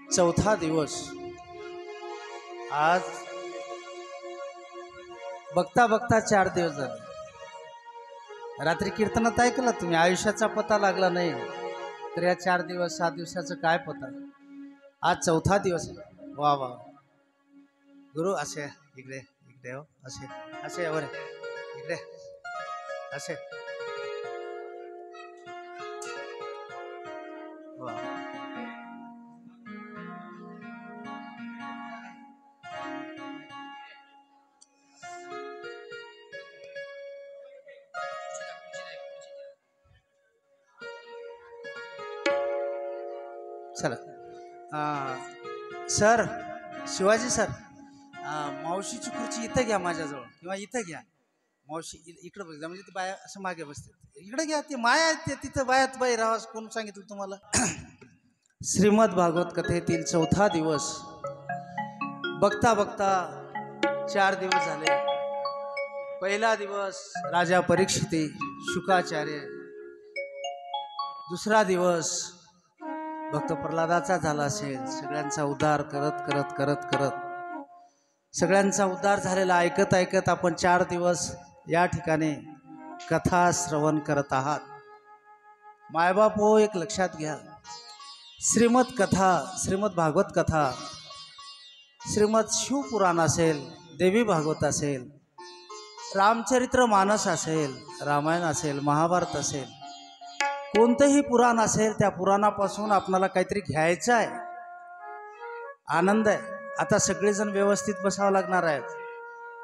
चौथा दिवस आज बघता बघता 4 दिवस झाले। रात्री कीर्तनात ऐकलं तुम्ही, आयुष्याचा पता लागला नाही तर या 4 दिवस 7 दिवसाचं काय पता। आज चौथा दिवस आहे। वा वा गुरु, असे इकडे इकडे हो, असे असे वर इकडे असे वा। चला सर, शिवाजी सर, मावशीची खुर्ची इथं घ्या माझ्याजवळ, किंवा इथं घ्या। मावशी इकडं बघा, म्हणजे ती बाया असं मागे बसते, इकडे घ्या। ती माया आहेत ते तिथं, बायात बाई राहास कोण सांगितलं तुम्हाला? श्रीमद भागवत कथेतील चौथा दिवस बघता बघता 4 दिवस झाले। पहिला दिवस राजा परीक्षिती शुकाचार्य, दुसरा दिवस भक्त प्रल्हादाचा झाला असेल। सगळ्यांचा उद्धार करत करत करत करत सगळ्यांचा उद्धार झालेला ऐकत ऐकत आपण 4 दिवस या ठिकाणी कथा श्रवण करत आहात। मायबाप हो, एक लक्षात घ्या, श्रीमद कथा, श्रीमद भागवत कथा, श्रीमद शिवपुराण असेल, देवी भागवत असेल, रामचरित्र मानस असेल, रामायण असेल, महाभारत असेल, कोणतंही पुराण असेल, त्या पुराणापासून आपल्याला काहीतरी घ्यायचं आहे, आनंद आहे। आता सगळेजण व्यवस्थित बसावं लागणार आहेत।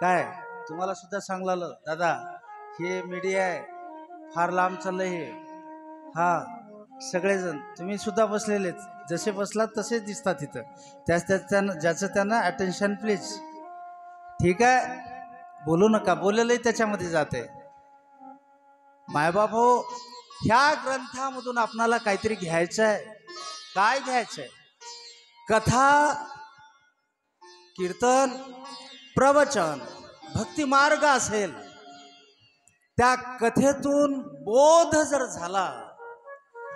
काय तुम्हाला सुद्धा सांगलालं दादा, हे मीडिया आहे, फार लांब चाललंय हे। हा सगळेजण तुम्ही सुद्धा बसलेलेच, जसे बसलात तसेच दिसतात इथं, ज्याचं त्यांना अटेन्शन प्लीज। ठीक आहे, बोलू नका, बोललेलंही त्याच्यामध्ये जाते। मायबाप हो, ह्या ग्रंथामधून आपणाला काहीतरी घ्यायचं आहे। काय घ्यायचं आहे? कथा, कीर्तन, प्रवचन, भक्ती मार्ग असेल, त्या कथेतून बोध जर झाला,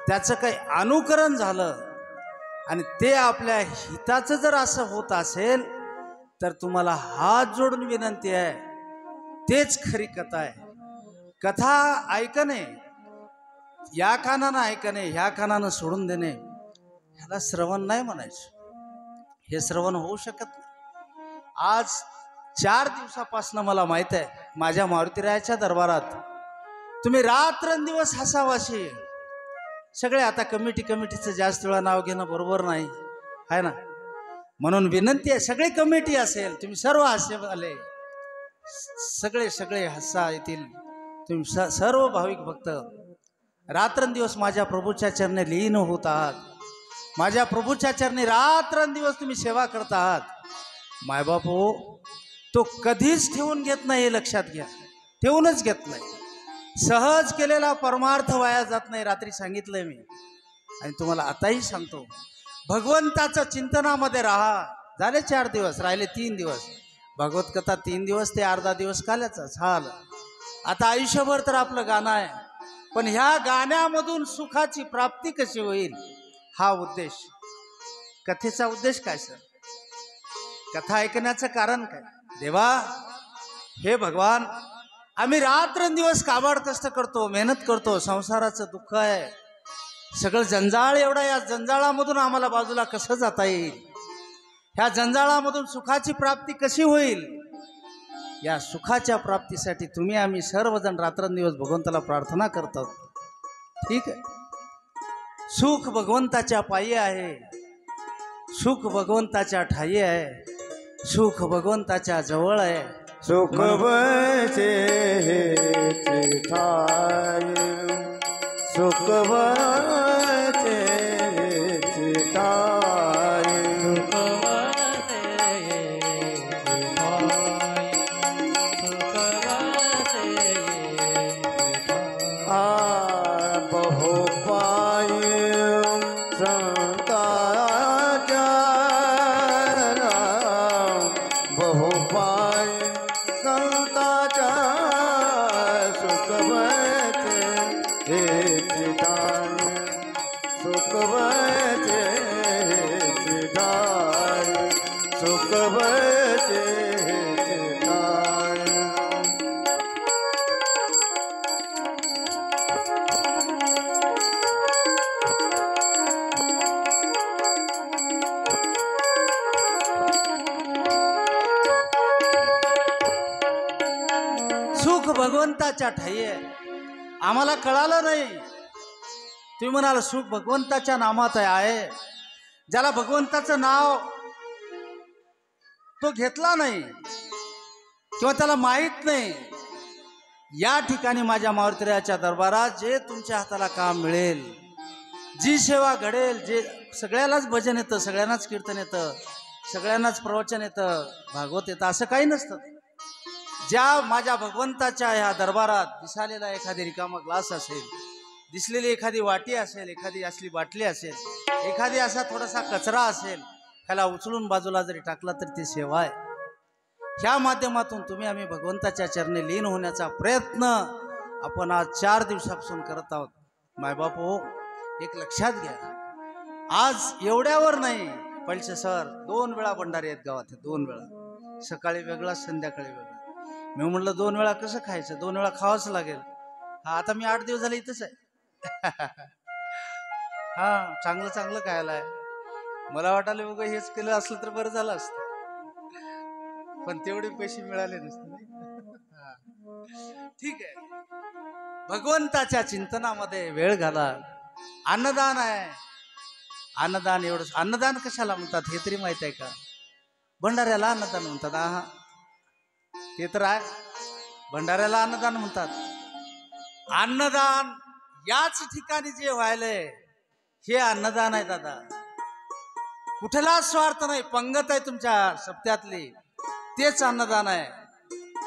त्याचं काही अनुकरण झालं आणि ते आपल्या हिताचं जर असं होत असेल, तर तुम्हाला हात जोडून विनंती आहे, तेच खरी कथा आहे। कथा ऐकणे, या कानानं ऐकणे, ह्या कानानं सोडून देणे, ह्याला श्रवण नाही म्हणायचं। हे श्रवण होऊ शकत नाही। आज 4 दिवसापासून मला माहित आहे, माझ्या मारुतीरायाच्या दरबारात तुम्ही रात्रंदिवस हसावाशी सगळे, आता कमिटीचं जास्त वेळा नाव घेणं बरोबर नाही आहे ना, म्हणून विनंती आहे, सगळे कमिटी असेल, तुम्ही सर्व हास्यवाले सगळे सगळे हसा येतील, तुम्ही सर्व भाविक भक्त रात्रंदिवस माझ्या प्रभूच्या चरणी लीन होत आहात। माझ्या प्रभूच्या चरणी रात्रंदिवस तुम्ही सेवा करत आहात। मायबाप हो, तो कधीच ठेवून घेत नाही, हे लक्षात घ्या, ठेवूनच घेत नाही। सहज केलेला परमार्थ वाया जात नाही, रात्री सांगितलंय मी आणि तुम्हाला आताही सांगतो। भगवंताचं चिंतनामध्ये राहा। झाले 4 दिवस, राहिले 3 दिवस, भागवत कथा 3 दिवस ते अर्धा दिवस काल्याचा झालं। आता आयुष्यभर तर आपलं गाणं आहे, पण ह्या गाण्यामधून सुखाची प्राप्ती कशी होईल, हा उद्देश। कथेचा उद्देश काय सर? कथा ऐकण्याचं कारण काय? देवा, हे भगवान, आम्ही रात्रंदिवस काबाड कष्ट करतो, मेहनत करतो, संसाराचं दुःख आहे, सगळं जंजाळ एवढा, या जंजाळामधून आम्हाला बाजूला कसं जाता येईल, ह्या जंजाळामधून सुखाची प्राप्ती कशी होईल, या सुखाच्या प्राप्तीसाठी तुम्ही आम्ही सर्वजण रात्रंदिवस भगवंताला प्रार्थना करतो। ठीक आहे, सुख भगवंताच्या पायी आहे, सुख भगवंताच्या ठाई आहे, सुख भगवंताच्या जवळ आहे। सुख बचे ठाई, सुख बचे ठाई, बहु पाय संताच्या, बहु पाय संताच्या, सुख बचे ठाई। सुखवते काय. सुख भगवंताच्या ठाई आहे. आम्हाला कळालं नाही. तुम्ही म्हणाल सुख भगवंताच्या नामात आहे. ज्याला भगवंताचं नाव तो घेतला नाही किंवा त्याला माहीत नाही, या ठिकाणी माझ्या मारुतीरायाच्या दरबारात जे तुमच्या हाताला काम मिळेल, जी सेवा घडेल, जे सगळ्यालाच भजन येतं, सगळ्यांनाच कीर्तन येतं, सगळ्यांनाच प्रवचन येतं, भागवत येतं, असं काही नसतं. ज्या माझ्या भगवंताच्या ह्या दरबारात दिसालेला एखादी रिकामा ग्लास असेल, दिसलेली एखादी वाटी असेल, एखादी असली बाटली असेल, एखादी असा थोडासा कचरा असेल, ह्याला उचलून बाजूला जरी टाकला तर ती सेवा आहे. ह्या माध्यमातून तुम्ही आम्ही भगवंताच्या चरणी लीन होण्याचा प्रयत्न आपण आज 4 दिवसापासून करत आहोत. मायबाप हो, एक लक्षात घ्या, आज एवढ्यावर नाही, पळसे सर 2 वेळा भंडारी आहेत गावात. 2 वेळा, सकाळी वेगळा, संध्याकाळी वेगळा. मी म्हटलं 2 वेळा कसं खायचं, 2 वेळा खावंच लागेल. हा, आता मी 8 दिवस झाले इथंच आहे. हा, चांगलं चांगलं खायला आहे. मला वाटायला उगा हेच केलं असलं तर बरं झालं असतं, पण तेवढे पैसे मिळाले नसते. ठीक आहे, भगवंताच्या चिंतनामध्ये वेळ घाला. अन्नदान आहे. अन्नदान एवढं. अन्नदान कशाला म्हणतात हे तरी माहित आहे का? भंडाऱ्याला अन्नदान म्हणतात. हा, ते तर आहे, भंडाऱ्याला अन्नदान म्हणतात. अन्नदान याच ठिकाणी जे व्हायलंय हे अन्नदान आहे दादा. कुठला स्वार्थ नाही, पंगत आहे तुमच्या सप्त्यातली, तेच अन्नदान आहे.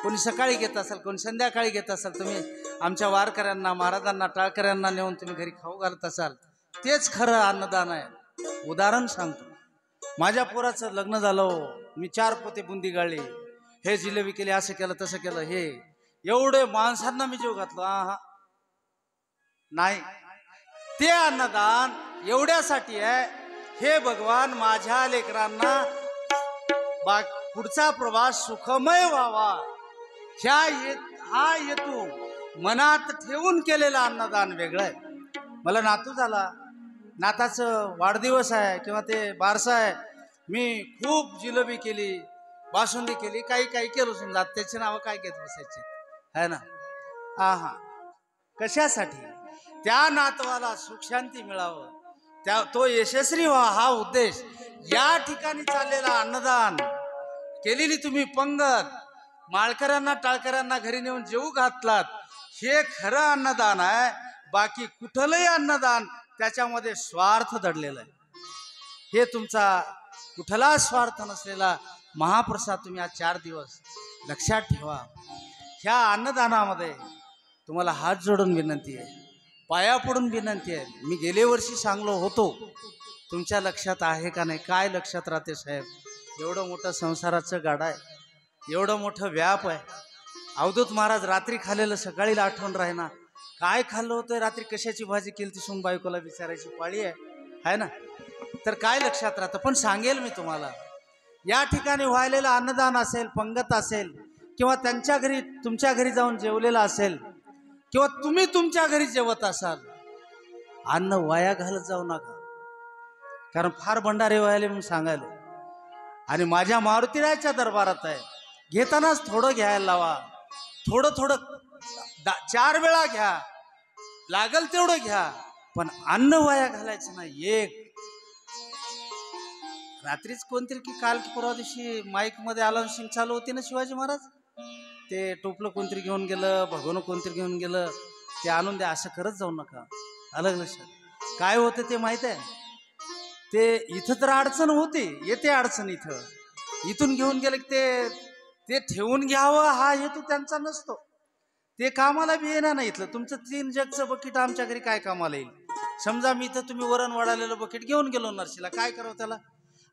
कोणी सकाळी घेत असाल, कोणी संध्याकाळी घेत असाल, तुम्ही आमच्या वारकऱ्यांना, महाराजांना, टाळकऱ्यांना नेऊन तुम्ही घरी खाऊ घालत असाल, तेच खरं अन्नदान आहे. उदाहरण सांगतो, माझ्या पोराचं लग्न झालं, मी 4 पोते बुंदी गाळली, हे जिलेबी केली, असं केलं तसं केलं, हे एवढे माणसांना मी जीव घातलो. हा, नाही, ते अन्नदान एवढ्यासाठी आहे, हे भगवान माझ्या लेकरांना पुढचा प्रवास सुखमय व्हावा, हा हेतू मनात ठेवून केलेलं अन्नदान वेगळं आहे. मला नातू झाला, नाताचं वाढदिवस आहे किंवा ते बारसा आहे, मी खूप जिलेबी केली, बासुंदी केली, काही काही केलं समजा, त्याची नावं काय घेत बसायची है ना. हा, कशासाठी? त्या नातवाला सुख शांती मिळावं, तो यशस्वी व्हा, हा उद्देश. या ठिकाणी चाललेला अन्नदान, केलेली तुम्ही पंगत, माळकऱ्यांना, टाळकऱ्यांना घरी नेऊन जेवू घातलात, हे खरं अन्नदान आहे. बाकी कुठलंही अन्नदान त्याच्यामध्ये स्वार्थ दडलेला आहे. हे तुमचा कुठला स्वार्थ नसलेला महाप्रसाद तुम्ही आज 4 दिवस लक्षात ठेवा. ह्या अन्नदानामध्ये तुम्हाला हात जोडून विनंती आहे, पाया पडून विनंती आहे. मी गेले वर्षी सांगलो होतो, तुमच्या लक्षात आहे का नाही? काय लक्षात राहते साहेब? एवढं मोठं संसाराचं गाडा आहे, एवढं मोठं व्याप आहे. अवधूत महाराज रात्री खाल्लेलं सकाळी आठवण राहीना. काय खाल्लं होतं रात्री, कशाची भाजी केली ती सून बायकोला विचारायची पाळी आहे ना. तर काय लक्षात राहतं? पण सांगेल मी तुम्हाला, या ठिकाणी व्हायलेलं अन्नदान असेल, पंगत असेल, किंवा त्यांच्या घरी तुमच्या घरी जाऊन जेवलेलं असेल, किंवा तुम्ही तुमच्या घरी जेवत असाल, अन्न वाया घालत जाऊ नका. कारण फार भंडारे व्हायले म्हणून सांगायला. आणि माझ्या मारुतीरायाच्या दरबारात आहे, घेतानाच थोडं घ्यायला लावा, थोडं थोडं 4 वेळा घ्या, लागल तेवढं घ्या, पण अन्न वाया घालायचं नाही. एक रात्रीच कोणतरी की काल की परवा दिवशी माईक मध्ये अनाउन्सिंग चालू होती ना, शिवाजी महाराज ते टोपलं कोणतरी घेऊन गेलं, भगवनं कोणतरी घेऊन गेलं, ते आणून द्या, असं करत जाऊ नका. अलग लक्षात काय होतं ते माहित आहे? ते इथं तर अडचण होते, येते अडचण इथं, इथून घेऊन गेलं ते ठेवून घ्यावं हा हेतू त्यांचा नसतो. ते कामाला बी येणार नाही. इथलं तुमचं 3 जगचं बकेट आमच्या घरी काय कामाला येईल? समजा मी इथं तुम्ही वरण वाढालेलं बकेट घेऊन गेलो नरशीला, काय करावं त्याला?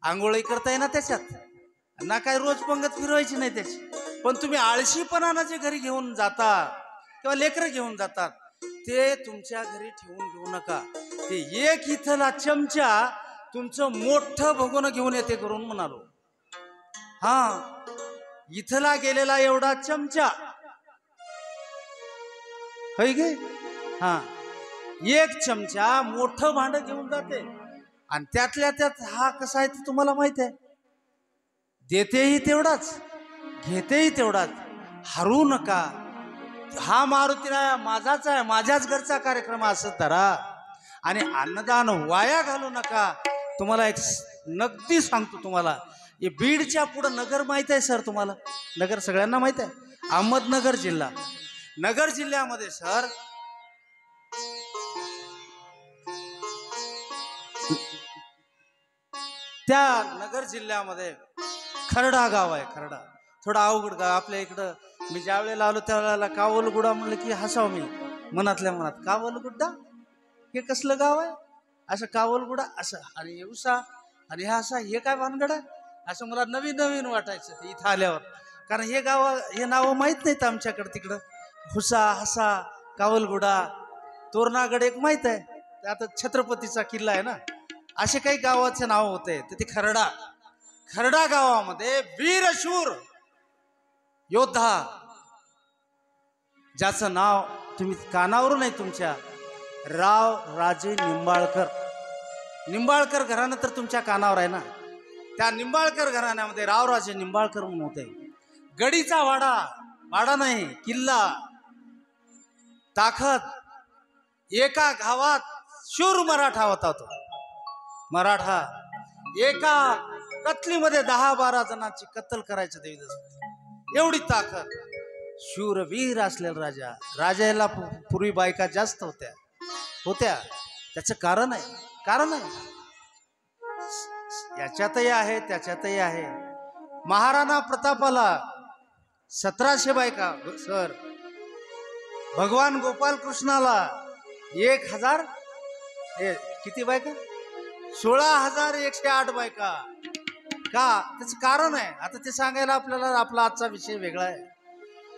आंघोळी करता येणार त्याच्यात ना, काय रोज पंगत फिरवायची नाही त्याची. पण तुम्ही आळशीपणानं जे घरी घेऊन जाता किंवा लेकरं घेऊन जातात, ते तुमच्या घरी ठेवून घेऊ नका. ते एक इथला चमचा तुमचं मोठं भगोनं घेऊन येते करून म्हणालो. हा इथला गेलेला एवढा चमचा होय गे हा एक चमचा मोठं भांड घेऊन जाते आणि त्यातल्या त्यात हा कसा आहे ते तुम्हाला माहित आहे. देतेही तेवढाच घेतेही तेवढाच. हरू नका. हा मारुतीराया माझाच आहे, माझ्याच घरचा कार्यक्रम असं धरा आणि अन्नदान वाया घालू नका. तुम्हाला एक नक्की सांगतो, तुम्हाला हे बीडच्या पुढं नगर माहित आहे सर तुम्हाला? नगर सगळ्यांना माहित आहे. अहमदनगर जिल्हा, नगर जिल्ह्यामध्ये सर त्या नगर जिल्ह्यामध्ये खरडा गाव आहे. खरडा थोडा अवघड गाव आपल्या इकडं. मी ज्या वेळेला आलो त्यावेळेला कावलगुडा म्हणलं की हसाव मी मनातल्या मनात. कावलगुड्डा हे कसलं गाव आहे? असं कावलगुडा असं आणि येऊसा आणि हा असा हे काय भानगड आहे असं मला नवीन नवीन वाटायचं ते इथं आल्यावर. कारण हे गाव हे नावं माहीत नाहीत आमच्याकडं. तिकडं हुसा हसा कावलगुडा तोरणागड एक माहीत आहे, ते आता छत्रपतीचा किल्ला आहे ना. असे काही गावाचे नाव होते. तर ते खरडा, खरडा गावामध्ये वीरशूर योद्धा ज्याचं नाव तुम्ही कानावरून आहे तुमच्या, राव राजे निंबाळकर. निंबाळकर घराणं तर तुमच्या कानावर आहे ना. त्या निंबाळकर घराण्यामध्ये रावराजे निंबाळकर म्हणून होते. गडीचा वाडा, वाडा नाही किल्ला, ताकद. एका गावात शूर मराठा होता तो. मराठा एका कत्लीमध्ये 10-12 जणांची कत्तल करायचं देवीदास, एवढी ताकद. शूरवीर असलेला राजा. राजाला पूर्वी बायका जास्त होत्या होत्या. त्याचं कारण आहे, कारण आहे याच्यातही आहे त्याच्यातही आहे. महाराणा प्रतापाला 1700 बायका सर. भगवान गोपाल कृष्णाला 1000 किती बायका? 16,108 बायका. का? त्याचं कारण आहे. आता ते सांगायला आपल्याला आपला आजचा विषय वेगळा आहे.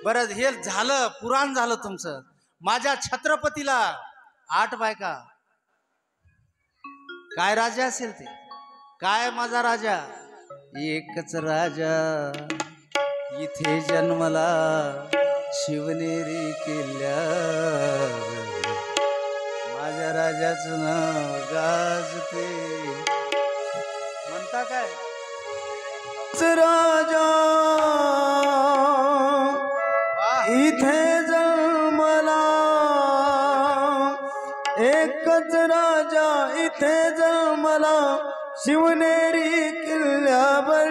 बरं हे झालं, पुराण झालं तुमचं. माझ्या छत्रपतीला 8 बायका. काय राजा असेल ते? काय माझा राजा? एकच राजा इथे जन्मला शिवनेरी किल्ल्या. माझ्या राजाचं नाव गाजते. म्हणता काय? राजा इथे जन्मला, एकच राजा इथे जन्मला शिवनेरी किल्ल्यावर.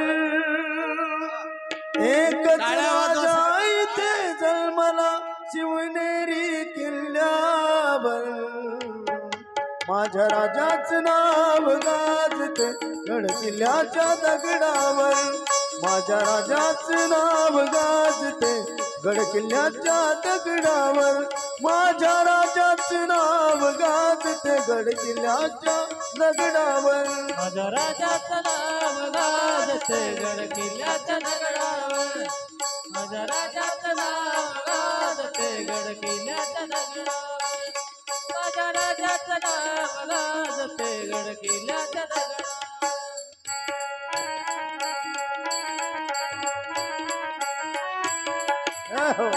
एकच राजा इथे जन्मला शिवनेरी किल्ल्यावर. माझ्या राजाचं नाव गाजते गड किल्ल्याच्या दगडावर. माझ्या राजाचं नाव गाजते गड किल्ल्याच्या दगडावर. माझ्या राजाचं नाव गाजते गड किल्ल्याच्या दगडावर. माझ्या राजाचं नाव गाजते गड किल्ल्याच्या दगडावर. माझ्या राजाचं नाव गाजते गड किल्ल्याच्या दगडावर. माझ्या राजाचं नाव गाजते गड किल्ल्याच्या दगडावर. हो.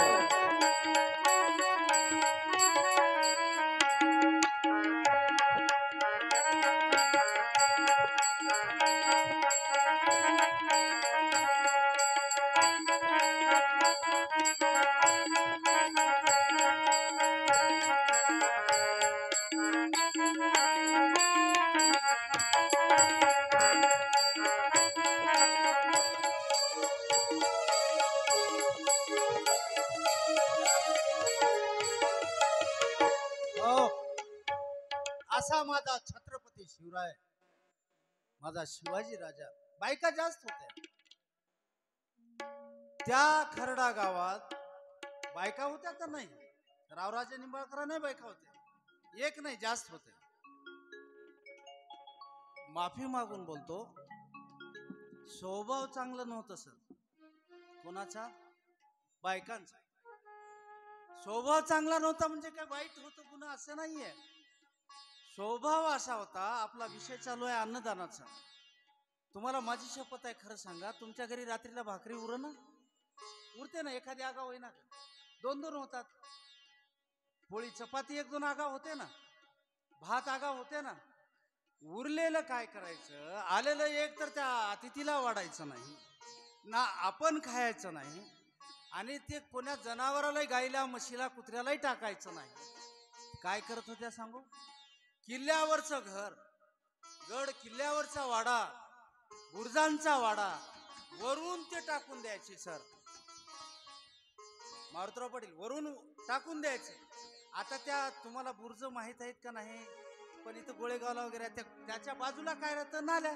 असा माझा छत्रपती शिवराय, माझा शिवाजी राजा. बायका जास्त होत्या. त्या खरडा गावात बायका होत्या का नाही? रावराजे निंबाळकर नाही बायका होत्या, एक नाही जास्त होत्या. माफी मागून बोलतो, स्वभाव चांगला नव्हतं सर. कोणाचा? बायकांचा. स्वभाव चांगला नव्हता म्हणजे काय वाईट होतं गुन्हा असं नाहीये. स्वभाव असा होता. आपला विषय चालू आहे अन्नदानाचा. तुम्हाला माझी शपथ आहे, खरं सांगा, तुमच्या घरी रात्रीला भाकरी ना उरते ना, एखादी आगाव होईना, 2-2 होतात. पोळी चपाती 1-2 आगाव होते ना, भात आगाव होते ना. उरलेलं काय करायचं, आलेलं एक तर त्या अतिथीला वाढायचं नाही ना, आपण खायचं नाही, आणि ते कोण्या जनावरालाही, गाईला, म्हशीला, कुत्र्यालाही टाकायचं नाही. काय करत होत्या सांगू? किल्ल्यावरचं घर, गड किल्ल्यावरचा वाडा, बुर्जांचा वाडा, वरून ते टाकून द्यायचे सर. मारुतराव पाटील, वरून टाकून द्यायचे. आता त्या तुम्हाला बुर्ज माहित आहेत का नाही, पण इथं गोळेगावला वगैरे त्याच्या बाजूला काय राहतं, नाल्या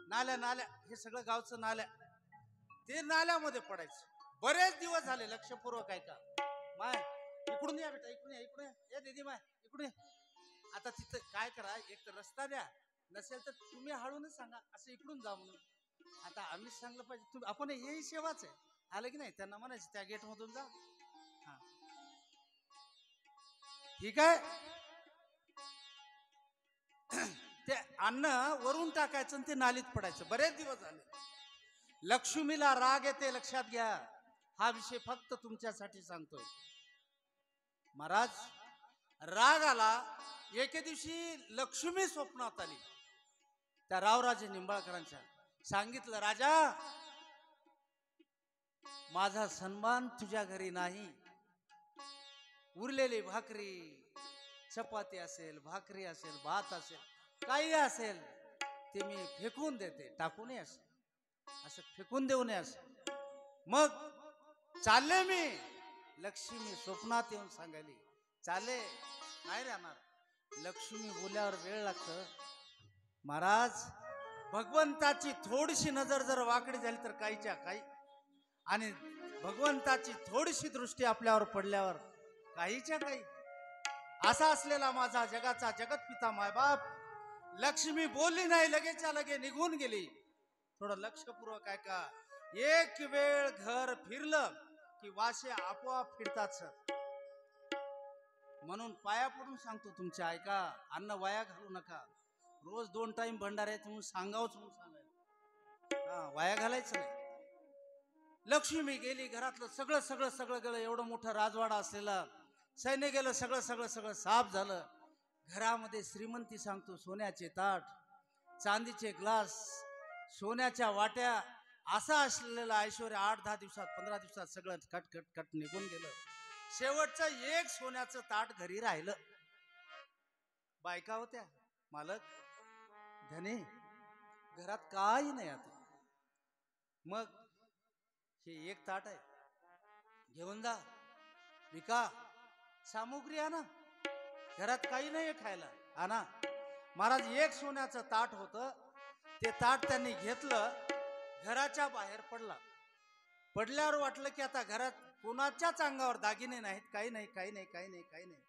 नाल्या नाल्या, हे सगळं गावचं नाल्या, ते नाल्यामध्ये पडायचं. बरेच दिवस झाले, लक्षपूर्वक ऐका. माय इकडून या बेटा, इकडून या, इकडून या दीदी, माय इकडून या. आता तिथं काय करा, एक तर रस्ता द्या, नसेल तर तुम्ही हळूनच सांगा असं इकडून जा म्हणून. आता आम्हीच सांगलं पाहिजे, तुम्ही, आपण हेही सेवाच आहे. आलं की नाही, त्यांना म्हणायचं त्या गेट मधून जा. हा ठीक आहे. ते अन्न वरून टाकायचं आणि ते नालीत पडायचं. बरेच दिवस झाले. लक्ष्मीला राग येते, लक्षात घ्या. हा विषय फक्त तुमच्यासाठी सांगतोय. महाराज, राग आला. एके दिवशी लक्ष्मी स्वप्नात आली त्या रावराजे निंबाळकरांच्या. सांगितलं, राजा, माझा सन्मान तुझ्या घरी नाही. उरलेली भाकरी, चपाती असेल, भाकरी असेल, भात असेल, काही असेल, ते मी फेकून देते, टाकूनही असेल, असं फेकून देऊ नये असं. मग चालले मी. लक्ष्मी स्वप्नात येऊन सांगायली, चाले नाही राहणार. लक्ष्मी बोल्यावर वेळ लागतं. महाराज, भगवंताची थोडीशी नजर जर वाकडी झाली तर काहीच्या काही, आणि भगवंताची थोडीशी दृष्टी आपल्यावर पडल्यावर काहीच्या काही. असा असलेला माझा जगाचा जगतपिता मायबाप, लक्ष्मी बोलली नाही, लगेच्या लगे निघून गेली. थोडं लक्षपूर्वक ऐका. एक वेळ घर फिरलं की वाशे आपोआप फिरतात सर. म्हणून पाया पडून सांगतो तुमच्या, ऐका, अन्न वाया घालू नका. रोज 2 टाइम भंडारे म्हणून सांगावच म्हणून सांगायचं, हा, वाया घालायचं नाही. लक्ष्मी गेली, घरातलं सगळं सगळं सगळं गेलं. एवढं मोठं राजवाडा असलेला, सैन्य गेलं, सगळं सगळं सगळं साफ झालं. घरामध्ये श्रीमंती सांगतो, सोन्याचे ताट, चांदीचे ग्लास, सोन्याच्या वाट्या, असा असलेला ऐश्वर्य 8-10 दिवसात, 15 दिवसात सगळं कट कट कट निघून गेलं. शेवटचं एक सोन्याचं ताट घरी राहिलं. बायका होत्या, मालक, धने, घरात काही नाही. आता मग हे एक ताट आहे, घेऊन जा, विका, सामुग्री आणा, घरात काही नाही खायला, आणा. महाराज, एक सोन्याचं ताट होतं. ते ताट त्यांनी घेतलं, घराच्या बाहेर पडला. पडल्यावर वाटलं की आता घरात कोणाच्याच अंगावर दागिने नाहीत, काही नाही, काही नाही, काही नाही, काही नाही.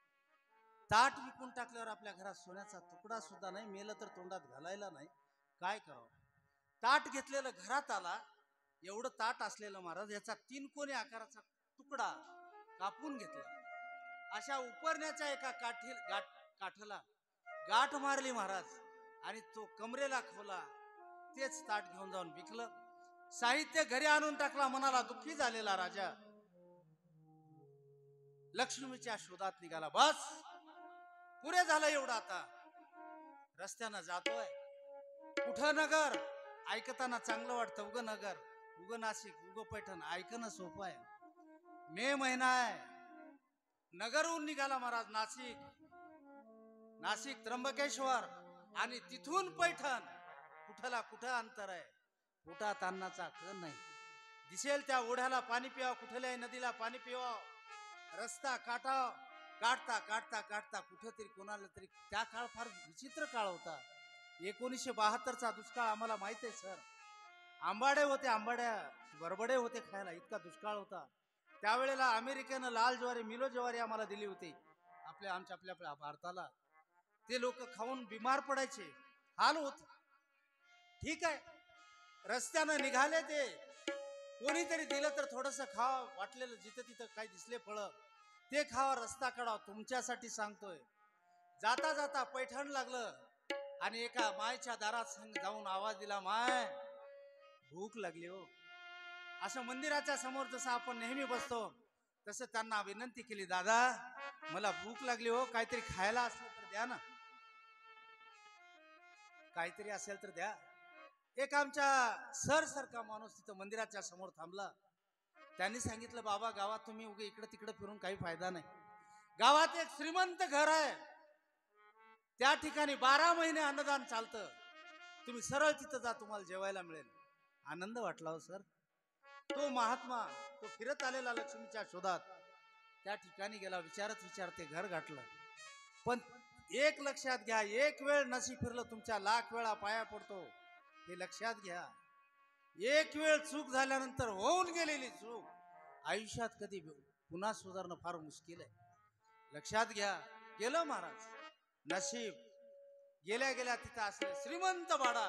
ताट विकून टाकल्यावर आपल्या घरात सोन्याचा तुकडा सुद्धा नाही. मेलं तर तोंडात घालायला नाही, काय करावं. ताट घेतलेलं घरात आला. एवढं ताट असलेलं महाराज, याचा 3 कोनी आकाराचा तुकडा कापून घेतला. अशा उपरण्याच्या एका काठाला गाठ मारली महाराज, आणि तो कमरेला खोला. तेच ताट घेऊन जाऊन विकलं. साहित्य घरी आणून टाकला. मनाला दुःखी झालेला राजा लक्ष्मीच्या शोधात निघाला. बस पुरे झालं एवढं. आता रस्त्यानं जातोय, कुठं नगर, ऐकताना चांगलं वाटतं. उग नगर, उग नाशिक, उग पैठण, ऐकणं सोपं आहे. मे महिना आहे. नगरहून निघाला महाराज नाशिक. नाशिक त्र्यंबकेश्वर, आणि तिथून पैठण. कुठला कुठं अंतर आहे, पोटात अन्नाचा कण नाही. दिसेल त्या ओढ्याला पाणी पिवा, कुठल्याही नदीला पाणी पिवा. रस्ता काढता काढता काढता कुठेतरी कोणाला तरी. त्या काळ फार विचित्र काळ होता. 1972चा दुष्काळ आम्हाला माहित आहे सर. आंबाडे होते, आंबाड्या बरबडे होते खायला, इतका दुष्काळ होता. त्यावेळेला अमेरिकेनं लाल ज्वारी, मिलो ज्वारी आम्हाला दिली होती, आपल्या भारताला. ते लोक खाऊन बिमार पडायचे, हाल होत. ठीक आहे, रस्त्यानं निघाले. ते कोणीतरी दिलं तर थोडस खावा, वाटलेलं जिथं तिथं काही दिसले फळ ते खावा, रस्ता काढावा. तुमच्यासाठी सांगतोय, जाता जाता पैठण लागलं. आणि एका मायच्या दारात संग जाऊन आवाज दिला, माय भूक लागली हो. असं मंदिराच्या समोर जसं आपण नेहमी बसतो तसं त्यांना विनंती केली, दादा मला भूक लागली हो, काहीतरी खायला असलं तर द्या ना, काहीतरी असेल तर द्या. एक आमच्या सर सारखा माणूस तिथं मंदिराच्या समोर थांबला. त्यांनी सांगितलं, बाबा गावात तुम्ही उगे इकडे तिकडे फिरून काही फायदा नाही. गावात एक श्रीमंत घर आहे, त्या ठिकाणी 12 महिने अन्नदान चालतं. तुम्ही सरळ तिथं जा, तुम्हाला जेवायला मिळेल. आनंद वाटला हो सर. तो महात्मा, तो फिरत आलेला लक्ष्मीच्या शोधात त्या ठिकाणी गेला. विचारते घर गाठलं. पण एक लक्षात घ्या, एक वेळ नशीब फिरलं तुमच्या लाख वेळा पाया पडतो, हे लक्षात घ्या. एक वेळ चूक झाल्यानंतर होऊन गेलेली चूक आयुष्यात कधी पुन्हा सुधारणं फार मुश्किल आहे. लक्षात घ्या. गेलं महाराज, नशीब गेल्या गेल्या तिथं असले श्रीमंत बाडा,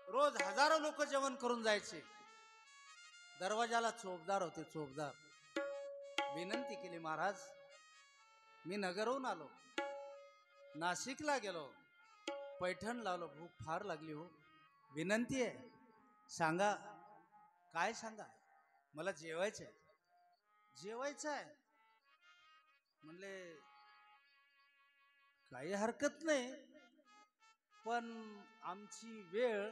रोज हजारो लोक जेवण करून जायचे. दरवाजाला चोपदार होते, चोपदार. विनंती केली, महाराज मी नगरहून आलो, नाशिकला गेलो, पैठण लावलो, भूक फार लागली हो, विनंती आहे सांगा. काय सांगा? मला जेवायचंय. जेवायचंय म्हणले काही हरकत नाही, पण आमची वेळ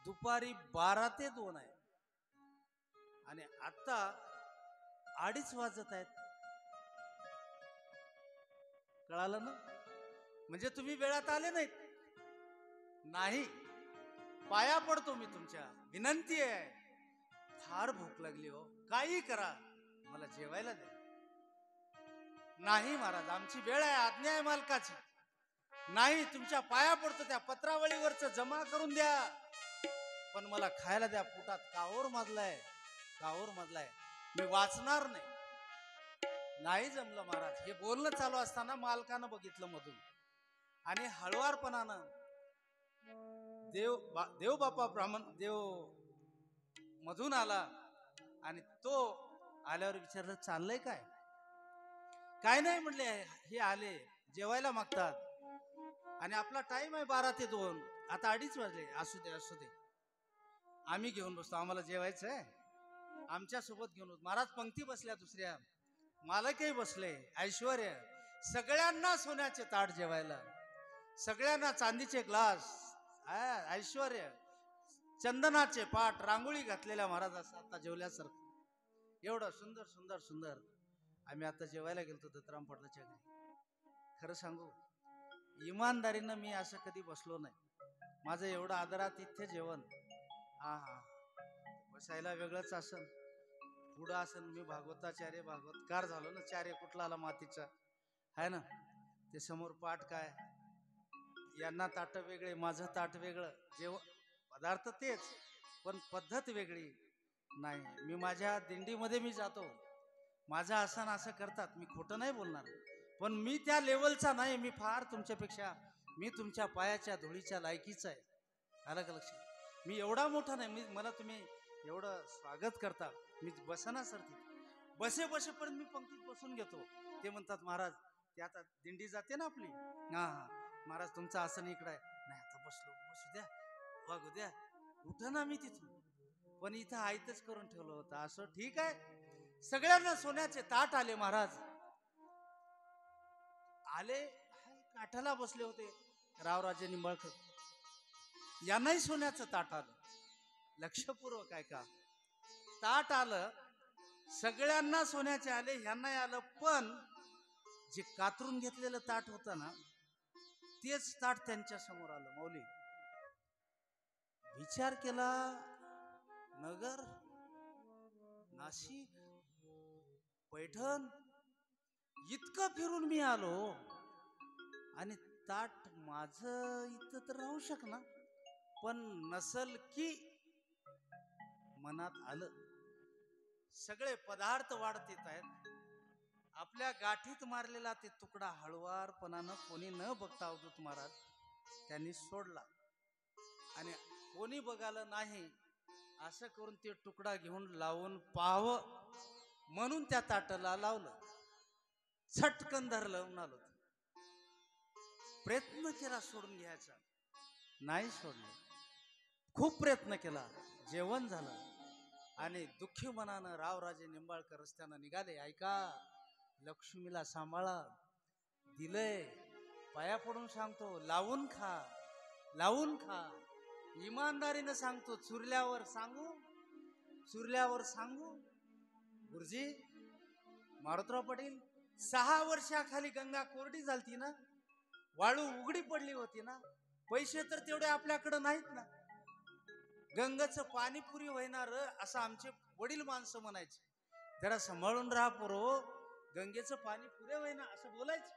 दुपारी 12 ते 2 आहे आणि आता 2:30 वाजत आहेत. कळालं ना? म्हणजे तुम्ही वेळात आले नाहीत. नाही, पाया पडतो मी तुमच्या, विनंती आहे, फार भूक लागली हो, काही करा, मला जेवायला द्या. नाही महाराज, आमची वेळ आहे, आज्ञा आहे मालकाची. नाही, तुमच्या पाया पडतो, त्या पत्रावळीवरच जमा करून द्या, पण मला खायला द्या. पोटात काहोर माजलाय, काहोर माजलाय, मी वाचणार नाही. नाही जमलं महाराज. हे बोलणं चालू असताना मालकानं बघितलं मधून आणि हळुवारपणानं देव बापा ब्राह्मण देव मधून आला आणि तो आल्यावर विचारलं, चाललंय काय? काय नाही म्हणले, हे आले जेवायला मागतात आणि आपला टाइम आहे 12 ते 2, आता 2:30 वाजले. असू दे असू दे, आम्ही घेऊन बसतो, आम्हाला जेवायचं आहे, आमच्या सोबत घेऊन बसतो. महाराज पंक्ती बसल्या दुसऱ्या, मालकही बसले, ऐश्वर्य, सगळ्यांना सोन्याचे ताट जेवायला, सगळ्यांना चांदीचे ग्लास, ऐश्वर्य, चंदनाचे पाट, रांगोळी घातलेल्या महाराजांचं आता जेवल्यासारखं, एवढं सुंदर सुंदर सुंदर. आम्ही आता जेवायला गेलतो दत्तराम पाटलाच्या घरी. खरं सांगू, इमानदारीनं मी असं कधी बसलो नाही. माझं एवढं आदरातिथ्य जेवण, हा हा, बसायला वेगळंच आसन, पुढं आसन. मी भागवताचार्य, भागवतकार झालो ना, चार्य कुठला आला मातीचा आहे ना, ते समोर पाठ काय, यांना ताट वेगळे, माझं ताट वेगळं, जेवण पदार्थ तेच पण पद्धत वेगळी. नाही, मी माझ्या दिंडीमध्ये मी जातो, माझं आसन असं करतात, मी खोटं नाही बोलणार, पण मी त्या लेवलचा नाही. मी फार तुमच्यापेक्षा, मी तुमच्या पायाच्या धुळीच्या लायकीचा आहे. आलं का लक्षात? मी एवढा मोठा नाही. मला तुम्ही एवढं स्वागत करता, मी बसना सर, तिथे बसेपर्यंत मी पंक्तीत बसून घेतो. ते म्हणतात, महाराज ते आता दिंडी जाते ना आपली, हा हा महाराज तुमचं आसन इकडं आहे. नाही, आता बसू द्या, वागू द्या, उठा ना मी तिथून, पण इथं आयतच करून ठेवलं होतं. असं ठीक आहे. सगळ्यांना सोन्याचे ताट आले. महाराज आले, काठाला बसले होते रावराजे निंबाळकर, यांनाही सोन्याचं ताट आलं. लक्षपूर्वक आहे का? ताट आलं, सगळ्यांना सोन्याचे आले, ह्यांनाही आलं, पण जे कातरून घेतलेलं ताट होतं ना, तेच ताट त्यांच्या समोर आलं. मौली विचार केला, नगर, नाशिक, पैठण इतकं फिरून मी आलो आणि ताट माझं इथं तर राहू शकना, पण नसल की मनात आलं. सगळे पदार्थ वाढत येत आहेत. आपल्या गाठीत मारलेला ते तुकडा हळुवारपणानं कोणी न बघता अवधूत महाराज त्यांनी सोडला आणि कोणी बघालं नाही असं करून ते तुकडा घेऊन लावून पाहावं म्हणून त्या ताटाला लावलं. छटकन धरलं, म्हणालो प्रयत्न केला सोडून घ्यायचा, नाही सोडलं. खूप प्रयत्न केला, जेवण झालं आणि दुःखी मनानं रावराजे निंबाळकर रस्त्यानं निघाले. ऐका, लक्ष्मीला सांभाळा, दिलंय, पाया पडून सांगतो, लावून खा, लावून खा. इमानदारीनं सांगतो, चुरल्यावर सांगू, चुरल्यावर सांगू. गुरुजी, मारुतराव पाटील, 6 वर्षाखाली गंगा कोरडी झालती ना, वाळू उघडी पडली होती ना, पैसे तर तेवढे आपल्याकडे नाहीत ना. गंगाचं पाणी पुरी होणार असं आमचे वडील माणसं म्हणायचे. जरा सांभाळून राहा पोरो, गंगेचं पाणी पुरे होईना असं बोलायचे.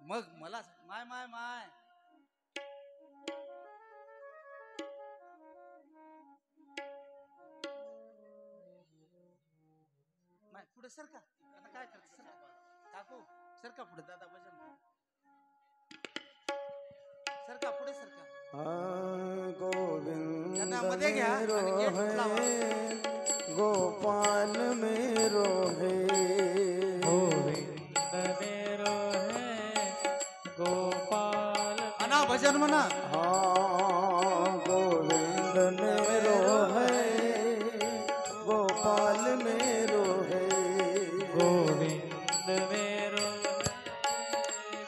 मग मला माय माय माय माय पुढे सरका. आता काय करते, सरका काकू, सरका पुढे. दादा भजन सरका पुढे, सरका. गोविंद त्यांना मध्ये घ्या आणि गेट लावा. गोपाल मेरो है, गोविंद मेरो है, गोपाल म्हणा, भजन म्हणा. हाँ गोविंद मेरो है, गोपाल मेरो है, गोविंद मेरो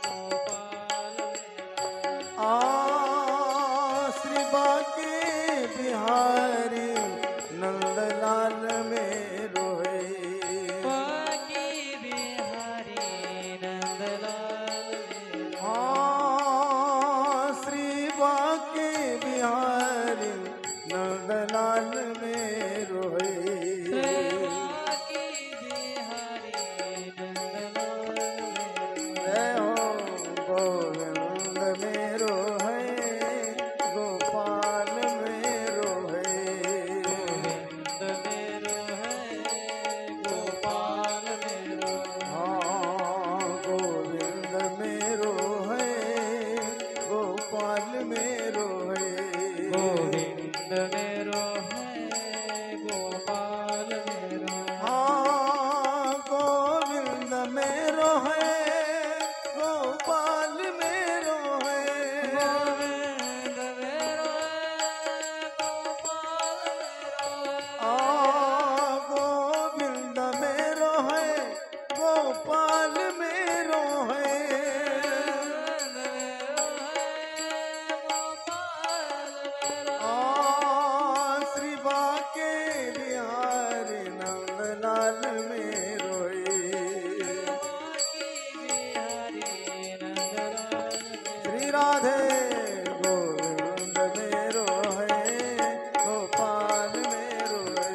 गोपाल श्री बाके बिहारी नंदलाल मेरो है, बाकी बिहारी नंदलाल श्री बाके बिहारी नंदलाल मेरो है, बाकी बिहारी नंदलाल जय हो गोविंद मेरो है, गोपाल मेरो है, गोविंद मेरो है, गोपाल मेरो हाँ गोविंद मेरो है, गोपाल मेरो है, गोविंद मेरो है, गोपाल मेरो हाँ गोविंद मेरो है, गोपाल मेरो है, गोविंद मेरो है, गोपाल गोविंद मेरो है, गोपाल मेरो है, श्री बाके बिहारी नंदलाल मेरो है, श्री राधे गोविंद मेरो है, गोपाल मेरो है,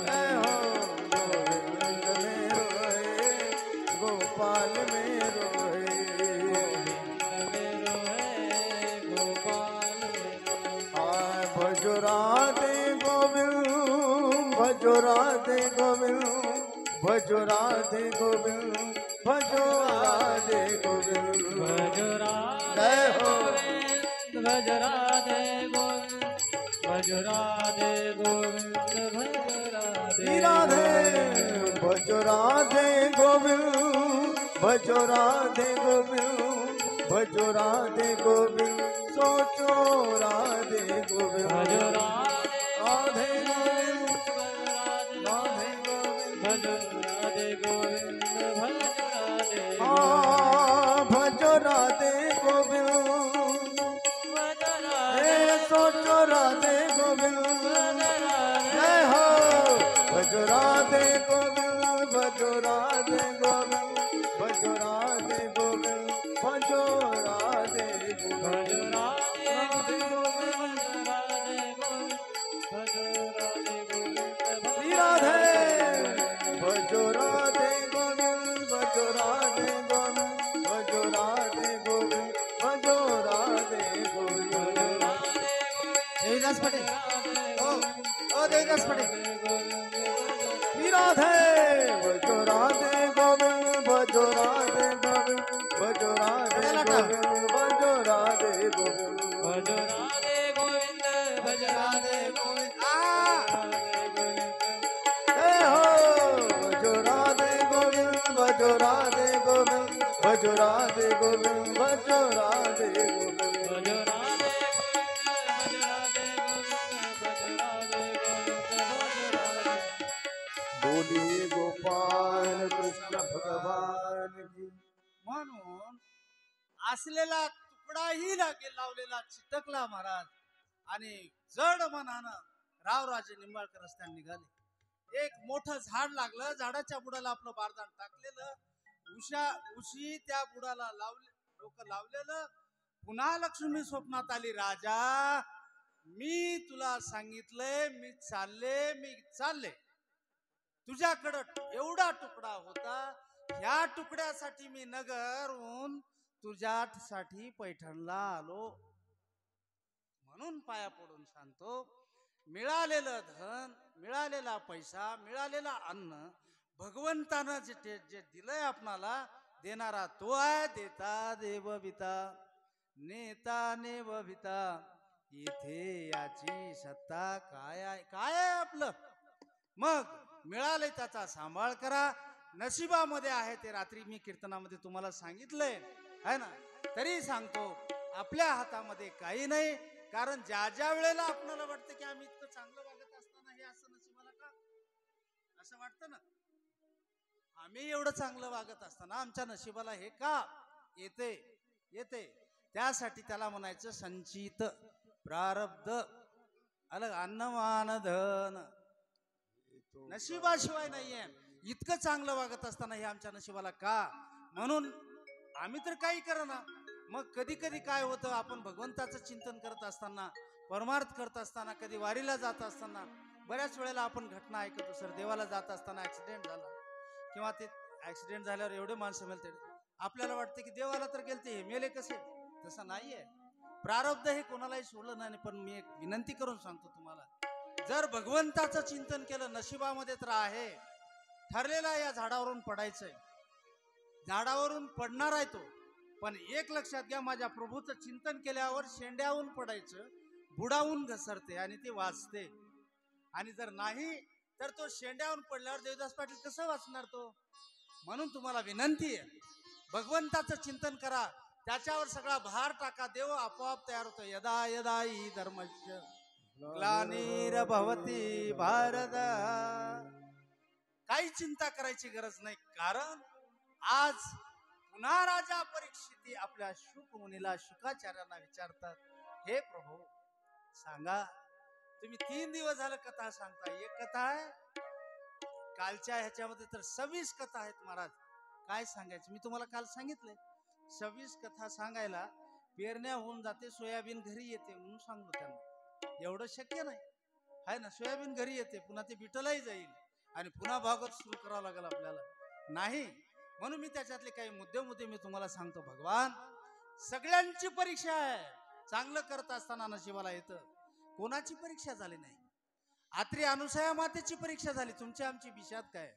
जय हो गोविंद मेरो है, गोपाल मेरो है, आय भजो राधे गोविंद, भजो राधे गोविंद, भजो राधे गोविंद, भजो राधे गोविंद, जय हो भज राधे गोविंद, भज राधे गोविंद, भज श्री राधे राधे भजो राधे गोविंद, भजो राधे गोविंद, भजो राधे गोविंद, सोचो राधे गोविंद, भज राधे गोविंद, राधे राधे गोविंद, भज राधे गोविंद, भज राधे गोविंद, भज राधे हे सोचो राधे गोविंद, जय हो भजो राधे गोविंद, भजो राधे गोविंद, भजो राधे गोविंद, भजो राधे भज गोविंद, राधे गोविंद, राधे गोविंद, भज राधे गोविंद, श्री राधे भजो राधे गोविंद, भजो राधे गोविंद, भजो राधे गोविंद, भजो राधे गोविंद, देवीदास पटेल, ओ देवीदास पटेल. श्री राधे भजो राधे गोविंद, भजो राधे गोविंद, भजो राधे गोविंद, भजो राधे गोविंद, भज राधे गोविंद, भज राधे गोविंद, जय हो भजो राधे गोविंद, भजो राधे गोविंद भज राधे गोविंद भज राधे गोविंद भज राधे गोविंद बोलिए गोपाल कृष्ण भगवान की म्हणून असलेला तुकडाही लावलेला चिटकला महाराज आणि जड मनानं रावराजे निंबाळकर रस्त्याने निघाले. एक मोठं झाड लागलं, झाडाच्या बुडाला आपलं बारदान टाकलेलं, उशी त्या बुडाला डोकं लावलेलं. पुन्हा लक्ष्मी स्वप्नात आली. राजा, मी तुला सांगितलंय, मी चालले. तुझ्याकडं एवढा तुकडा होता, ह्या तुकड्यासाठी मी नगरहून तुझ्यासाठी पैठणला आलो. म्हणून पाया पडून सांगतो, मिळालेलं धन, मिळालेला पैसा, मिळालेला अन्न भगवंतानं जे दिलंय आपणाला, देणारा तो आहे. देता देवविता, नेता नेवविता, इथे याची सत्ता काय आहे आपलं. मग मिळाले त्याचा सांभाळ करा. नशिबामध्ये आहे ते. रात्री मी कीर्तनामध्ये तुम्हाला सांगितलंय है ना, तरी सांगतो, आपल्या हातामध्ये काही नाही. कारण ज्या वेळेला आपल्याला वाटतं की आम्ही इतकं चांगलं वागत असताना हे असं नशिबाला का असं वाटतं ना, आम्ही एवढं चांगलं वागत असताना आमच्या नशिबाला हे का येते. त्यासाठी त्याला म्हणायचं संचित प्रारब्ध अलग अन्नमान धन. नशिबाशिवाय नाहीये. इतकं चांगलं वागत असताना हे आमच्या नशिबाला का. म्हणून आम्ही तर काही करना. मग कधी कधी काय होतं, आपण भगवंताचं चिंतन करत असताना, परमार्थ करत असताना, कधी वारीला जात असताना बऱ्याच वेळेला आपण घटना ऐकतो. सर, देवाला जात असताना ऍक्सिडेंट झाला, किंवा ते ऍक्सिडेंट झाल्यावर एवढे माणसं मेलते, आपल्याला वाटते की देवाला तर गेलते, हे मेले कसे. तसं नाहीये. प्रारब्ध हे कोणालाही सोडलं नाही. पण मी एक विनंती करून सांगतो तुम्हाला, जर भगवंताचं चिंतन केलं, नशिबामध्ये तर आहे ठरलेला, या झाडावरून पडायचंय, झाडावरून पडणार आहे तो. पण एक लक्षात घ्या, माझ्या प्रभूचं चिंतन केल्यावर शेंड्याहून पडायचं, बुडावून घसरते आणि ते वाचते. आणि जर नाही तर तो शेंड्याहून पडल्यावर देवदास पाटील कसं वाचणार तो. म्हणून तुम्हाला विनंती आहे, भगवंताचं चिंतन करा, त्याच्यावर सगळा भार टाका, देव आपोआप तयार होतो. यदा यदा हि धर्मस्य ग्लानिर्भवति भारत. काही चिंता करायची गरज नाही. कारण आज पुन्हा राजा परीक्षित आपल्या शुक मुनीला, शुकाचार्यांना विचारतात, हे प्रभू सांगा, तुम्ही 3 दिवस झालं कथा सांगताय, एक कथा आहे, कालच्या ह्याच्यामध्ये तर 26 कथा आहेत महाराज. काय सांगायचं. मी तुम्हाला काल सांगितलंय, 26 कथा सांगायला पेरण्या होऊन जाते, सोयाबीन घरी येते म्हणून सांगलो त्यांना. एवढं शक्य नाही आहे ना. सोयाबीन घरी येते, पुन्हा ते बिटलाही जाईल आणि पुन्हा भागवत सुरू करावं लागेल आपल्याला. नाही, म्हणून मी त्याच्यातले काही मुद्दे मी तुम्हाला सांगतो. भगवान सगळ्यांची परीक्षा आहे. चांगलं करत असताना नशिबाला येतं. कोणाची परीक्षा झाली नाही. आत्री अनुसया मातेची परीक्षा झाली. तुमची आमची विषयात काय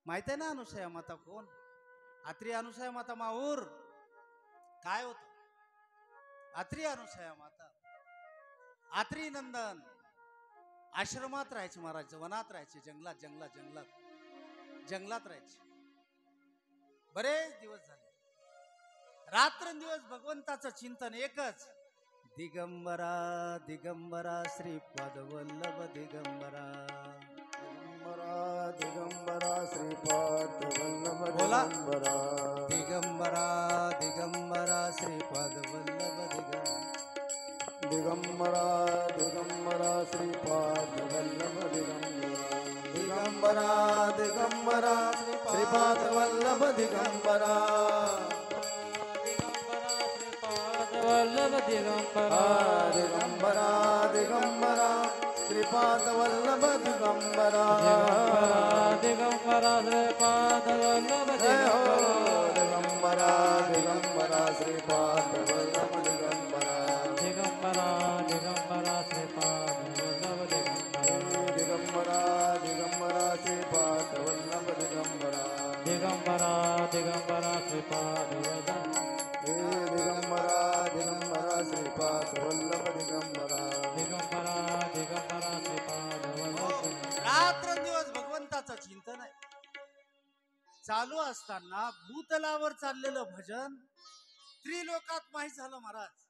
माहित आहे ना. अनुसया माता कोण. आत्री अनुसया माता माहूर काय होत. आत्री अनुसया माता, आत्री नंदन आश्रमात राहायचे महाराज, वनात राहायचे, जंगलात राहायचे. बरेच दिवस झाले, रात्रंदिवस भगवंताचं चिंतन एकच. दिगंबरा दिगंबरा श्रीपाद वल्लभ दिगंबरा, दिगंबरा श्रीपाद वल्लभ बोला. दिगंबरा, दिगंबरा दिगंबरा श्रीपाद वल्लभ दिगंबरा दिगंबरा श्रीपाद वल्लभ दिगंबरा, दिगंबरा श्रीपाद वल्लभ दिगंबरा, वल्लभ दिगंबरा, दिगंबरा दिगंबरा श्रीपाद वल्लभ दिगंबरा, दिगंबरा श्रीपाद वल्लभ दिगंबरा, दिगंबरा श्रीपाद वल्लभ दिगंबरा, दिगंबरा दिगंबरा श्रीपाद वल्लभ दिगंबरा, दिगंबरा दिगंबरा श्रीपाद वल्लभ दिगंबरा, दिगंबरा दिगंबरा श्रीपाद वल्लभ, दिगंबरा दिगंबरा श्रीपाद वल्लभ दिगंबरा, दिगंबरा दिगंबरा श्रीपाद वल्लभ. रात्रंदिवस भगवंताचं चिंतन आहे. चालू असताना भूतलावर चाललेलं भजन त्रिलोकात माहीत झालं महाराज.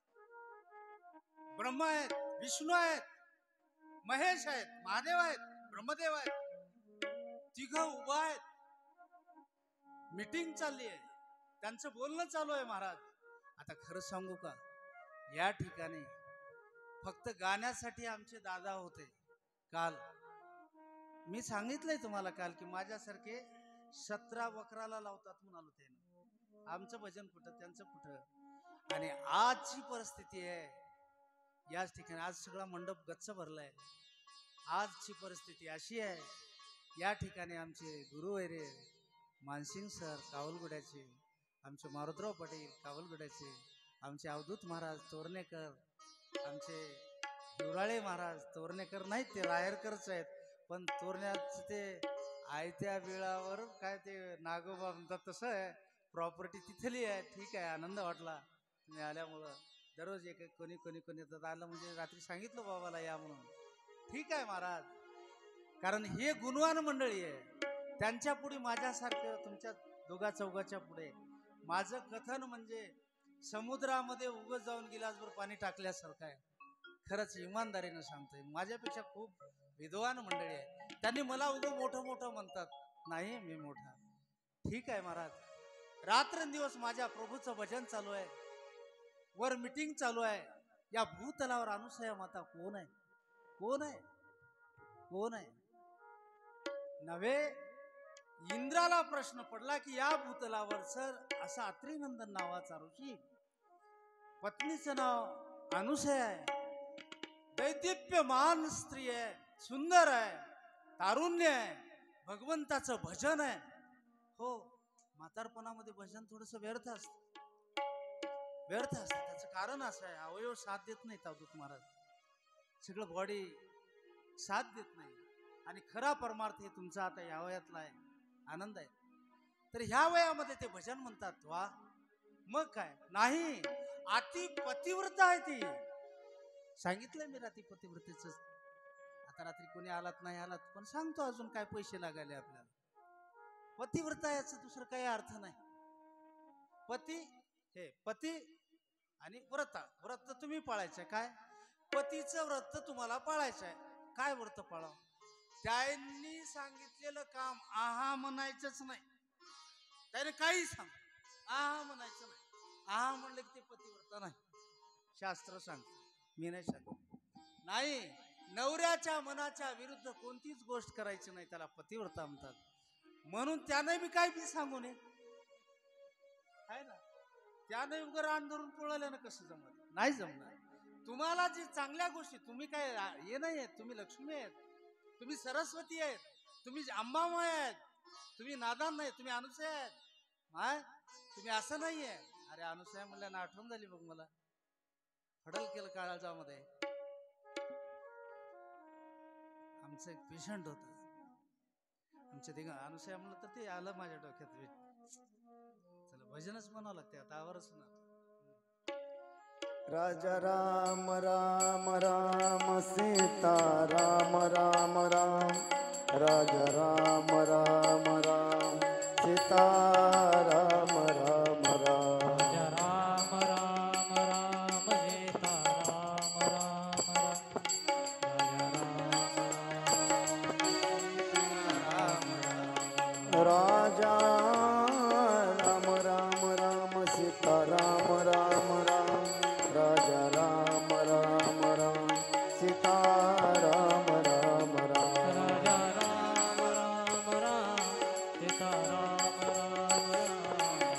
ब्रह्मा आहेत, विष्णू आहेत, महेश आहेत, महादेव आहेत, ब्रह्मदेव आहेत, तिघ उभा आहेत. मीटिंग चालली आहे, त्यांचं बोलणं चालू आहे महाराज. आता खरं सांगू का, या ठिकाणी फक्त गाण्यासाठी आमचे दादा होते. काल मी सांगितलंय तुम्हाला काल की माझ्यासारखे 17 वक्राला लावतात म्हणालो. त्यानं आमचं भजन कुठं, त्यांचं कुठं. आणि आजची परिस्थिती आहे याच ठिकाणी, आज सगळा मंडप गच्च भरलाय. आजची परिस्थिती अशी आहे, या ठिकाणी आमचे गुरुवैरे मानसिंग सर कावलगुड्याचे, आमचे मारुतराव पाटील कावलगुड्याचे, आमचे अवधूत महाराज तोरणेकर, आमचे हिवराळे महाराज तोरणेकर नाहीत, ते रायरकरच आहेत, पण तोरण्याचं ते आयत्या वेळावर काय ते नागोबा म्हणतात तसं आहे. प्रॉपर्टी तिथली आहे. ठीक आहे, आनंद वाटला तुम्ही आल्यामुळं. दररोज एक कोणी कोणी कोणी तर आलं म्हणजे रात्री सांगितलं बाबाला या म्हणून. ठीक आहे महाराज, कारण हे गुणवान मंडळी आहे. त्यांच्या पुढे माझ्यासारखं तुमच्या दोघा चौघाच्या पुढे माझं कथन म्हणजे समुद्रामध्ये उगत जाऊन गिलासभर पाणी टाकल्यासारखं आहे. खरंच इमानदारीनं सांगतोय, माझ्यापेक्षा खूप विद्वान मंडळी आहे. त्यांनी मला उगं मोठं मोठं म्हणतात, नाही मी मोठा. ठीक आहे महाराज, रात्रंदिवस माझ्या प्रभूचं भजन चालू आहे, वर मीटिंग चालू आहे. या भूतलावर अनुसया माता कोण आहे? कोण आहे? कोण आहे? नव्हे, इंद्राला प्रश्न पडला की या भूतलावर सर असा अत्रिनंदन नावाचा ऋषी, पत्नीचं नाव अनुसया आहे, दैदिप्यमान स्त्री आहे, सुंदर आहे, तारुण्य आहे, भगवंताचं भजन आहे. हो, म्हातारपणामध्ये भजन थोडंसं व्यर्थ असतं. व्यर्थ असतं. त्याचं कारण असं आहे, अवयव साथ देत नाहीत अवधूत महाराज, सगळं बॉडी साथ देत नाही. आणि खरा परमार्थ हे तुमचा आता या वयातला आहे, आनंद आहे. तर ह्या वयामध्ये ते भजन म्हणतात. वा, मग काय नाही, अति पतिव्रता आहे ती. सांगितलंय मी रात्री पतिव्रतेच. आता रात्री कोणी आलात नाही आलात, पण सांगतो अजून काय पैसे लागायले आपल्याला. पतिव्रता याचं दुसरं काही अर्थ नाही. पती हे पती आणि व्रता, व्रत तुम्ही पाळायचं. काय पतीचं व्रत तुम्हाला पाळायचं आहे. काय व्रत पाळावं? त्यांनी सांगितलेलं काम आहा म्हणायचंच नाही. त्याने काही सांग आहा म्हणायचं नाही. आहा म्हणलं की ते पतिव्रता नाही. शास्त्र सांगतं, मी नाही सांगत. नाही, नवऱ्याच्या मनाच्या विरुद्ध कोणतीच गोष्ट करायची नाही, त्याला पतिव्रता म्हणतात. म्हणून त्याने मी काय बी सांगू नये, आहे ना. त्याने उगर रान धरून पळाल्यानं कसं जमत? नाही जमणार. तुम्हाला जी चांगल्या गोष्टी, तुम्ही काय हे नाही आहेत, तुम्ही लक्ष्मी आहेत, तुम्ही सरस्वती आहेत, तुम्ही अंबामाय आहेत, तुम्ही नादान नाही, तुम्ही अनुसया आहेत. माय तुम्ही असं नाही आहे. अरे अनुसया म्हणल्यानं आठवण झाली बघ मला, हडल केलं काळाजामध्ये. आमचं एक पेशंट होत, आमच्या तिघ अनुसया म्हणलं तर ते आलं माझ्या डोक्यात. चला भजनच म्हणावं लागते आता, आवरच ना. राजा राम राम राम सीता राम राम राम, राजा राम राम राम सीता राम राम राम, राजा राम राम राम सीता राम राम राम, राजा राम राम राम राजा राम राम राम सीता राम राम राम, राजा राम राम राम सीता राम राम राम, राजा राम राम राम सीता राम राम राम,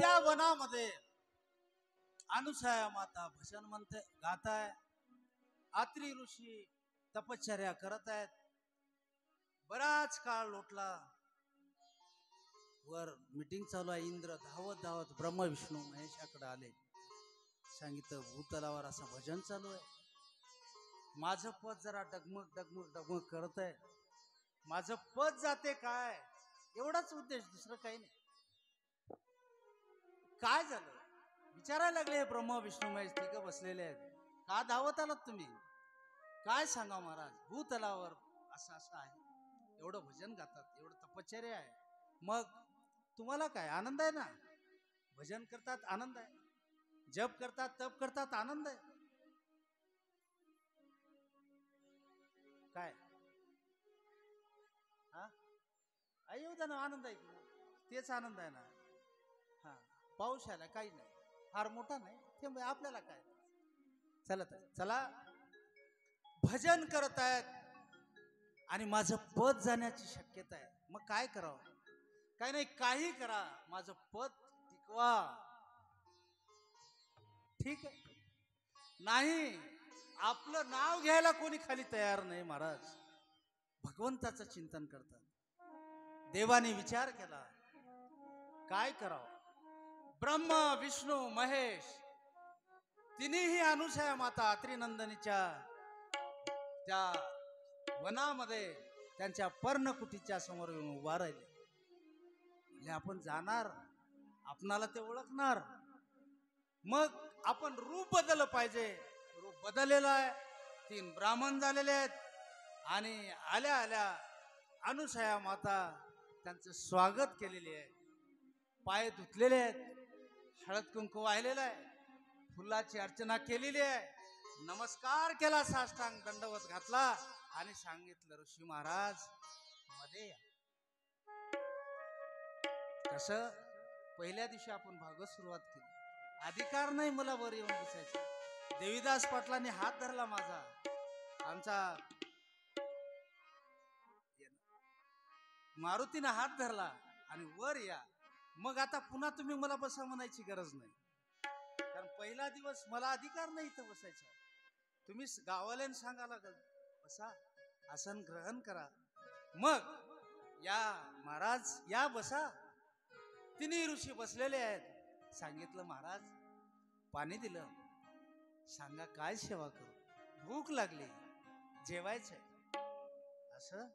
त्या वनामध्ये अनुसया माता भजन म्हणते गाताय, आत्री ऋषी तपश्चर्या करत आहेत. बराच काळ लोटला. वर मीटिंग चालू आहे. इंद्र धावत धावत ब्रह्म विष्णू महेशाकडे आले. सांगितलं भूतलावर असं भजन चालू आहे. माझं पद जरा डगमग डगमग डगमग करत आहे. माझं पद जाते काय, एवढाच उद्देश, दुसरं काही नाही. काय झालं विचारायला लागले हे ब्रह्म विष्णू महेश तिघ बसलेले आहेत. का धावत आलात तुम्ही? काय सांगा महाराज, भूतलावर असं असं आहे. एवढं भजन गातात, एवढं तपश्चर्या आहे. मग तुम्हाला काय आनंद आहे ना? भजन करतात आनंद आहे, जप करतात तप करतात आनंद आहे. काय हा येऊ द्या ना, आनंद आहे की तेच आनंद आहे ना. हा पाऊस आला काही नाही, फार मोठा नाही, ते आपल्याला काय. चला तर चला, भजन करत आहेत आणि माझं पद जाण्याची शक्यता आहे. मग काय करावं? काय नाही, काही करा, माझं पद टिकवा. ठीक आहे. नाही, आपलं नाव घ्यायला कोणी खाली तयार नाही. महाराज भगवंताचं चिंतन करतात. देवाने विचार केला काय करावं. ब्रह्म विष्णू महेश तिन्ही अनुसया माता त्रिनंदनीच्या त्या वनामध्ये त्यांच्या पर्णकुटीच्या समोर येऊन उभा राहिले. म्हणजे आपण जाणार, आपणाला ते ओळखणार. मग आपण रूप बदललं पाहिजे. रूप बदललेलं आहे. 3 ब्राह्मण झालेले आहेत आणि आल्या आल्या अनुसया माता त्यांचं स्वागत केलेले आहे. पाय धुतलेले आहेत, हळद कुंकू वाहिलेलं आहे, फुलाची अर्चना केलेली आहे, नमस्कार केला, साष्टांग दंडवत घातला आणि सांगितलं ऋषी महाराज मध्ये या. कसं पहिल्या दिवशी आपण भागवत सुरुवात केली. अधिकार नाही मला वर येऊन बसायचा. देवीदास पाटलांनी हात धरला माझा, आमचा मारुतीने हात धरला आणि वर या. मग आता पुन्हा तुम्ही मला बसा म्हणायची गरज नाही, कारण पहिला दिवस मला अधिकार नाही इथं बसायचा. तुम्ही गावाल्याने सांगा लागल बसा, आसन ग्रहण करा. मग या महाराज या बसा. तिन्ही ऋषी बसलेले आहेत. सांगितलं महाराज पाणी दिलं, सांगा काय सेवा करू, भूक लागली, जेवायचंय. असं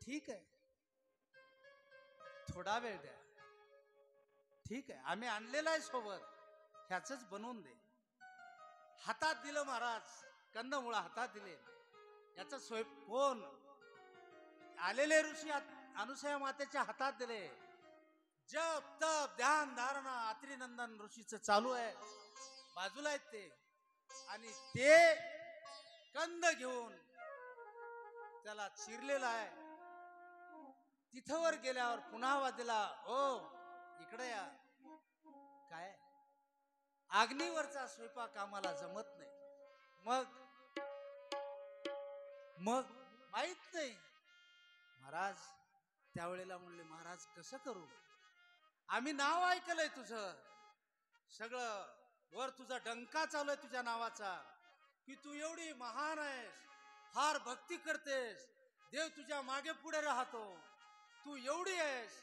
ठीक आहे, थोडा वेळ द्या. ठीक आहे, आम्ही आणलेलं आहे सोबत, ह्याच बनवून दे. हातात दिलं महाराज, कंदमुळं हातात दिले. याचा कोण आलेले ऋषी अनुसया मातेच्या हातात दिले. जप तप ध्यान धारणा अत्रिनंदन ऋषीचं चालू आहे. बाजूला आहेत ते, आणि ते कंद घेऊन त्याला चिरलेला आहे. तिथं वर गेल्यावर पुन्हा वाजला, ओ इकडे या. काय अग्नीवरचा स्वयंपाक आम्हाला जमत नाही. मग मग माहित नाही. महाराज त्यावेळेला म्हणले महाराज कसं करू, आम्ही नाव ऐकलंय तुझं सगळं, वर तुझा डंका चालू आहे तुझ्या नावाचा, की तू एवढी महान आहेस, फार भक्ती करतेस, देव तुझ्या मागे पुढे राहतो, तू एवढी आहेस,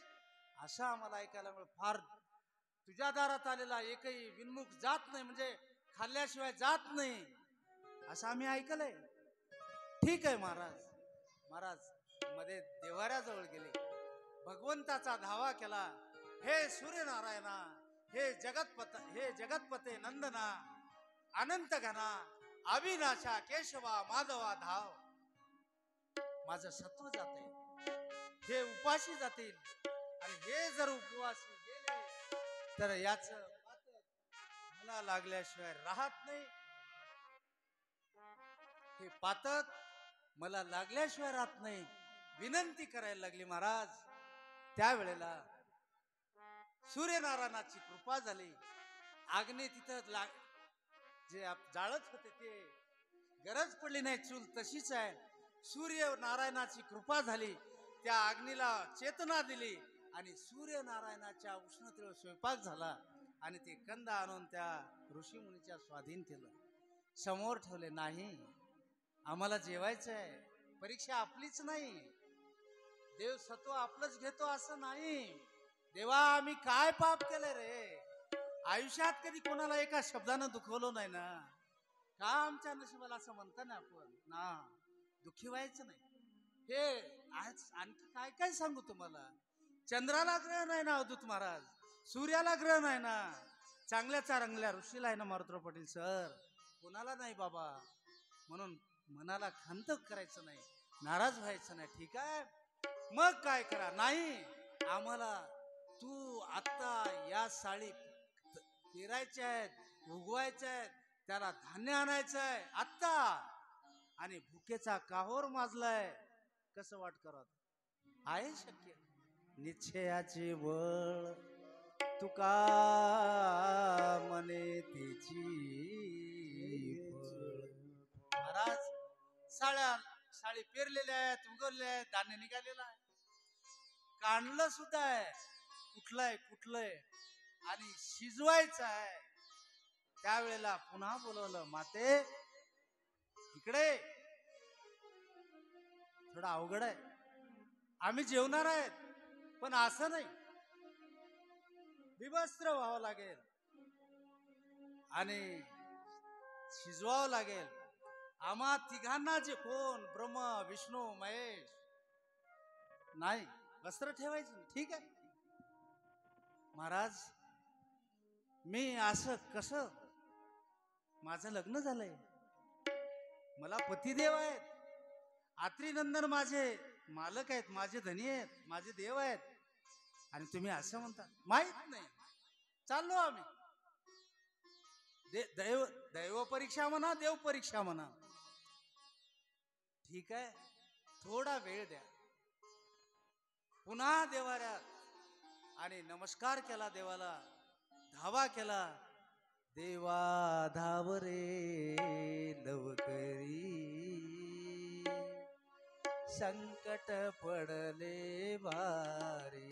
असं आम्हाला ऐकायला मिळालं. फार तुझ्या दारात आलेला एकही विनमुख जात नाही, म्हणजे खाल्ल्याशिवाय जात नाही, असं आम्ही ऐकलंय. ठीक आहे महाराज. महाराज मध्ये देवाऱ्याजवळ गेले, भगवंताचा धावा केला. हे सूर्यनारायणा, हे जगतपते नंदना, अनंत घना, अविनाशा केशवा माधवा धाव. माझं सत्व जाते, हे उपाशी जातील, आणि हे जर उपवासी गेले तर याच मला लागल्याशिवाय राहत नाही. हे पातक मला लागल्याशिवाय राहत नाही. विनंती करायला लागली महाराज. त्यावेळेला सूर्यनारायणाची कृपा झाली. आग्ने तिथं जे जाळत होते ते गरज पडली नाही, चूल तशीच आहे. सूर्य नारायणाची कृपा झाली, त्या अग्नीला चेतना दिली आणि सूर्यनारायणाच्या उष्णतेवर स्वयंपाक झाला आणि ते कंद आणून त्या ऋषीमुनीच्या स्वाधीन केलं. समोर ठेवले. नाही, आम्हाला जेवायचं आहे. परीक्षा आपलीच नाही, देव सत्व आपलंच घेतो असं नाही. देवा, आम्ही काय पाप केलं रे? आयुष्यात कधी कोणाला एका शब्दानं दुखवलं नाही ना. का आमच्या नशिबाला असं म्हणता ना आपण ना, दुःखी व्हायचं नाही. हे आज आणखी काय काय सांगू तुम्हाला. चंद्राला ग्रह नाही ना अवधूत महाराज, सूर्याला ग्रह नाही ना, चांगल्याचा रंगल्या ऋषीला आहे ना मारुतराव पाटील सर, कोणाला नाही बाबा. म्हणून मनाला खंत करायचं नाही, नाराज व्हायचं नाही. ठीक आहे, मग काय करा. नाही, आम्हाला तू आता या साळी पेरायच्या आहेत, उगवायच्या आहेत, त्याला धान्य आणायचं आहे आत्ता, आणि भुकेचा काहोर माजलाय. कसं वाट करत आहे शक्य? निश्चयाचे बळ तुका म्हणे तिची फळ. महाराज, साळी पेरलेल्या आहेत, उगवलेल्या आहेत, धान्य निघालेलं आहे, काढलं सुद्धा आहे, कुठलंय आणि शिजवायचं आहे. त्यावेळेला पुन्हा बोलवलं, माते इकडे. थोडं अवघड आहे, आम्ही जेवणार आहेत, पण असं नाही, विवस्त्र व्हावं लागेल आणि शिजवावं लागेल. आम्हा तिघांना जे कोण ब्रह्म विष्णू महेश, नाही वस्त्र ठेवायचं नाही. ठीक आहे महाराज, मी असं कसं, माझं लग्न झालंय, मला पतिदेव आहेत, आत्रीनंदन माझे मालक आहेत, माझे धनी आहेत, माझे देव आहेत, आणि तुम्ही असं म्हणता? माहित नाही, चाललो आम्ही. दैव परीक्षा म्हणा, देव परीक्षा म्हणा. ठीक आहे, थोडा वेळ द्या. पुन्हा देवाऱ्यात आणि नमस्कार केला देवाला, धावा केला. देवा धाव रे लवकरी, संकट पडले भारी.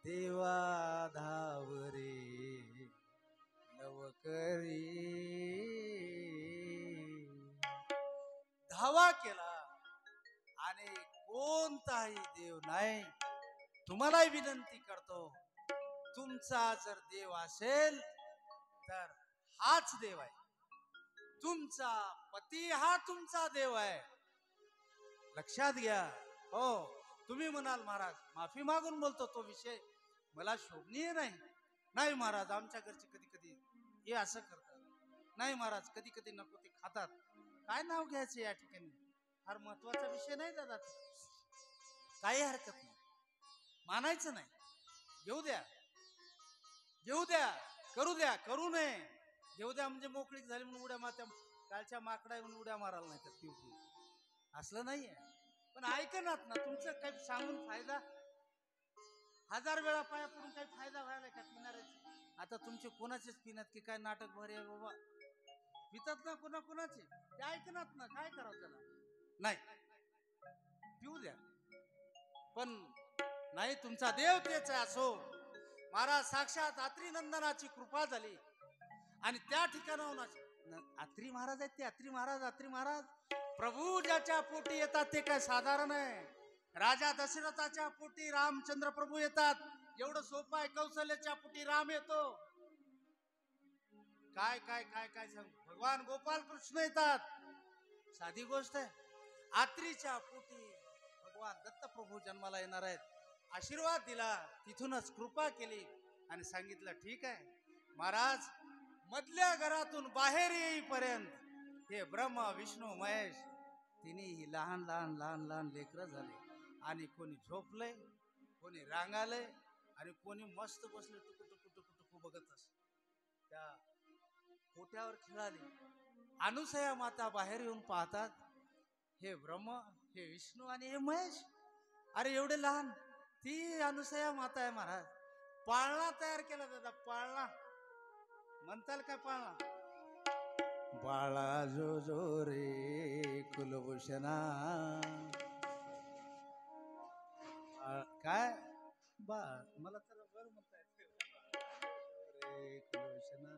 देवा धाव रे लवकरी. धावा केला आणि कोणताही देव नाही. तुम्हालाही विनंती करतो, तुमचा जर देव असेल तर हाच देव आहे. तुमचा पती हा तुमचा देव आहे, लक्षात घ्या. हो, तुम्ही म्हणाल महाराज माफी मागून बोलतो, तो विषय मला शोभनीय नाही. नाही महाराज, आमच्या घरचे कधी कधी हे असं करतात. नाही महाराज, कधी कधी नको ते खातात. काय नाव घ्यायचं या ठिकाणी, फार महत्वाचा विषय नाही दादा, काही हरकत नाही, मानायचं नाही. घेऊ द्या, करू द्या, करू नये. घेऊ द्या म्हणजे मोकळीक झाली म्हणून उड्या मारत्या, कालच्या माकडा म्हणून उड्या मारायला नाही तर पिऊ असलं नाहीये. पण ऐकनात ना, तुमचं काही सांगून फायदा, 1000 वेळा पाया पडून काही फायदा व्हायला का पिणाऱ्याचे? आता तुमचे कोणाचेच पिण्यात की काय नाटक भर आहे बाबा, पितात ना कोणाचे, ते ऐकनात ना, काय करावं त्याला. नाही, पिऊ द्या, पण नाही, तुमचा देव तेच आहे. असो महाराज, साक्षात आत्री नंदनाची कृपा झाली आणि त्या ठिकाणाहून आत्री महाराज आहेत ते. आत्री महाराज प्रभू ज्याच्या पोटी येतात ते काय साधारण आहे. राजा दशरथाच्या पोटी रामचंद्र प्रभू येतात, एवढं सोपं आहे. कौशल्याच्या पोटी राम येतो, काय काय काय काय सांग. भगवान गोपाल कृष्ण येतात, साधी गोष्ट आहे. आत्रीच्या पोटी भगवान दत्त प्रभू जन्माला येणार आहेत. आशीर्वाद दिला, तिथूनच कृपा केली आणि सांगितलं ठीक आहे महाराज, मधल्या घरातून बाहेर येईपर्यंत हे ब्रह्म विष्णू महेश तिन्ही लहान लहान लहान लहान लेकरं झाले. आणि कोणी झोपलंय, कोणी रांगालय आणि कोणी मस्त बसले टुकू टुकू टुकू टुकू बघत असत. त्या कोट्यावर खेळाली. अनुसया माता बाहेर येऊन पाहतात, हे ब्रह्म, हे विष्णू आणि हे महेश. अरे एवढे लहान, ती अनुसया माता आहे महाराज. पाळणा तयार केला दादा, पाळणा म्हणताल काय? पाळणा बाळा जो जो रे कुलभूषणा, काय थांबा, मला तर बरं म्हणता येते. रे कुलभूषणा.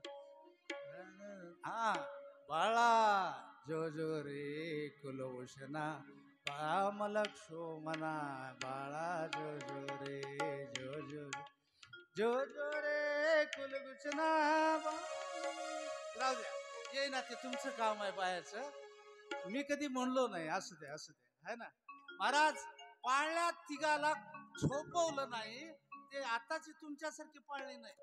हा, बाळा जो जो रे कुलभूषणा, राम लक्ष्मणा, बाळा जो जो रे, जो जो जो जो रे कुलभूषणा. राहू द्या, ये ना, ते तुमचं काम आहे बायाचं, मी कधी म्हणलो नाही. असू दे असू दे, है ना महाराज. पाळण्यात तिघाला झोपवलं नाही, ते आताची तुमच्यासारखी पाळणी नाही.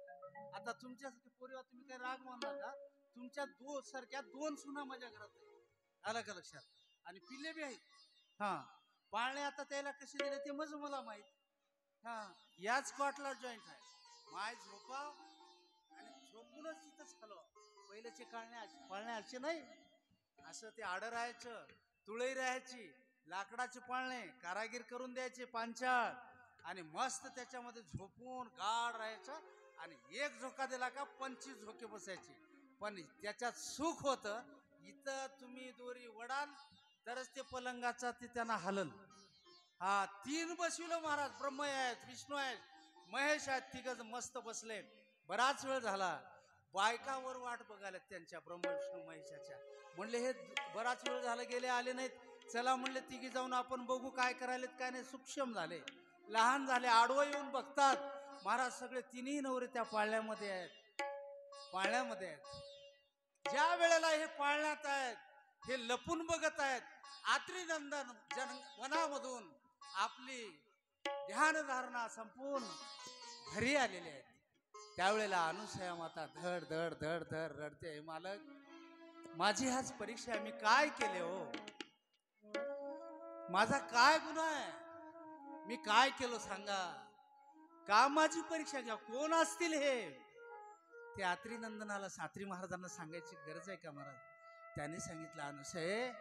आता तुमच्यासारखी पोरीवा तुम्ही काही राग मानला का? तुमच्या सारख्या दोन सुना माझ्या घरात आहे, आलं का लक्षात? आणि पिल्ले बी आहेत. हा, पाळणे आता त्याला कसे दिले ते मज मला माहित. हा, याच कॉटला जॉईंट आहे. माय झोपा आणि झोपूनच तिथंच हलवा. पहिल्याचे पाळणे असे नाही. असं ते आडं राहायचं, तुळई राहायची, लाकडाचे पाळणे कारागीर करून द्यायचे पांचाळ, आणि मस्त त्याच्यामध्ये झोपून गाढ राहायचं. आणि एक झोका दिला का 25 झोके बसायचे. पण त्याच्यात सुख होतं, इथं तुम्ही दोरी वडाल तरच ते पलंगाचा ते त्यांना हलल. हा, 3 बसविलं महाराज. ब्रह्म आहेत, विष्णू आहेत, महेश आहेत, तिघ मस्त बसले. बराच वेळ झाला, बायकावर वाट बघायला त्यांच्या, ब्रह्म विष्णू महेशाच्या. म्हणले हे बराच वेळ झाला गेले, आले नाहीत. चला म्हणले तिघी जाऊन आपण बघू काय करायलेत काय नाही. सूक्ष्म झाले, लहान झाले, आडवं येऊन बघतात. महाराज सगळे तिन्ही नवरे त्या पाळण्यामध्ये आहेत, पाळण्यामध्ये आहेत. ज्या वेळेला हे पाळण्यात आहेत, हे लपून बघत आहेत, आत्रीनंदन वनामधून आपली ध्यानधारणा संपून घरी आलेले आहेत. त्यावेळेला अनुसया माता धड धड धड धड रडते. मालक, माझी हाच परीक्षा आहे, मी काय केले हो? माझा काय गुन्हा आहे? मी काय केलं सांगा? का माझी परीक्षा घ्या? कोण असतील हे? ते आत्रीनंदनाला सात्री महाराजांना सांगायची गरज आहे का महाराज? त्यांनी सांगितलं, अनुसये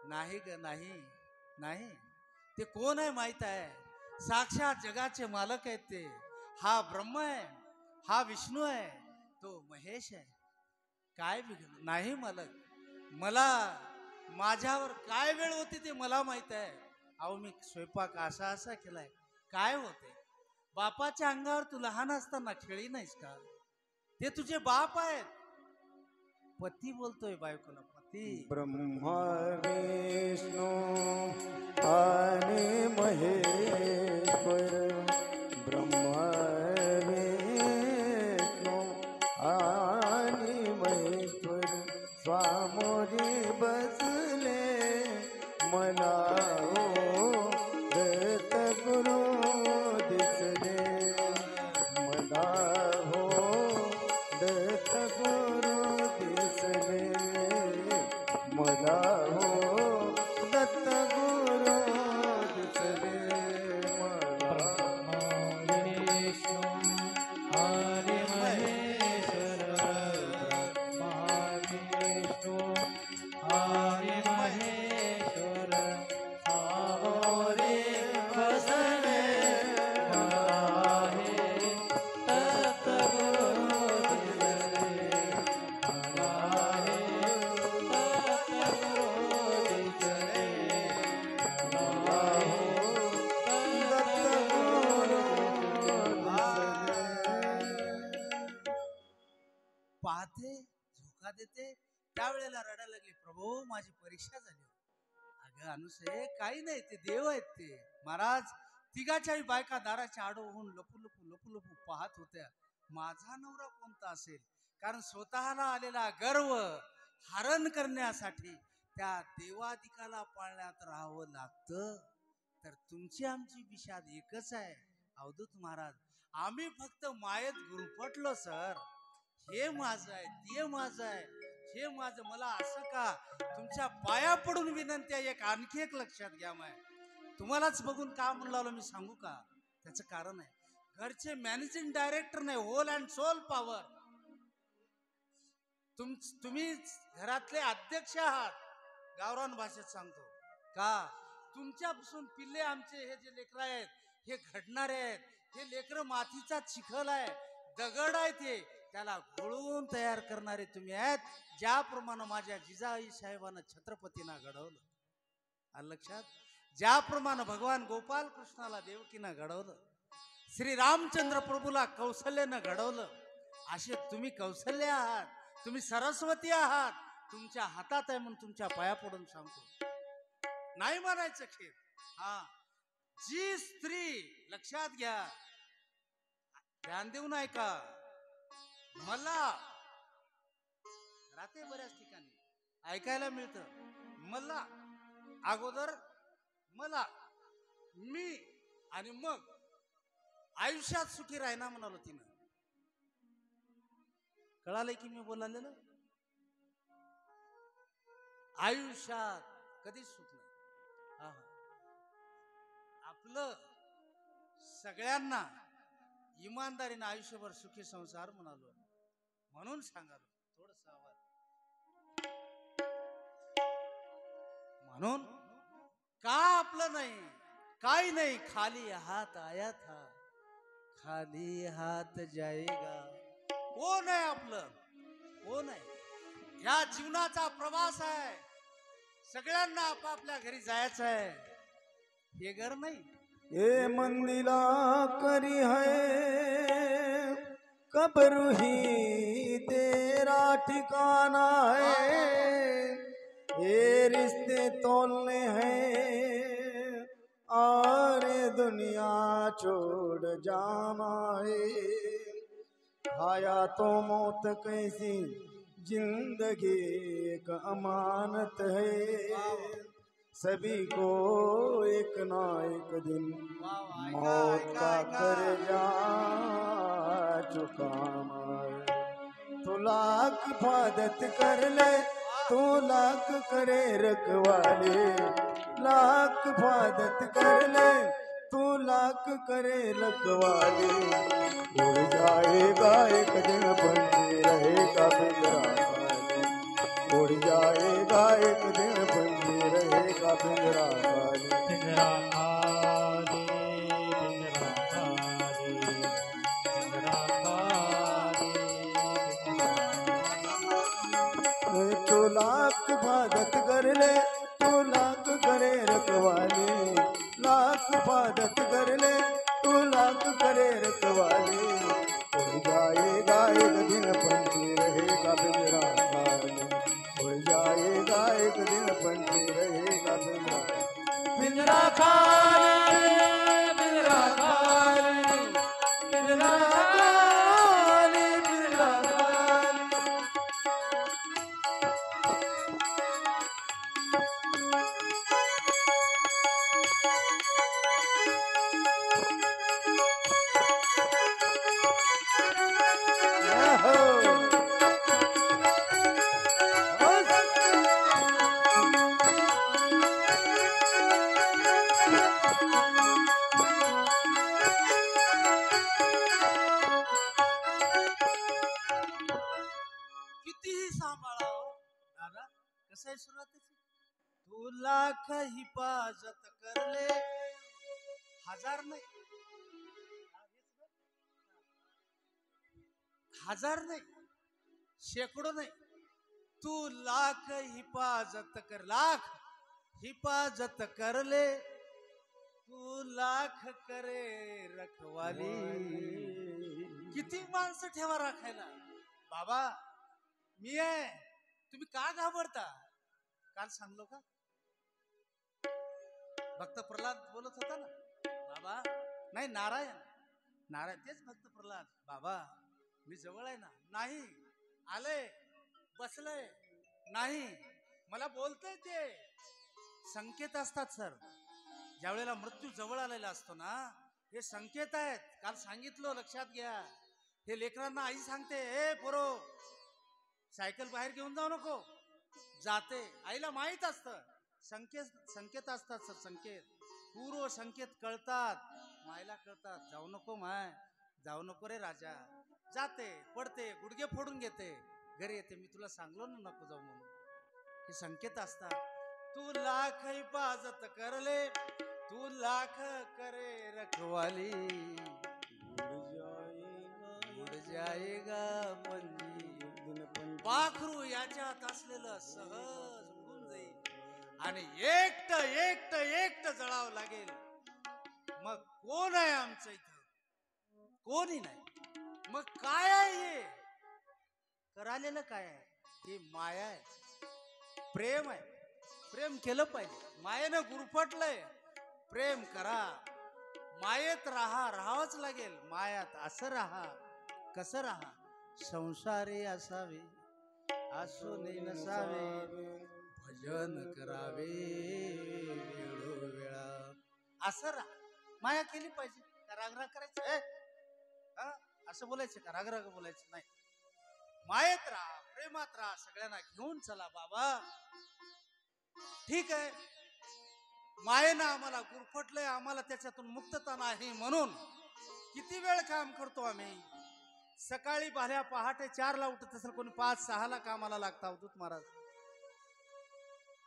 नाही ग, नाही नाही. ते कोण आहे माहित आहे? साक्षात जगाचे मालक आहेत ते. हा ब्रह्म आहे, हा विष्णू आहे, तो महेश आहे. काय बिघडलं नाही मालक? मला माझ्यावर काय वेळ होती ते मला माहित आहे. अहो, मी स्वयंपाक असा असा केलाय. काय होते? बापाच्या अंगावर तू लहान असताना खेळी नाहीस का? ते तुझे बाप आहेत. पती बोलतोय बायकोला, पती. ब्रह्मा विष्णू आणि महेश्वर, ब्रह्मा विष्णू आणि महेश्वर स्वामोरी बसले. मला हो दत्त गुरु दिसले, मला हो दत्त गुरु दिसले, मला हो दत्त गुरु दिसले. विष्णू हरी महेश्वर, महाविष्णू हरी महेश्वर सामोरे बसले. पाहते, झोका देते, त्यावेळेला रडायला लागली, प्रभू माझी परीक्षा झाली. अगं अनुसये, काही नाही, ते देव आहेत ते. महाराज, तिघाच्याही बायका दाराच्या आडो होऊन लपू लपू लपू लपू पाहत होत्या, माझा नवरा कोणता असेल. कारण स्वतःला आलेला गर्व हरण करण्यासाठी त्या देवादिकाला पाळण्यात राहावं लागतं. तर तुमची आमची विषाद एकच आहे अवधूत महाराज. आम्ही फक्त मायेत गुरफटलो सर. हे माझं आहे, ते माझं आहे, हे माझं. मला असं का? तुमच्या पाया पडून विनंती आहे, एक आणखी एक लक्षात घ्या. माय तुम्हालाच बघून का म्हणलं मी सांगू का? त्याचं कारण आहे, घरचे मॅनेजिंग डायरेक्टर नाही, होल अँड सोल पॉवर. तुम्ही घरातले अध्यक्ष आहात. गावरान भाषेत सांगतो का, तुमच्यापासून पिल्ले आमचे हे जे लेकर आहेत, हे घडणारे आहेत. हे लेकर मातीचा चिखल आहे, दगड आहे, ते त्याला घोळून तयार करणारे तुम्ही आहेत. ज्याप्रमाणे माझ्या जिजाई साहेबांना छत्रपतींना घडवलं, आलं लक्षात? ज्याप्रमाणे भगवान गोपाल कृष्णाला देवकीनं घडवलं, श्री रामचंद्र प्रभूला कौशल्यानं घडवलं, असे तुम्ही कौशल्य आहात, तुम्ही सरस्वती आहात. तुमच्या हातात आहे म्हणून तुमच्या पाया पडून सांगतो, नाही म्हणायचं खेळ. हा, जी स्त्री, लक्षात घ्या, ध्यान देऊन ऐका, मला राहते बऱ्याच ठिकाणी ऐकायला मिळतं, मला अगोदर, मला, मी, आणि मग आयुष्यात सुखी राहिना म्हणालो तिनं. कळालंय की मी बोललेलं? आयुष्यात कधीच सुख नाही. हा हा, आपलं सगळ्यांना इमानदारीनं आयुष्यभर सुखी संसार म्हणालो, म्हणून सांगालो थोडस आवाज. म्हणून का आपलं नाही, काही नाही, खाली हात आया था, खाली हात जाएगा. कोण आहे आपलं, कोण आहे? ह्या जीवनाचा प्रवास आहे, सगळ्यांना आपापल्या घरी जायचं आहे. हे घर नाही, ये मंदिला करी है, कब्र ही तेरा ठिकाना है. ये रिश्ते तोलने हैं और दुनिया छोड़ जाना है. खाया तो मौत कैसी जिंदगी एक अमानत है. सभी को एक ना एक दिन मौत का कर्जा चुकाना है. तू लाख इबादत कर ले, तू लाख करे रखवाले. लाख इबादत कर ले, तू लाख करे रखवाले. उड़ जाएगा एक दिन बंदी रहेगा पिंजरा खाली. उड़ जाएगा एक दिन बंदी रहेगा पिंजरा खाली. पिंजरा खाली, पिंजरा खाली, पिंजरा खाली, पिंजरा. तू लाख इबादत कर ले, तू लाख करे रखवाले. लाख इबादत कर ले, तू लाख करे रखवाले. उड़ जाएगा एक दिन पंछी रहेगा पिंजरा खाली. उड़ जाएगा एक दिन पंछी रहेगा पिंजरा. पिंजरा खाली, पिंजरा खाली, पिंजरा खाली, पिंजरा खाली. कितीही सांभाळाव दादा, कसं आहे सुरुवातीची? तू लाख हिफाजत करले, हजार नाही, हजार नाही, शेकडो नाही, तू लाख हिफाजत कर, लाख हिफाजत करले, तू लाख करे रखवाली. किती माणसं ठेवा राखायला. बाबा मी आहे, तुम्ही का घाबरता? काल सांगलो का, भक्त प्रल्हाद बोलत होता ना, बाबा नाही, नारायण, नारायण तेच भक्त प्रल्हाद. बाबा मी जवळ आहे ना, नाही, आलंय, बसलंय, नाही, मला बोलतंय. ते संकेत असतात सर, ज्या वेळेला मृत्यू जवळ आलेला असतो ना, हे संकेत आहेत. काल सांगितलं, लक्षात घ्या. हे लेकरांना आई सांगते, ए पोरो, सायकल बाहेर घेऊन जाऊ नको, जाते. आईला माहित असतं, संकेत असतात सर, संकेत, पूर्व संकेत कळतात, मायला कळतात. जाऊ नको माय, जाऊ नको रे राजा. जाते, पडते, गुडघे फोडून घेते, घरी येते. मी तुला सांगलो ना नको जाऊ म्हणून. हे संकेत असतात. तू लाख हिफाजत करले, तू लाख करे रखवाली. उड़ जाएगा पंछी. पाखरू याच्यात असलेलं सहज उडून जाईल आणि एकटं एकटं एकटं जळावं लागेल. मग कोण आहे आमचं इथं? कोणी नाही. मग काय आहे हे करालेलं? काय आहे हे? माया आहे, प्रेम आहे. प्रेम केलं पाहिजे. मायेनं गुरफटलंय, प्रेम करा. मायेत राहावंच लागेल. मायात असं राहा. कसं राहा? संसारी असावे, आसुनी नसावे, भजन करावे वेळोवेळा. असं राहा. माया केली पाहिजे. का रागराग करायचं? असं बोलायचं का? रागराग बोलायचं नाही. मायेत राहा, प्रेमात राहा. सगळ्यांना घेऊन चला बाबा. ठीक आहे, मायेनं आम्हाला गुरफटलंय, आम्हाला त्याच्यातून मुक्तता नाही म्हणून किती वेळ काम करतो आम्ही. सकाळी भाल्या पहाटे 4ला उठत असेल, कोणी 5-6ला कामाला लागता अवधूत महाराज.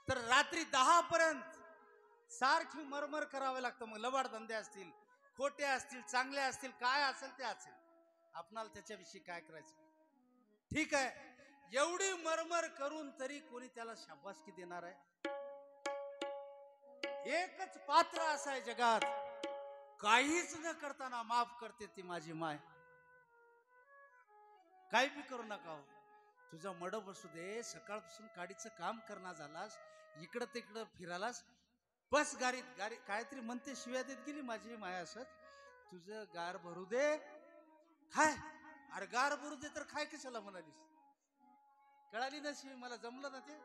तर रात्री 10 पर्यंत सारखी मरमर करावे लागतं. मग लबाड धंदे असतील, खोटे असतील, चांगले असतील, काय असेल ते असेल, आपणाला त्याच्याविषयी काय करायचं? ठीक आहे, एवढी मरमर करून तरी कोणी त्याला शाबासकी देणार आहे? एकच पात्र असं आहे जगात, काहीच न करताना माफ करते, ती माझी माय. काही बी करू नका हो. तुझा मड बसू दे, सकाळपासून काडीचं काम करणार झालास, इकडं तिकडं फिरालास, बस गाडीत गाडी काहीतरी म्हणते, शिव्या देत गेली माझी माया. असत तुझं गार भरू दे, खाय. अरे गार भरू दे तर खाय कशाला म्हणालीस? कळाली ना शिवी? मला जमलं ना ते.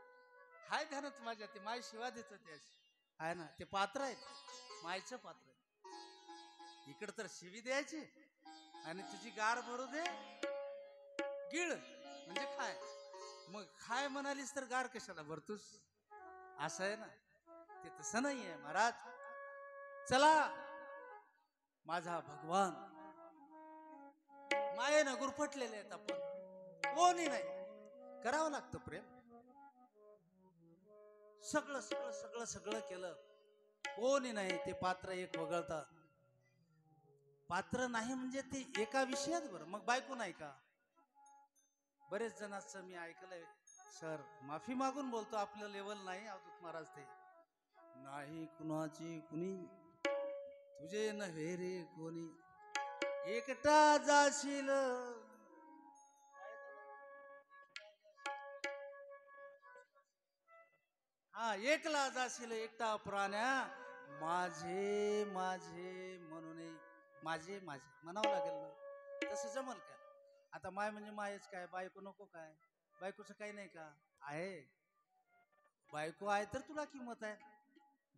हाय ध्यानात माझ्या, ते माय शिवा देत ते आहे ना. ते पात्र आहे, मायचं पात्र आहे. इकडं तर शिवी द्यायची आणि तुझी गार भरू दे, गिळ म्हणजे खाय. मग खाय म्हणालीस तर गार कशाला भरतोस? असं आहे ना. ते तसं नाही आहे महाराज. चला, माझा भगवान मायेनं गुरफटलेले आहेत आपण. कोणी नाही. करावं लागतं प्रेम. सगळं सगळं सगळं सगळं केलं, कोणी नाही. ते पात्र एक वगळता. पात्र नाही म्हणजे ते एका विषयात. बरं मग बायको नाही का? बरेच जणांचं मी ऐकलंय. सर माफी मागून बोलतो, आपलं लेवल नाही अवधूत महाराज. ते नाही कुणाची कुणी, तुझे नव्हे रे कोणी, एकटा जाशील. हा, एकला जाशील एकटा प्राण्या, माझे माझे म्हणून. माझे माझे म्हणावं लागेल ना. तसं जमल का? आता माय म्हणजे मायच काय, बायको नको काय? बायकोचं काही नाही का? आहे. बायको आहे तर तुला किंमत आहे.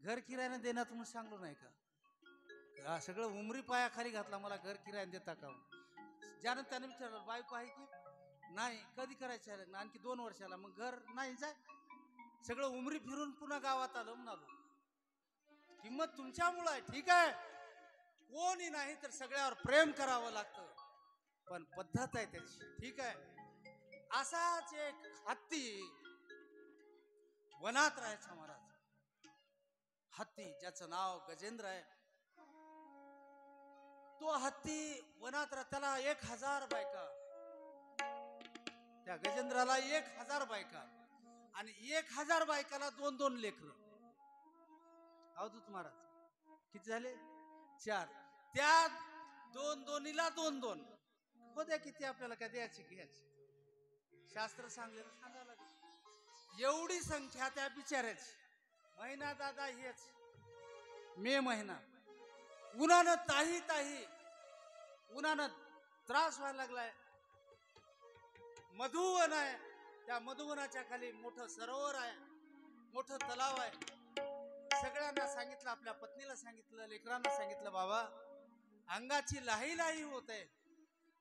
घर किरायाने देण्यात म्हणून सांगलो नाही का? सगळं उमरी पायाखाली घातला, मला घर किरायाने देता का? ज्यानं त्याने विचारलं, बायको आहे की नाही? कधी करायचं लग्न? आणखी 2 वर्षाला. मग घर नाही जाय. सगळं उमरी फिरून पुन्हा गावात आलो म्हणालो. किंमत तुमच्यामुळं आहे. ठीक आहे, कोणी नाही तर सगळ्यावर प्रेम करावं लागतं, पण पद्धत आहे त्याची. ठीक आहे. असाच एक हत्ती वनात राहायचा महाराज. हत्ती ज्याचं नाव गजेंद्र आहे. तो हत्ती वनात त्याला 1000 बायका. त्या गजेंद्राला 1000 बायका आणि 1000 बायकाला 2-2 लेकरं. अवधूत महाराज किती झाले? 4. त्या 2-2ला 2-2 होत्या. किती आपल्याला काय द्यायची घ्यायची? शास्त्र सांगेल सांगायला लागेल. एवढी संख्या त्या बिचाऱ्याची. महिना दादा हेच मे महिना, उन्हानं ताही ताही, उन्हानं त्रास व्हायला लागलाय. मधुवन आहे, त्या मधुवनाच्या खाली मोठं सरोवर आहे, मोठं तलाव आहे. सगळ्यांना सांगितलं, आपल्या पत्नीला सांगितलं, लेकरांना सांगितलं, बाबा अंगाची लाही लाही होत आहे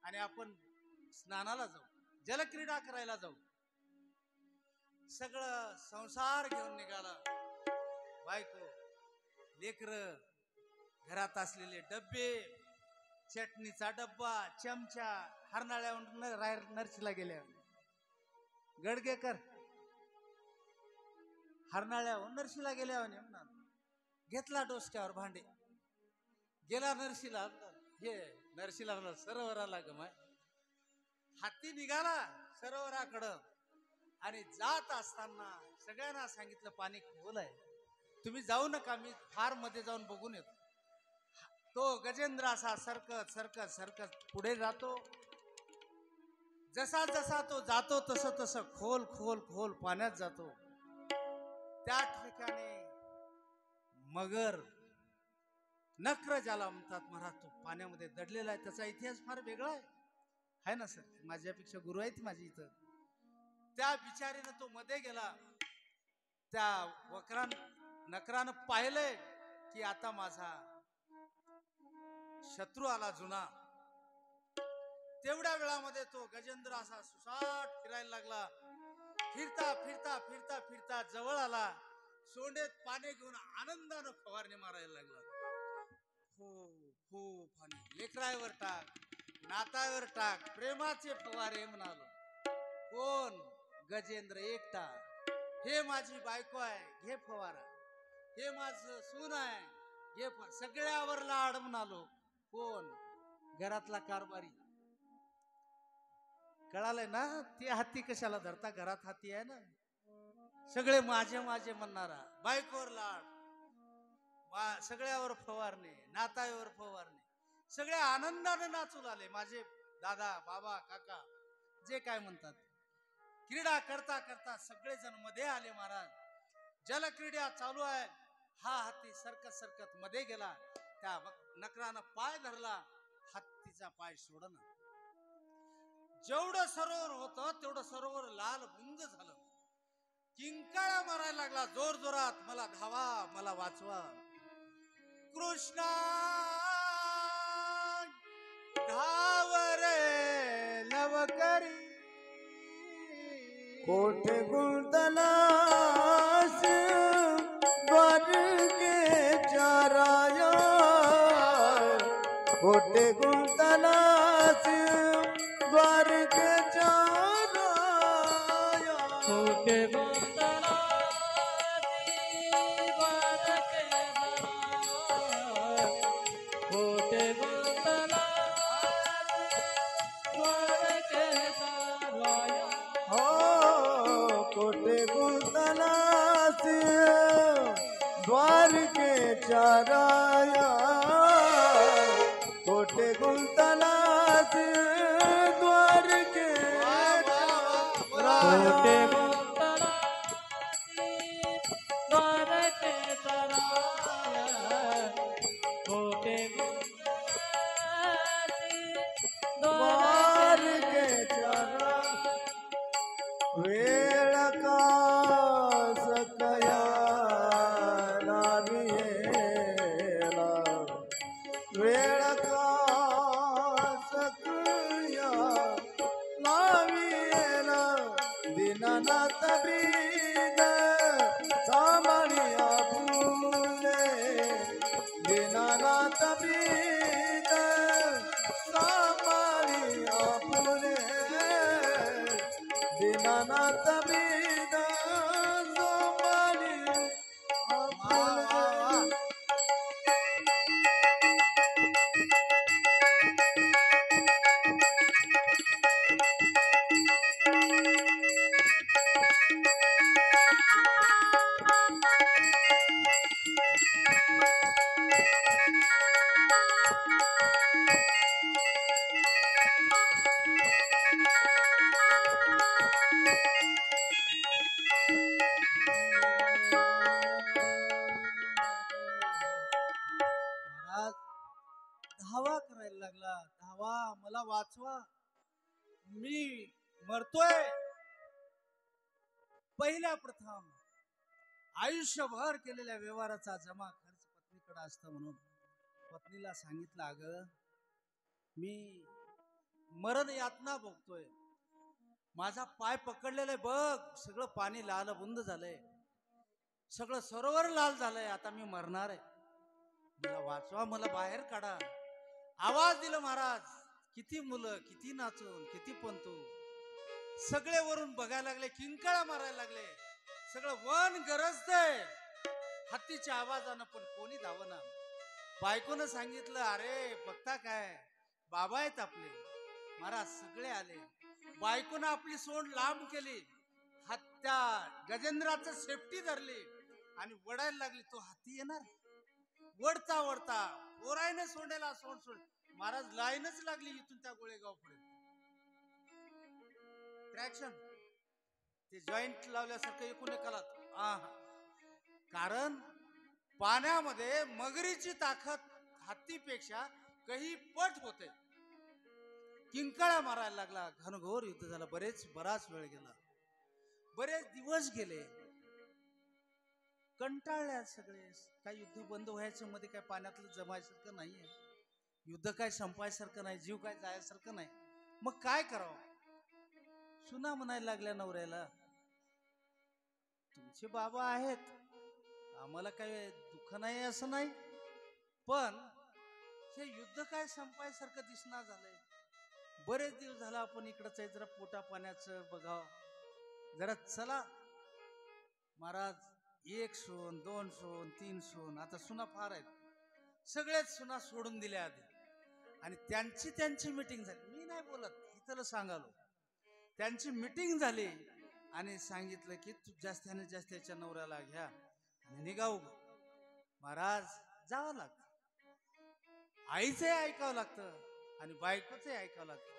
आणि आपण स्नानाला जाऊ, जलक्रीडा करायला जाऊ. सगळं संसार घेऊन निघाला. बायको, लेकर, घरात असलेले डब्बे, चटणीचा डब्बा, चमचा, हरनाळ्यावर नरसीला गेल्या. गडगेकर हरनाळ्यावर नरसीला गेल्या म्हणा. घेतला डोसक्यावर भांडे, गेला नरसीला. हे नरसीला सरोवराला गमाय. हत्ती निघाला सरोवराकडं आणि जात असताना सगळ्यांना सांगितलं, पाणी खोल आहे, तुम्ही जाऊ नका, मी फार मध्ये जाऊन बघून येतो. तो गजेंद्र असा सरकत सरकत सरकत पुढे जातो. जसा जसा तो जातो तसं तसं खोल खोल खोल पाण्यात जातो. त्या ठिकाणी मगर नक्र ज्याला म्हणतात महाराज, तो पाण्यामध्ये दडलेला आहे. त्याचा इतिहास फार वेगळा आहे ना सर. माझ्यापेक्षा गुरु आहेत माझी इथं. त्या बिचारीनं तो मध्ये गेला. त्या नकरानं पाहिलंय की आता माझा शत्रू आला जुना. तेवढ्या वेळामध्ये तो गजेंद्र असा सुसाट फिरायला लागला. फिरता फिरता फिरता फिरता जवळ आला. सोंडेत पाणी घेऊन आनंदानं फवारणी मारायला लागला. खूप खूप पाणी लेकरावर टाक, नातावर टाक, प्रेमाचे फवारे म्हणालो. कोण? गजेंद्र एकटा. हे माझी बायको आहे, घे फवारा. हे माझं सून आहे, घे सगळ्यावर लाड म्हणालो. कोण? घरातला कारभारी. कळालंय ना? ते हत्ती कशाला धरता? घरात हत्ती आहे ना. सगळे माझे माझे म्हणणारा, बायकोवर लाड, सगळ्यावर फवारणे, नातावर फवारणे. सगळे आनंदाने नाचू लागले. माझे दादा, बाबा, काका जे काय म्हणतात. क्रीडा करता करता सगळेजण मध्ये आले महाराज. जलक्रीडा चालू आहे. हा हत्ती सरकत सरकत मध्ये गेला. त्या नकरानं पाय धरला. हत्तीचा पाय सोडना. जेवढं सरोवर होतं तेवढं सरोवर लाल बुंद झालं. किंकाळ्या मारायला लागला जोर जोरात, मला धावा, मला वाचवा. कृष्णा धाव रे लवकरी. कोठे गुंतलास द्वारकेच्या राया, कोठे गुंतलास द्वारकेच्या राया. कोठे गुंतला कोठे गुंतला हो कोठे गुंतलास द्वारकेच्या राया, कोठे गुंतलास द्वारकेच्या राया. कोठे गुंतला द्वारकेचा राया, कोठे गुंतला द्वारकेच्या राया. वेळ का सकया नावियेला, वेळ का सकया नावियेला. दीनानाथ ब्रीद सांभाळिया फुले, दीनानाथ ब्रीद सांभाळिया फुले, दीनानाथ ब्रीद सांभाळिया फुले. महाराज धावा करायला लागला. धावा, मला वाचवा, मी मरतोय. पहिल्या प्रथम आयुष्यभर केलेल्या व्यवहाराचा जमा खर्च पत्नीकडे असतं म्हणून पत्नीला सांगितलं, अगं मी मरण यातना भोगतोय. माझा पाय पकडलेला आहे बघ, सगळं पाणी लाल बुंद झालंय, सगळं सरोवर लाल झालंय. आता मी मरणार आहे, मला वाचवा, मला बाहेर काढा. आवाज दिला महाराज. किती मुलं, किती नाचून, किती पंतू, सगळे वरून बघायला लागले, किंकाळा मारायला लागले. सगळं वन गरजतंय हत्तीच्या आवाजानं, पण कोणी धावना. बायकोनं सांगितलं, अरे बघता काय, बाबा आहेत आपले. महाराज सगळे आले. बायकोनं आपली सोंड लांब केली, हत्या गजेंद्राचं सेफ्टी धरली आणि वडायला लागली. तो हत्ती येणार, वडता वडता पोरायने सोंडेला सोड महाराज लाईनच लागली इथून त्या गोळेगाव पर्यंत ट्रॅक्शन ते जॉईंट लावल्यासारखं एकूण एकाला कारण पाण्यामध्ये मगरीची ताकद हत्तीपेक्षा काही पट होते. किंकाळ्या मारायला लागला. घनघोर युद्ध झालं. बराच वेळ गेला. बरेच दिवस गेले. कंटाळल्या सगळे. काय युद्ध बंद व्हायचं मध्ये काय पाण्यातलं जमायसारखं नाहीये. युद्ध काय संपायसारखं नाही. जीव काय जायसारखं नाही. मग काय करावं. सुना म्हणायला लागल्या नवऱ्याला, तुमचे बाबा आहेत, आम्हाला काय दुःख नाही असं नाही, पण हे युद्ध काय संपायसारखं दिसणार झालंय. बरेच दिवस झाला आपण इकडचं जरा पोटा पाण्याचं बघाव. जरा चला महाराज. 1 सून 2 सून 3 सून आता सुना फार आहेत. सगळेच सुना सोडून दिल्या आधी आणि त्यांची मीटिंग झाली. मी नाही बोलत, इथलं सांगालो. त्यांची मीटिंग झाली आणि सांगितलं की तू जास्तीने जास्त याच्या नवऱ्याला घ्या आणि निघाऊ. महाराज जावं लागतं. आईचंही ऐकावं लागतं आणि बायकोचंही ऐकावं लागतं.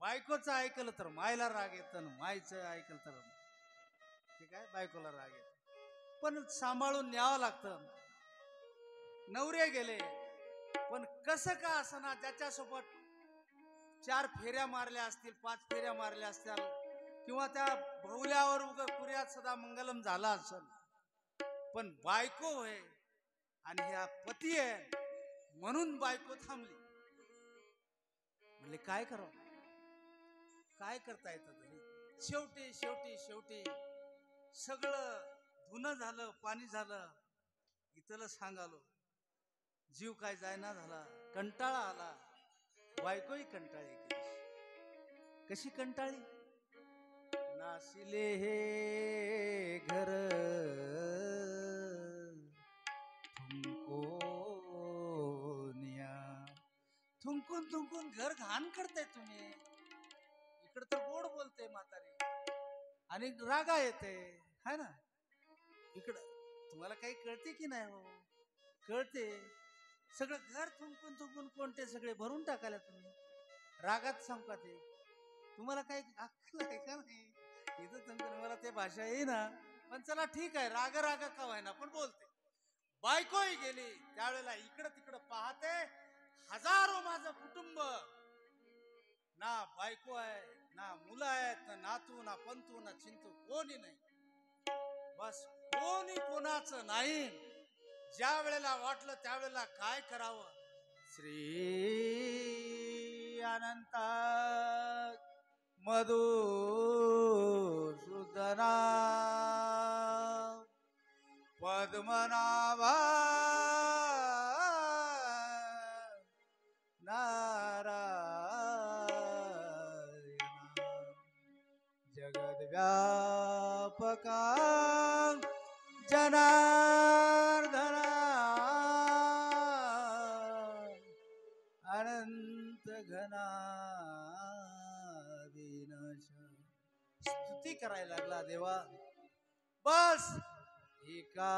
बायकोचं ऐकलं तर मायला राग येतं आणि मायचं ऐकलं तर ठीक आहे बायकोला राग येतं. पण सांभाळून न्यावं लागतं. नवरे गेले पण कसं का असना त्याच्यासोबत 4 फेऱ्या मारल्या असतील, 5 फेऱ्या मारल्या असतील किंवा त्या भवल्यावर पुऱ्यात सदा मंगलम झाला असेल, पण बायको होय आणि ह्या पती आहे म्हणून बायको थांबली. म्हणले काय करावं, काय करता येतं तरी. शेवटी सगळं धुणं झालं, पाणी झालं. इथलं सांगालो. जीव काय जायना झाला. कंटाळा आला. बायकोही कंटाळी. कशी कंटाळी. नासिले हे घर तुमको निया. थुंकून घर घाण करताय तुम्ही. इकडं तर गोड बोलते म्हातारी आणि रागा येते है ना. इकडं तुम्हाला काही कळते की नाही. हो कळते. सगळं घर थुंकून कोणते सगळे भरून टाकायला तुम्ही. रागात सांगता ते. तुम्हाला काही अक्कल आहे का नाही. इथं तुमचं मला ते भाषा येईना पण चला ठीक आहे. राग का व्हायना पण बोलते. बायकोही गेली त्यावेळेला इकडं तिकडं पाहते. हजारो माझं कुटुंब. ना बायको आहे, ना मुलं आहेत, ना नातू, ना पंतू, ना चिंतू, कोणी नाही. बस कोणी कोणाचं नाही. ज्या वेळेला वाटलं त्यावेळेला काय करावं. श्री अनंत मधुसूदना पद्मनाभा नारायण जगद्व्यापका जनार्दना अनंत घना विनाश. स्तुती करायला लागला देवा. बस एका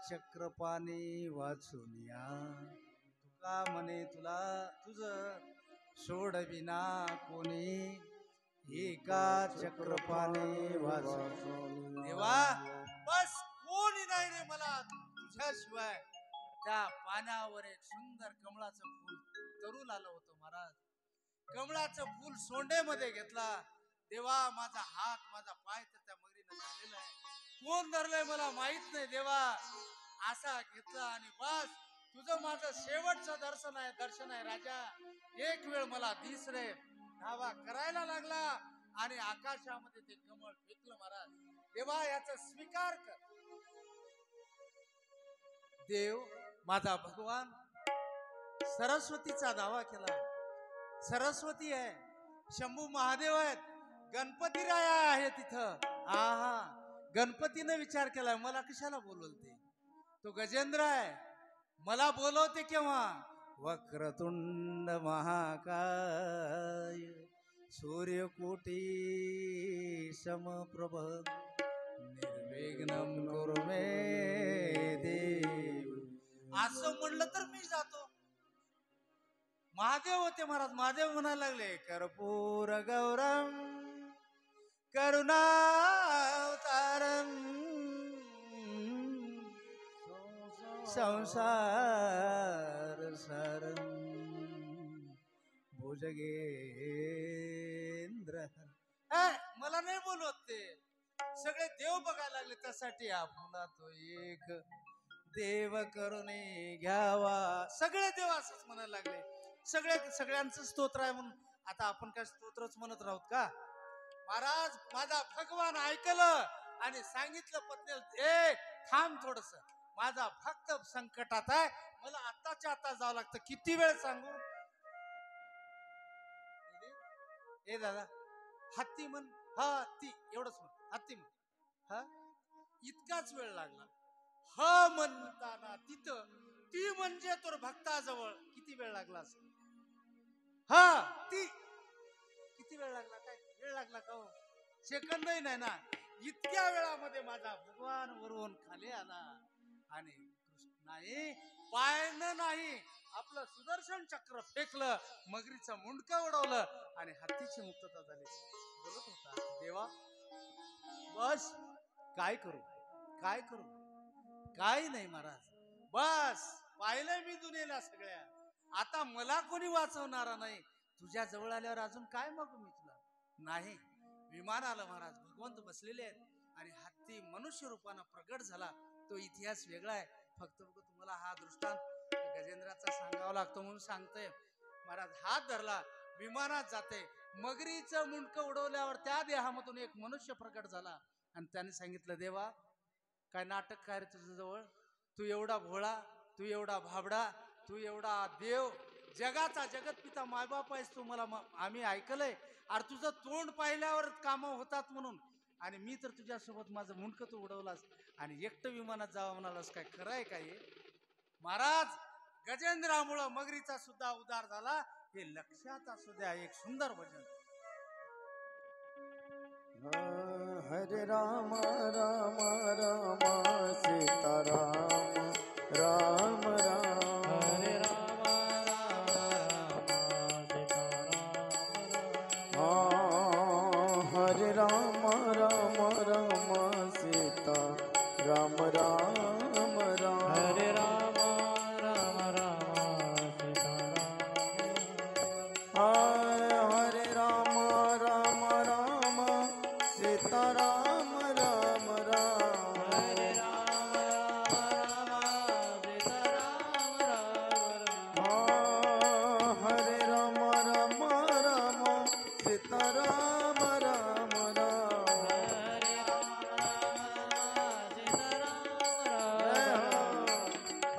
चक्रपाणी वाचून या. तुका म्हणे तुला तुझं सोडविना कोणी. एका चक्रपाणी वाचून देवा. बस कोणी नाही रे मला तुझ्याशिवाय. त्या पाण्यावर एक सुंदर कमळाचं फूल तरुण आलं होतं महाराज. कमळाचं फूल सोंडेमध्ये घेतला. देवा माझा हात माझा पाय तर त्या मगरीनं धरलेला आहे. कोण धरलंय मला माहित नाही देवा. असा घेतला आणि बस तुझं माझं शेवटचं दर्शन आहे राजा. एक वेळ मला दिस रे. धावा करायला लागला आणि आकाशामध्ये ते कमळ फेकलं महाराज. देवा याचा स्वीकार कर. देव माझा भगवान सरस्वतीचा दावा केला. सरस्वती आहे, शंभू महादेव आहेत, गणपती राया आहे तिथं. गणपतीने विचार केलाय मला कशाला बोलवते. तो गजेंद्र आहे मला बोलवते केव्हा. वक्रतुंड महाकाय सूर्यकोटी समप्रभ निर्विघ्नं कुरु मे देव. असं म्हणलं तर मी जातो. महादेव होते महाराज. महादेव म्हणायला लागले कर्पूर गौरम करुणावतारम संसार सारम भुजगेंद्र. मला नाही बोलवत ते, सगळे देव बघायला लागले. त्यासाठी आपुला तो एक देव करुणे घ्यावा. सगळे देव असंच म्हणायला लागले. सगळ्यांचं स्तोत्र आहे म्हणून आता आपण काय स्तोत्रच म्हणत राहत का? महाराज माझा भगवान ऐकलं आणि सांगितलं पत्नीला, ए थांब थोडस, माझा भक्त संकटात आहे, मला आताच्या आता जावं लागतं. किती वेळ सांगू? ए दादा हत्ती म्हण. हा हत्ती एवढंच म्हण, हत्ती म्हण. हा इतकाच वेळ लागला. ह म्हणताना तिथं ती म्हणजे तो भक्ताजवळ किती वेळ लागला असेल? हा ती किती वेळ लागला? काय वेळ लागला का हो? सेकंदही नाही ना. इतक्या वेळामध्ये माझा भगवान वरून खाली आला आणि कृष्णाने पाळणं नाही आपलं सुदर्शन चक्र फेकलं, मगरीचं मुंडकं उडवलं आणि हत्तीची मुक्तता झाली. बोलत होता देवा बस काय करू काय करू? काय नाही महाराज, बस पाहिलंय मी दुनियेला सगळ्या, आता मला कोणी वाचवणारा नाही. तुझ्या जवळ आल्यावर अजून काय मागू मी तुला? नाही. विमान आलं महाराज, भगवंत बसलेले आहेत आणि हत्ती मनुष्य रूपानं प्रगट झाला. तो इतिहास वेगळा आहे. फक्त तुम्हाला हा दृष्टांत गजेंद्राचा सांगावा लागतो म्हणून सांगतोय. महाराज हात धरला, विमानात जाते, मगरीचं मुंडकं उडवल्यावर त्या देहामधून एक मनुष्य प्रकट झाला आणि त्याने सांगितलं देवा काय नाटक काय रे तुझं जवळ? तू एवढा भोळा, तू एवढा भाबडा, तू एवढा देव, जगाचा जगतपिता मायबाप आहेस तू, मला आम्ही ऐकलंय. अरे तुझं तोंड पाहिल्यावर कामं होतात म्हणून, आणि मी तर तुझ्यासोबत माझं मुंडकं तू उडवलास आणि एकटं विमानात जावं म्हणालास. काय खरं आहे काय? महाराज गजेंद्रामुळं मगरीचा सुद्धा उद्धार झाला, हे लक्षात असू द्या. एक सुंदर भजन. हरे राम राम राम सीताराम राम राम. हरे राम राम राम सीताराम हरे राम राम राम सीता राम राम राम. हरे राम राम राम सीताराम. हरे राम राम राम सीता राम राम राम. हरे राम राम राम सीताराम राम. हरे राम राम राम सीता राम राम राम. हरे राम राम सीताराम राम.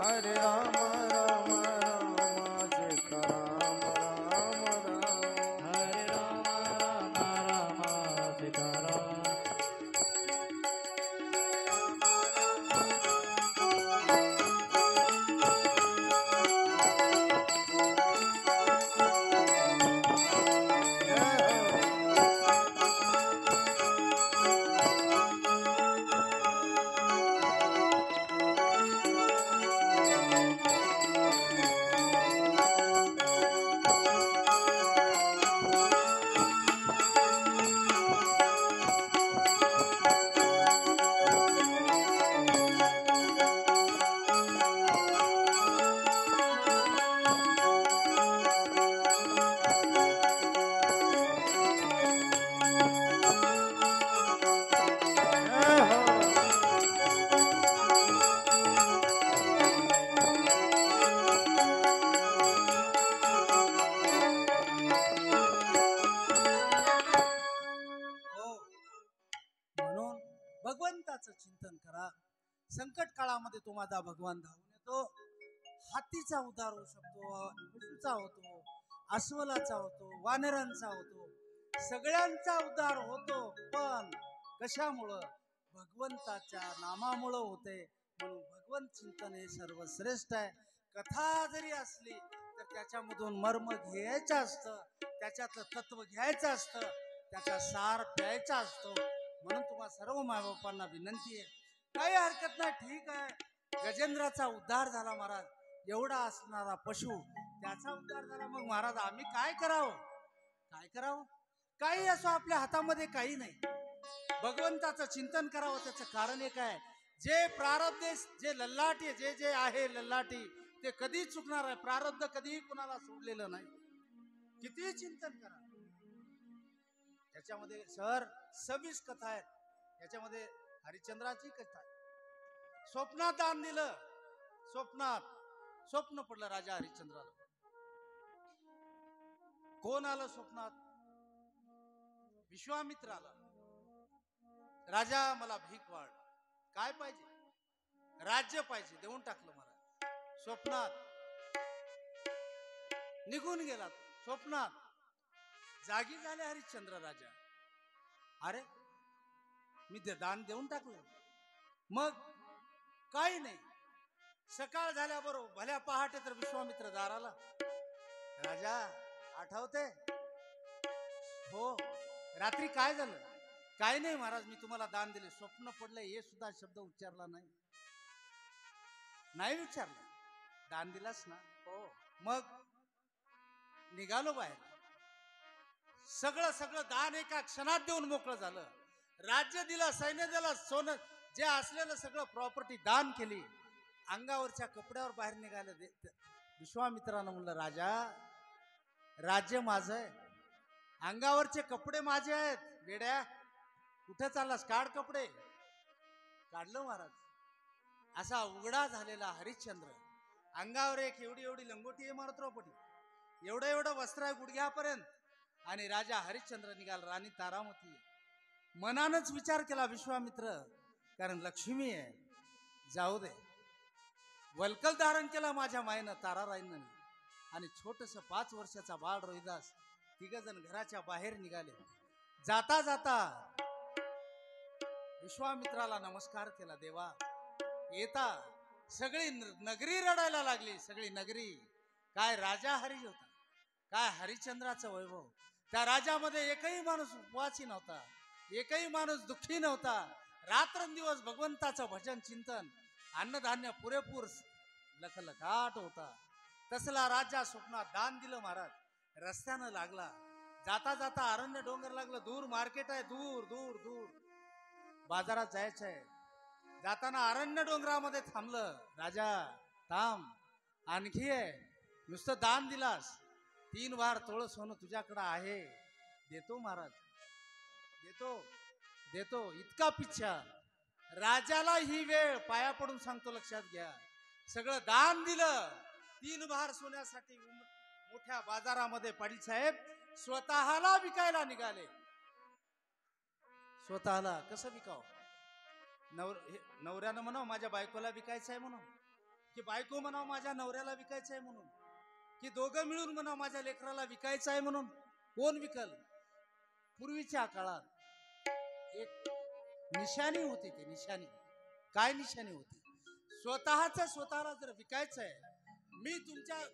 हरे राम राम राम सीता राम राम राम. हरे राम राम राम सीताराम. म्हणून भगवंताचं चिंतन करा. संकट काळामध्ये तो माझा भगवान धावून येतो. हातीचा उद्धार होऊ शकतो, पशुचा होतो, अस्वलाचा होतो, वानरांचा होतो, सगळ्यांचा उद्धार होतो. पण कशामुळं? भगवंताच्या नामामुळं होते. म्हणून भगवंत चिंतन हे सर्वश्रेष्ठ आहे. कथा जरी असली तर त्याच्यामधून मर्म घ्यायचं असतं, त्याच्यातलं तत्व घ्यायचं असतं, त्याचा सार प्यायचा असतो. म्हणून तुम्हा सर्व मायबापांना विनंती आहे, काही हरकत नाही, ठीक आहे गजेंद्राचा उद्धार झाला महाराज. एवढा असणारा पशु त्याचा उद्धार झाला. मग महाराज आम्ही काय करावं? काय करावं? काही असो, आपल्या हातामध्ये काही नाही. भगवंताचं चिंतन करावं. त्याचं कारण एक आहे, जे प्रारब्ध, जे लल्लाटी, जे जे आहे लल्लाटी, ते कधी चुकणार आहे. प्रारब्ध कधीही कुणाला सोडलेलं नाही. कितीही चिंतन करा. त्याच्यामध्ये सर 26 कथा आहेत. याच्यामध्ये हरिश्चंद्राची कथा आहे. स्वप्नात दान दिलं. स्वप्न पडलं राजा हरिश्चंद्राला. कोण आलं स्वप्नात? विश्वामित्र आला. राजा मला भीक वाढ. काय पाहिजे? राज्य पाहिजे. देऊन टाकलं मला. स्वप्नात निघून गेला. स्वप्नात जागी झाले हरिश्चंद्र राजा. अरे मी ते दान देऊन टाकलं. मग काही नाही. सकाळ झाल्याबरोबर भल्या पहाटे तर विश्वामित्र दाराला. राजा आठवते? हो. रात्री काय झालं? काय नाही महाराज, मी तुम्हाला दान दिले. स्वप्न पडलं हे सुद्धा शब्द उच्चारला नाही. नाही विचारलं. दान दिलास ना? हो. मग निघालो बाहेर. सगळं दान एका क्षणात देऊन मोकळं झालं. राज्य दिलं, सैन्य दिलं, सोनं जे असलेलं सगळं प्रॉपर्टी दान केली. अंगावरच्या कपड्यावर बाहेर निघालं. विश्वामित्रानं म्हणलं, राजा राज्य माझं आहे, अंगावरचे कपडे माझे आहेत. वेड्या कुठे चाललास? काढ कपडे. काढलं महाराज. असा उघडा झालेला हरिश्चंद्र. अंगावर एक एवढी लंगोटी आहे मारुद्रोपटी, एवढं वस्त्र आहे गुडघ्यापर्यंत. आणि राजा हरिश्चंद्र निघाल. राणी तारामती. मनानच विचार केला विश्वामित्र, कारण लक्ष्मी आहे, जाऊ दे. वल्कल धारण केला माझ्या मायनं, ताराराईनं. आणि छोटस 5 वर्षाचा बाळ रोहिदास. 3 जण घराच्या बाहेर निघाले. जाता जाता विश्वामित्राला नमस्कार केला. देवा येता सगळी नगरी रडायला लागली. सगळी नगरी. काय राजा हरी होता, काय हरिश्चंद्राचं वैभव. त्या राजामध्ये एकही माणूस उपवासी नव्हता, एकही माणूस दुःखी नव्हता. रात्रंदिवस भगवंताचं भजन चिंतन, अन्नधान्य पुरेपूर लखलखाट होता. तसला राजा स्वप्नात दान दिलं महाराज. रस्त्यानं लागला. जाता जाता अरण्य डोंगर लागलं. दूर मार्केट आहे, दूर दूर दूर बाजारात जायचं आहे. जाताना अरण्य डोंगरामध्ये थांबलं. राजा थांब, आणखी आहे. नुसतं दान दिलास, 3 वार तोळ सोनं तुझ्याकडं आहे. देतो महाराज, देतो. इतका पिच्छा. राजाला ही वेळ पाया पडून सांगतो, लक्षात घ्या. सगळं दान दिलं. 3 भार सोन्यासाठी मोठ्या बाजारामध्ये पाटील साहेब स्वतःला विकायला निघाले. स्वतःला कसं विकाव? नवऱ्यानं म्हणाव माझ्या बायकोला विकायचं आहे म्हणून, की बायको म्हणाव माझ्या नवऱ्याला विकायचं आहे म्हणून, की दोघं मिळून म्हणाव माझ्या लेकराला विकायचं आहे म्हणून. कोण विकल? पूर्वीच्या काळात एक निशाणी होती. ती निशाणी काय निशाणी होती? स्वतःला जर विकायचं आहे, मी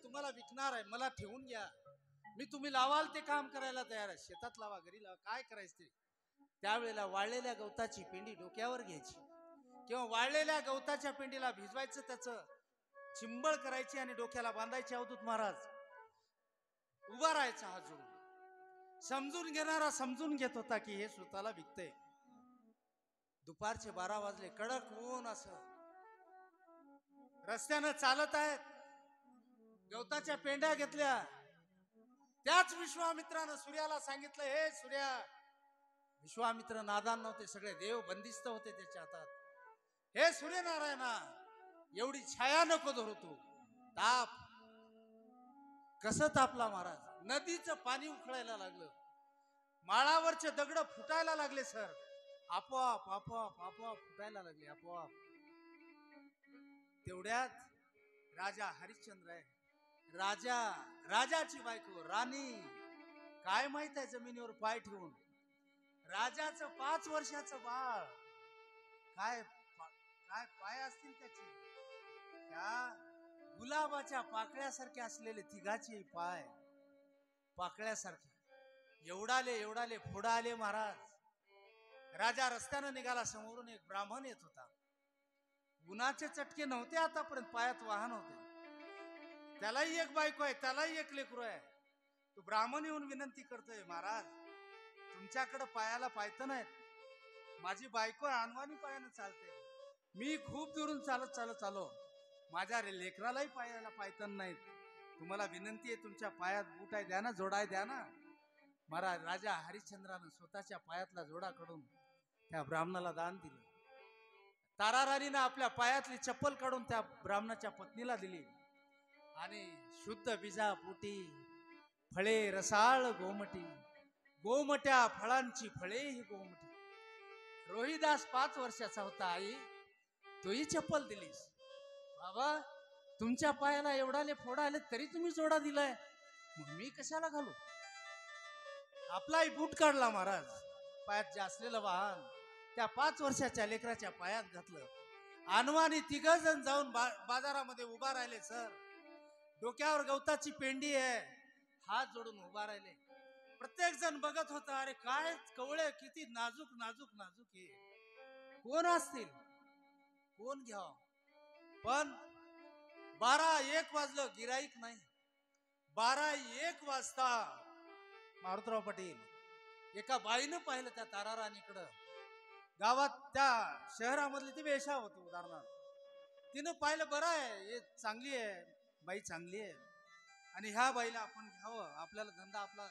तुम्हाला विकणार आहे, मला ठेवून घ्या, मी तुम्ही लावाल ते काम करायला तयार आहे. शेतात लावा, घरी लावा, काय करायचं ते. त्यावेळेला वाळलेल्या गवताची पेंडी डोक्यावर घ्यायची, किंवा वाळलेल्या गवताच्या पेंडीला भिजवायचं, त्याचं चिंबळ करायची आणि डोक्याला बांधायची. अवधूत महाराज उभा राहायचा हात जोडून. समजून घेणारा समजून घेत होता की हे स्वतःला विकतंय. दुपारचे 12 वाजले. कडक ऊन. असं रस्त्यानं चालत आहेत. गवताच्या पेंड्या घेतल्या. त्याच विश्वामित्रानं सूर्याला सांगितलं, हे सूर्या. विश्वामित्र नादान नव्हते, सगळे देव बंदिस्त होते त्याच्या हातात. हे सूर्यनारायणा, एवढी छाया नको धरू तू. ताप कसं तापला महाराज. नदीचं पाणी उकळायला लागलं. माळावरचे दगड फुटायला लागले सर. आपोआप फुटायला लागले आपोआप. तेवढ्यात राजा हरिश्चंद्र आहे. राजाची बायको राणी. काय माहित आहे जमिनीवर पाय ठेवून. राजाचं 5 वर्षाचं बाळ. काय पाय असतील त्याचे. त्या गुलाबाच्या पाकळ्यासारखे असलेले तिघाचे पाय, पाकळ्यासारखे. एवढाले फोडा आले महाराज. राजा रस्त्यानं निघाला. समोरून एक ब्राह्मण येत होता. उन्हाचे चटके नव्हते आतापर्यंत, पायात वाहन होते. त्यालाही एक बायको आहे, त्यालाही एक लेकरू आहे. तो ब्राह्मण येऊन विनंती करतोय, महाराज तुमच्याकडे पायाला पायतं नाहीत. माझी बायको अनवाणी पायानं चालते. मी खूप दुरून चालत चालत आलो. माझ्या लेकरालाही पायाला पायतन नाहीत. तुम्हाला विनंती आहे, तुमच्या पायात बूट आहे, द्या ना, जोडाय द्या ना. महाराज राजा हरिश्चंद्रानं स्वतःच्या पायातला जोडा काढून त्या ब्राह्मणाला दान दिलं. तारा राणीनं आपल्या पायातली चप्पल काढून त्या ब्राह्मणाच्या पत्नीला दिली. आणि शुद्ध बीजा पोटी फळे रसाळ गोमटी, गोमट्या फळांची फळे ही गोमटी. रोहिदास 5 वर्षाचा होता. आई तोही चप्पल दिलीस. बाबा तुमच्या पायाला एवढाले फोडा आले तरी तुम्ही जोडा दिलाय, मग मी कशाला घालू? आपलाही बूट काढला महाराज, पायात जे असलेलं वाहन त्या 5 वर्षाच्या लेकराच्या पायात घातलं. अनवानी 3 जण जाऊन बाजारामध्ये उभा राहिले. सर डोक्यावर गवताची पेंडी आहे, हात जोडून उभा राहिले. प्रत्येक जण बघत होता, अरे काय कवळे, किती नाजूक नाजूक नाजूक हे, कोण असतील, कोण घ्याव. पण 12-1 वाजलं, गिराईक नाही. 12-1 वाजता मारुतराव पाटील एका बाईनं पाहिलं त्या तारा राणीकडं. गावात त्या शहरामधली ती वेशा होती उदाहरणार्थ. तिनं पाहिलं, बरं आहे, हे चांगली आहे बाई, चांगली आहे, आणि ह्या बाईला आपण घ्यावं, आपल्याला आपला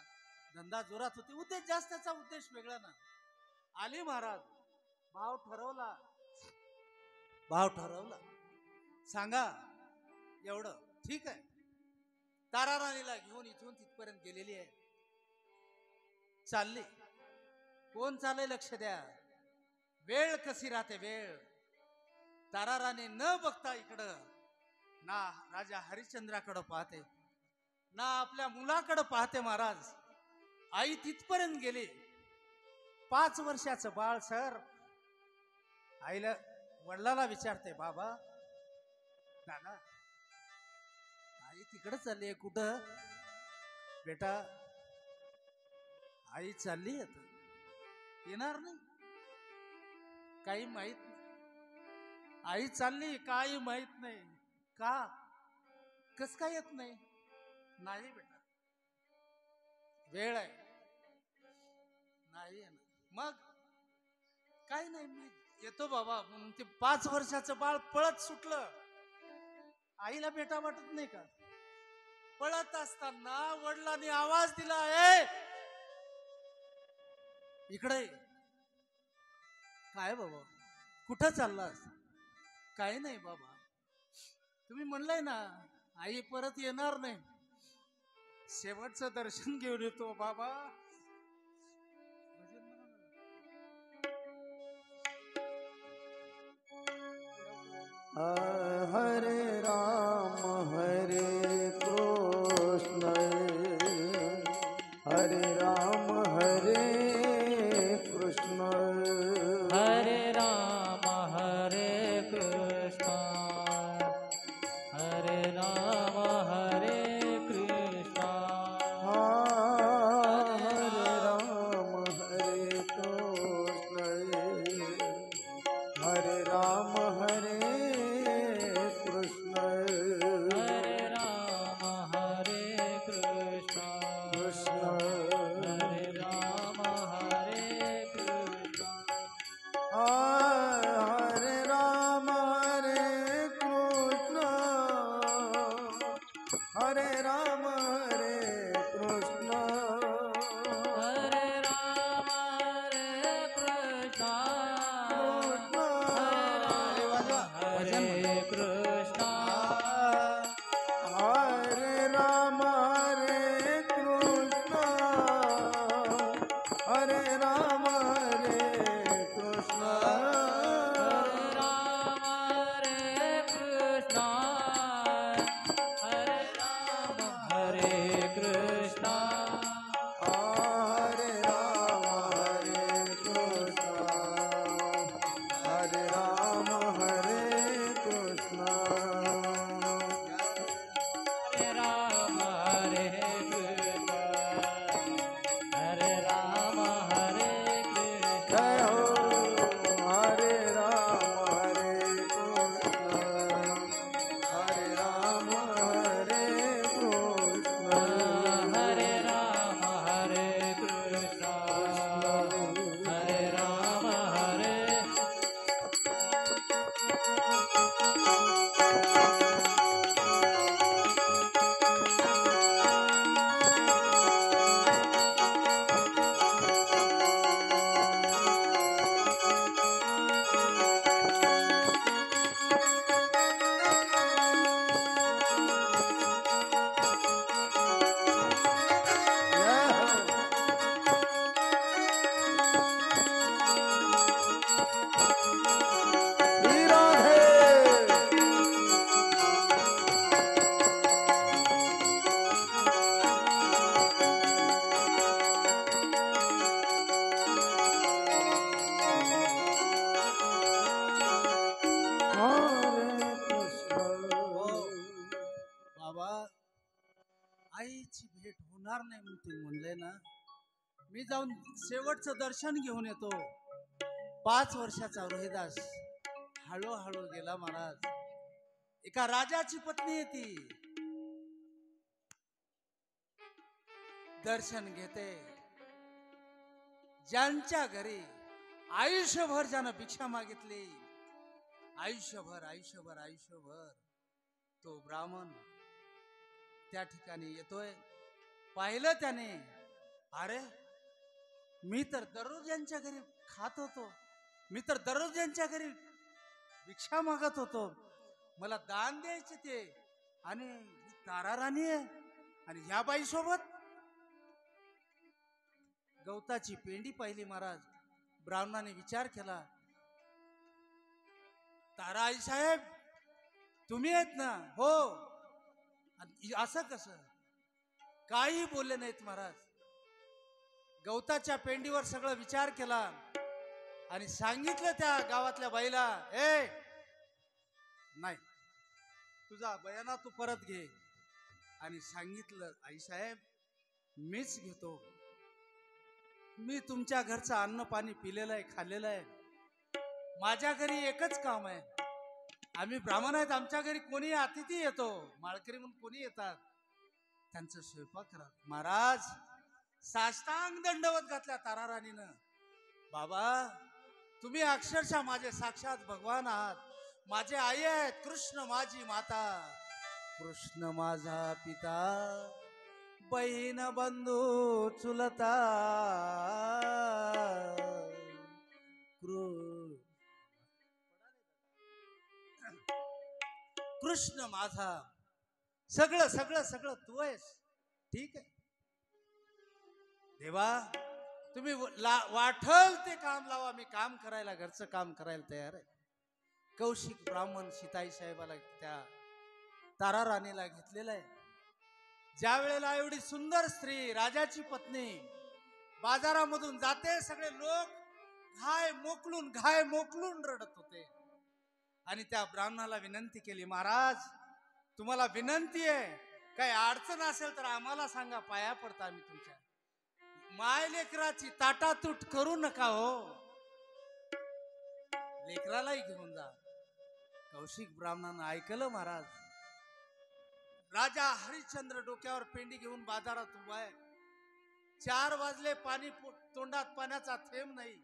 धंदा जोरात होती. उद्देश जास्त, त्याचा उद्देश वेगळा ना. आली महाराज, भाव ठरवला, सांगा एवढं, ठीक आहे. तारा राणीला घेऊन इथून तिथपर्यंत गेलेली आहे. चालली, कोण चाललंय लक्ष द्या. वेळ कशी राहते, वेळ. तारा राणी न बघता इकडं ना राजा हरिश्चंद्राकडं पाहते, ना आपल्या मुलाकडं पाहते. महाराज आई तिथपर्यंत गेली. 5 वर्षाचं बाळ. सर आईला वडिलाला विचारते, बाबा दादा आई तिकडे चालली आहे, कुठं? बेटा आई चालली आता, येणार नाही, काही माहित नाही. आई चालली, काही माहित नाही. का, कस काय येत नाही? नाही बेटा, वेळ आहे, नाही येणार. मग काही नाही, मी येतो बाबा. म्हणून ते 5 वर्षाचं बाळ पळत सुटलं. आईला बेटा वाटत नाही का? पळत असताना वडिलांनी आवाज दिला, ए इकडे. काय बाबा, कुठं चाललास? काही नाही बाबा, तुम्ही म्हणलंय ना आई परत येणार नाही, शेवटचं दर्शन घेऊन येतो बाबा. हरे राम हरे कृष्ण, हरे राम हरे कृष्ण, हरे राम हरे कृष्ण, हरे राम हरे कृष्ण. हरे राम हरे कृष्ण, हरे राम हरे कृष्ण, हरे राम हरे कृष्ण, कृष्ण हरे राम हरे कृष्ण. तुम्ही म्हणले ना, मी जाऊन शेवटचं दर्शन घेऊन येतो. 5 वर्षाचा रोहिदास हळूहळू गेला महाराज. एका राजाची पत्नी आहे ती. दर्शन घेते. ज्यांच्या घरी आयुष्यभर ज्यानं भिक्षा मागितली, आयुष्यभर आयुष्यभर आयुष्यभर, तो ब्राह्मण त्या ठिकाणी येतोय. पाहिलं त्याने, अरे मी तर दररोज यांच्या घरी खात होतो, मी तर दररोज यांच्या घरी भिक्षा मागत होतो, मला दान द्यायचे ते, आणि तारा राणी आहे आणि ह्या बाई सोबत. गवताची पेंडी पाहिली महाराज. ब्राह्मणाने विचार केला, तारा आई साहेब तुम्ही आहेत ना? हो. असं कसं? काही बोलले नाहीत महाराज. गवताच्या पेंडीवर सगळं विचार केला आणि सांगितलं त्या गावातल्या बाईला, ए नाही, तुझा बयाना तू परत घे. आणि सांगितलं, आई साहेब मीच घेतो. मी तुमच्या घरचं अन्न पाणी पिलेलं आहे, खाल्लेलं आहे. माझ्या घरी एकच काम आहे. आम्ही ब्राह्मण आहेत, आमच्या घरी कोणी अतिथी येतो, माळकरी म्हणून कोणी येतात, त्यांचा स्वयंपाक करा. महाराज साष्टांग दंडवत घातल्या तारा राणीनं. बाबा तुम्ही अक्षरशः माझे साक्षात भगवान आहात. माझे आई आहेत, कृष्ण माझी माता, कृष्ण माझा पिता, बहीण बंधू चुलता, कृष्ण माझा, सगळं सगळं सगळं तू आहेस. ठीक आहे देवा, तुम्ही वाठल ते काम लावा, मी काम करायला, घरचं काम करायला तयार आहे. कौशिक ब्राह्मण सीताई साहेबाला, त्या तारा राणीला घेतलेलं आहे. ज्या वेळेला एवढी सुंदर स्त्री, राजाची पत्नी बाजारामधून जाते, सगळे लोक घाय मोकलून रडत होते. आणि त्या ब्राह्मणाला विनंती केली, महाराज तुम्हाला विनंती आहे, काही अडचण असेल तर आम्हाला सांगा, पाया पडता आम्ही तुमच्या. माय लेकराची ताटातूट करू नका हो, लेकरालाही घेऊन जा. कौशिक ब्राह्मणानं ऐकलं महाराज. राजा हरिश्चंद्र डोक्यावर पेंडी घेऊन बाजारात उभा आहे. 4 वाजले, पाणी तोंडात पाण्याचा थेंब नाही.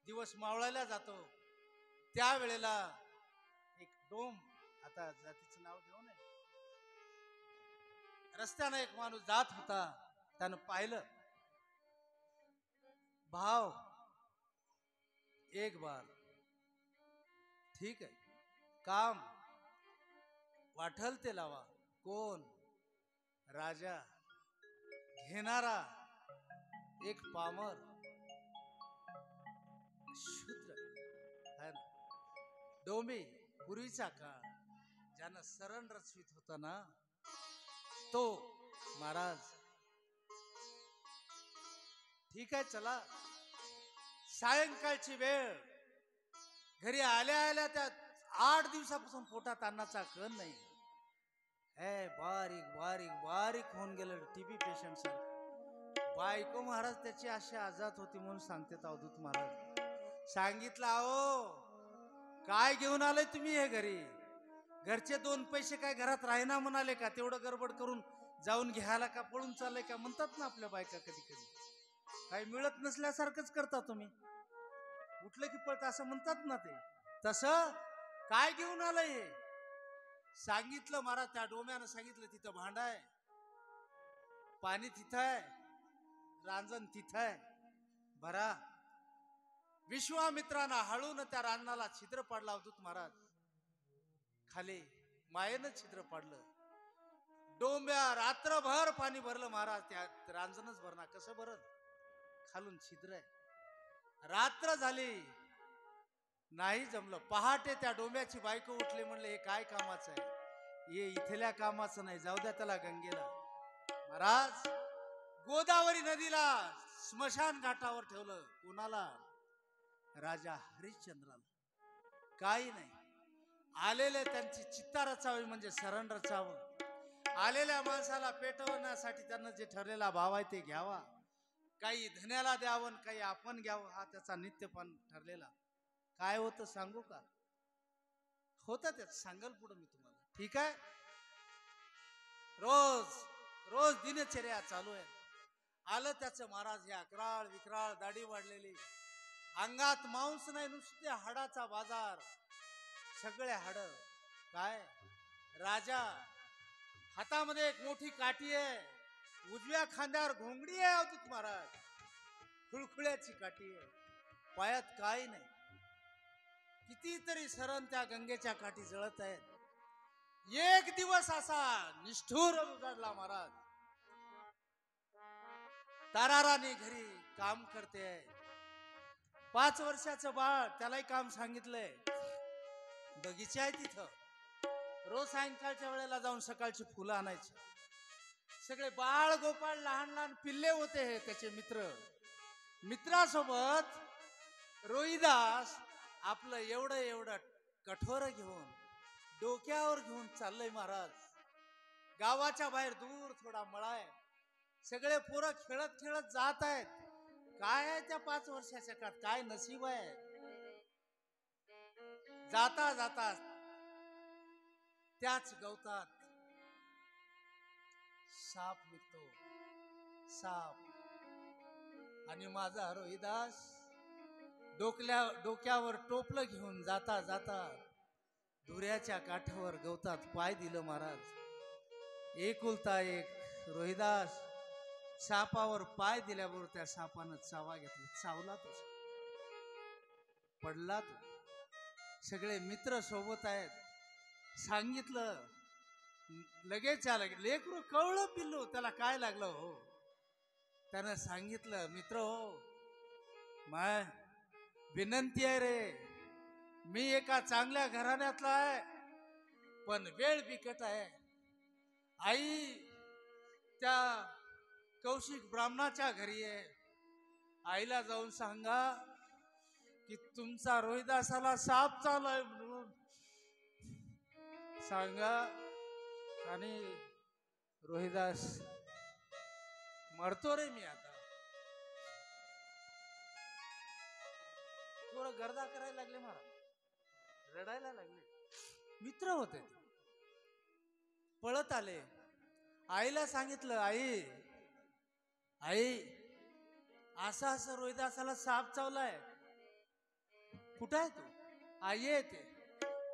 दिवस मावळायला जातो. त्यावेळेला एक डोम, आता जातीचं नाव घेऊ नये, रस्त्यानं एक माणूस जात होता. त्यानं पाहिलं, भाव एक बार, ठीक आहे, काम वाठल ते लावा. कोण? राजा. घेणारा एक पामर शूद्र है ना. डोंबी पूर्वीचा काळ, ज्यानं सरण रचवित होता ना, तो महाराज. ठीक आहे चला. सायंकाळची वेळ, घरी आल्या आल्या त्या 8 दिवसापासून पोटात अन्नाचा कण नाही. बारीक बारीक बारीक होऊन गेलं, टीबी पेशंट सर. बायको महाराज त्याची अशी आजाद होती म्हणून सांगते अवधूत महाराज. सांगितलं, अहो काय घेऊन आले तुम्ही हे घरी? घरचे 2 पैसे काय घरात राहिना म्हणाले का? तेवढं गडबड करून जाऊन घ्यायला का पळून चाललंय का म्हणतात ना आपल्या बायका. कधी कधी काही मिळत नसल्यासारखंच करता तुम्ही, उठलं की पळत असं म्हणतात ना ते. तसं काय घेऊन आलंय हे? सांगितलं महाराज. त्या डोम्यानं सांगितलं, तिथं भांड आहे, पाणी तिथं आहे, रांजण तिथं आहे, भरा. विश्वामित्रानं हळून त्या रांजणाला छिद्र पाडला. अवधूत महाराज खाली मायेनं छिद्र पाडलं. डोंब्या रात्रभर पाणी भरलं महाराज. त्या रांजणच भरणार, कसं भरल? खालून छिद्र आहे. रात्र झाली, नाही जमलं. पहाटे त्या डोंब्याची बायको उठली, म्हणले हे काय कामाचं आहे? ये इथल्या कामाचं नाही, जाऊ द्या त्याला गंगेला. महाराज गोदावरी नदीला स्मशान घाटावर ठेवलं. कोणाला? राजा हरिश्चंद्राला. काही नाही, आलेले त्यांची चित्ता रचावी म्हणजे सरण रचावं. आलेल्या माणसाला पेटवण्यासाठी त्यांना जे ठरलेला भाव आहे ते घ्यावा, काही धन्याला द्यावं काही आपण घ्यावं, हा त्याचा नित्यपण ठरलेला. काय होतं सांगू का? होतं त्याच सांगल पुढं मी तुम्हाला. ठीक आहे. रोज रोज दिनचर्या चालू आहे. आलं त्याचं महाराज, हे अकराळ विक्राळ दाढी वाढलेली, अंगात मांस नाही, नुसते हाडाचा बाजार, सगळे हाड. काय राजा, हातामध्ये एक मोठी काठी आहे, उजव्या खांद्यावर घोंगडी आहे अवधूत महाराज, खुळखुळ्याची काठी आहे, पायात काही नाही. कितीतरी सरण त्या गंगेच्या काठी जळत आहेत. एक दिवस असा निष्ठुर उजाडला महाराज. ताराराणी घरी काम करते, 5 वर्षाचं बाळ, त्यालाही काम सांगितलंय. बगीचा आहे तिथं, रोज सायंकाळच्या वेळेला जाऊन सकाळची फुलं आणायची. सगळे बाळ गोपाळ लहान लहान पिल्ले होते, हे त्याचे मित्र. मित्रासोबत रोहिदास आपलं एवढं एवढं कठोर घेऊन डोक्यावर घेऊन चाललंय महाराज. गावाच्या बाहेर दूर थोडा मळा आहे, सगळे पोरं खेळत खेळत जात आहेत. काय आहे त्या 5 वर्षाच्या काळात, काय नशीब आहे. जाता जाता त्याच गवतात साप निघतो, साप. आणि माझा रोहिदास डोक्यावर टोपलं घेऊन जाता जाता धुऱ्याच्या काठावर गवतात पाय दिलं महाराज. एकुलता एक रोहिदास सापावर पाय दिल्याबरोबर त्या सापानं चावा घेतला, चावला तो, पडला तो. सगळे मित्र सोबत आहेत, सांगितलं लगेच आलं. लेकरू कवळं पिल्लू, त्याला काय लागलं हो. त्यानं सांगितलं, मित्र हो, माय विनंती आहे रे, मी एका चांगल्या घराण्यातला आहे, पण वेळ बिकट आहे. आई त्या कौशिक ब्राह्मणाच्या घरी आहे, आईला जाऊन सांगा की तुमचा रोहिदासाला साप चावलाय म्हणून सांगा. आणि रोहिदास मरतो रे मी आता. थोडं गर्दा करायला लागले महाराज, रडायला लागले. मित्र होते, पळत आले, आईला सांगितलं, आई आई असं असं रोहिदासाला साप चावलाय. कुठं आहे तू? आई येते.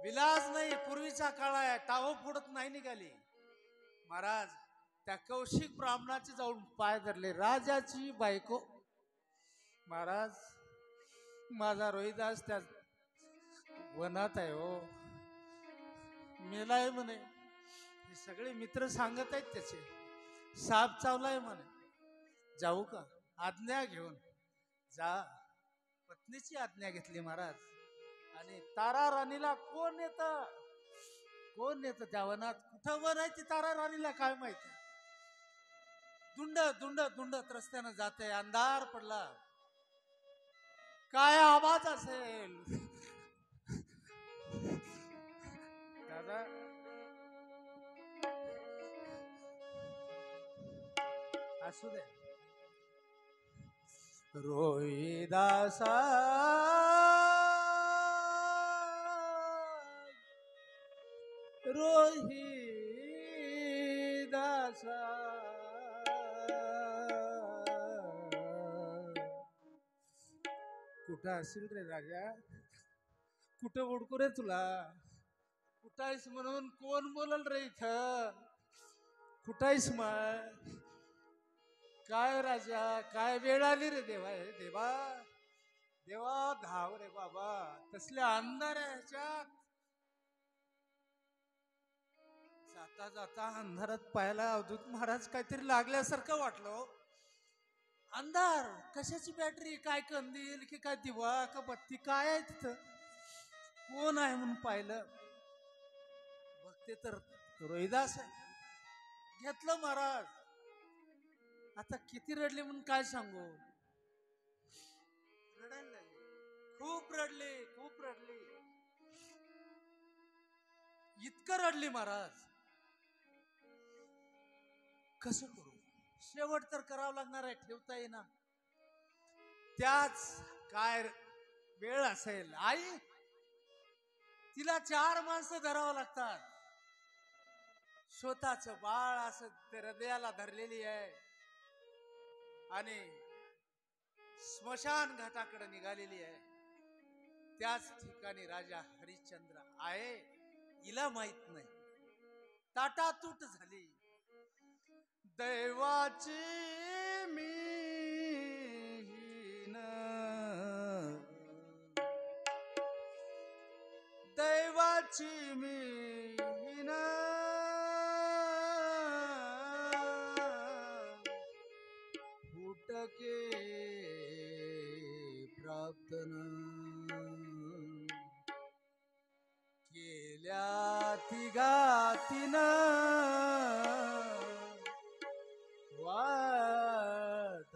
विलास नाही, पूर्वीचा काळ आहे, टाव फोडत नाही निघाली. महाराज त्या कौशिक ब्राह्मणाचे जाऊन पाय धरले, राजाची बायको. महाराज माझा रोहिदास त्या वनात आहे हो, मेलाय म्हणे. हे सगळे मित्र सांगत आहेत त्याचे, साप चावलाय म्हणे. जाऊ का? आज्ञा घेऊन जा. पत्नीची आज्ञा घेतली महाराज. आणि तारा राणीला कोण येत, कोण येत त्या वनात? कुठं वन आहे ती तारा राणीला काय माहिती. दुंड दुंड दुंडत रस्त्यानं जाते, अंधार पडला. काय आवाज असेल दादा? असू दे. रोहिदासा रोहिदासा कुठं असेल रे राजा? कुठं ओळखू रे तुला? कुठं आहेस म्हणून कोण बोलल रे इथं? कुठं आहेस मग? काय राजा, काय वेळ आली रे देवा, हे देवा देवा, धाव रे बाबा. तसल्या अंधार ह्याच्यात जाता जाता अंधारात पाहायला अवधूत महाराज काहीतरी लागल्यासारखं वाटलं. अंधार कशाची बॅटरी, काय कंदील की काय दिवा का बत्ती, काय आहे तिथं? कोण आहे म्हणून पाहिलं, बघते तर रोहिदास आहे. घेतलं महाराज. आता किती रडले म्हणून काय सांगू. रडायला लागले, खूप रडले, खूप रडले. इतकं रडली महाराज कसं करू? शेवट तर करावं लागणार आहे, ठेवता येईना. त्याच काय वेळ असेल, आई तिला 4 माणसं धरावं लागतात. स्वतःच बाळ असं ते हृदयाला धरलेली आहे आणि स्मशान घाटाकडे निघालेली आहे. त्याच ठिकाणी राजा हरिश्चंद्र आहे, हिला माहित नाही. ताटातूट झाली. दैवाची मी हीन, दैवाची मी हीन, फुटके प्राप्त न केल्या तिघातीन वाट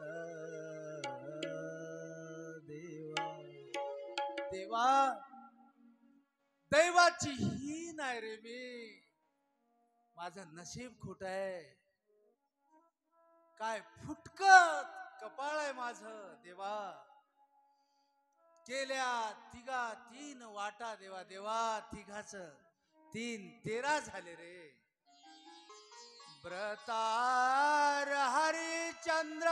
देवा. देवा दैवाची ही नाही रे मी, माझं नशीब खोट आहे. काय फुटकत कपाळ आहे माझं देवा. केल्या तिघा 3 वाटा देवा. देवा तिघाच 3 13 झाले रे. व्रतार हरिश्चंद्र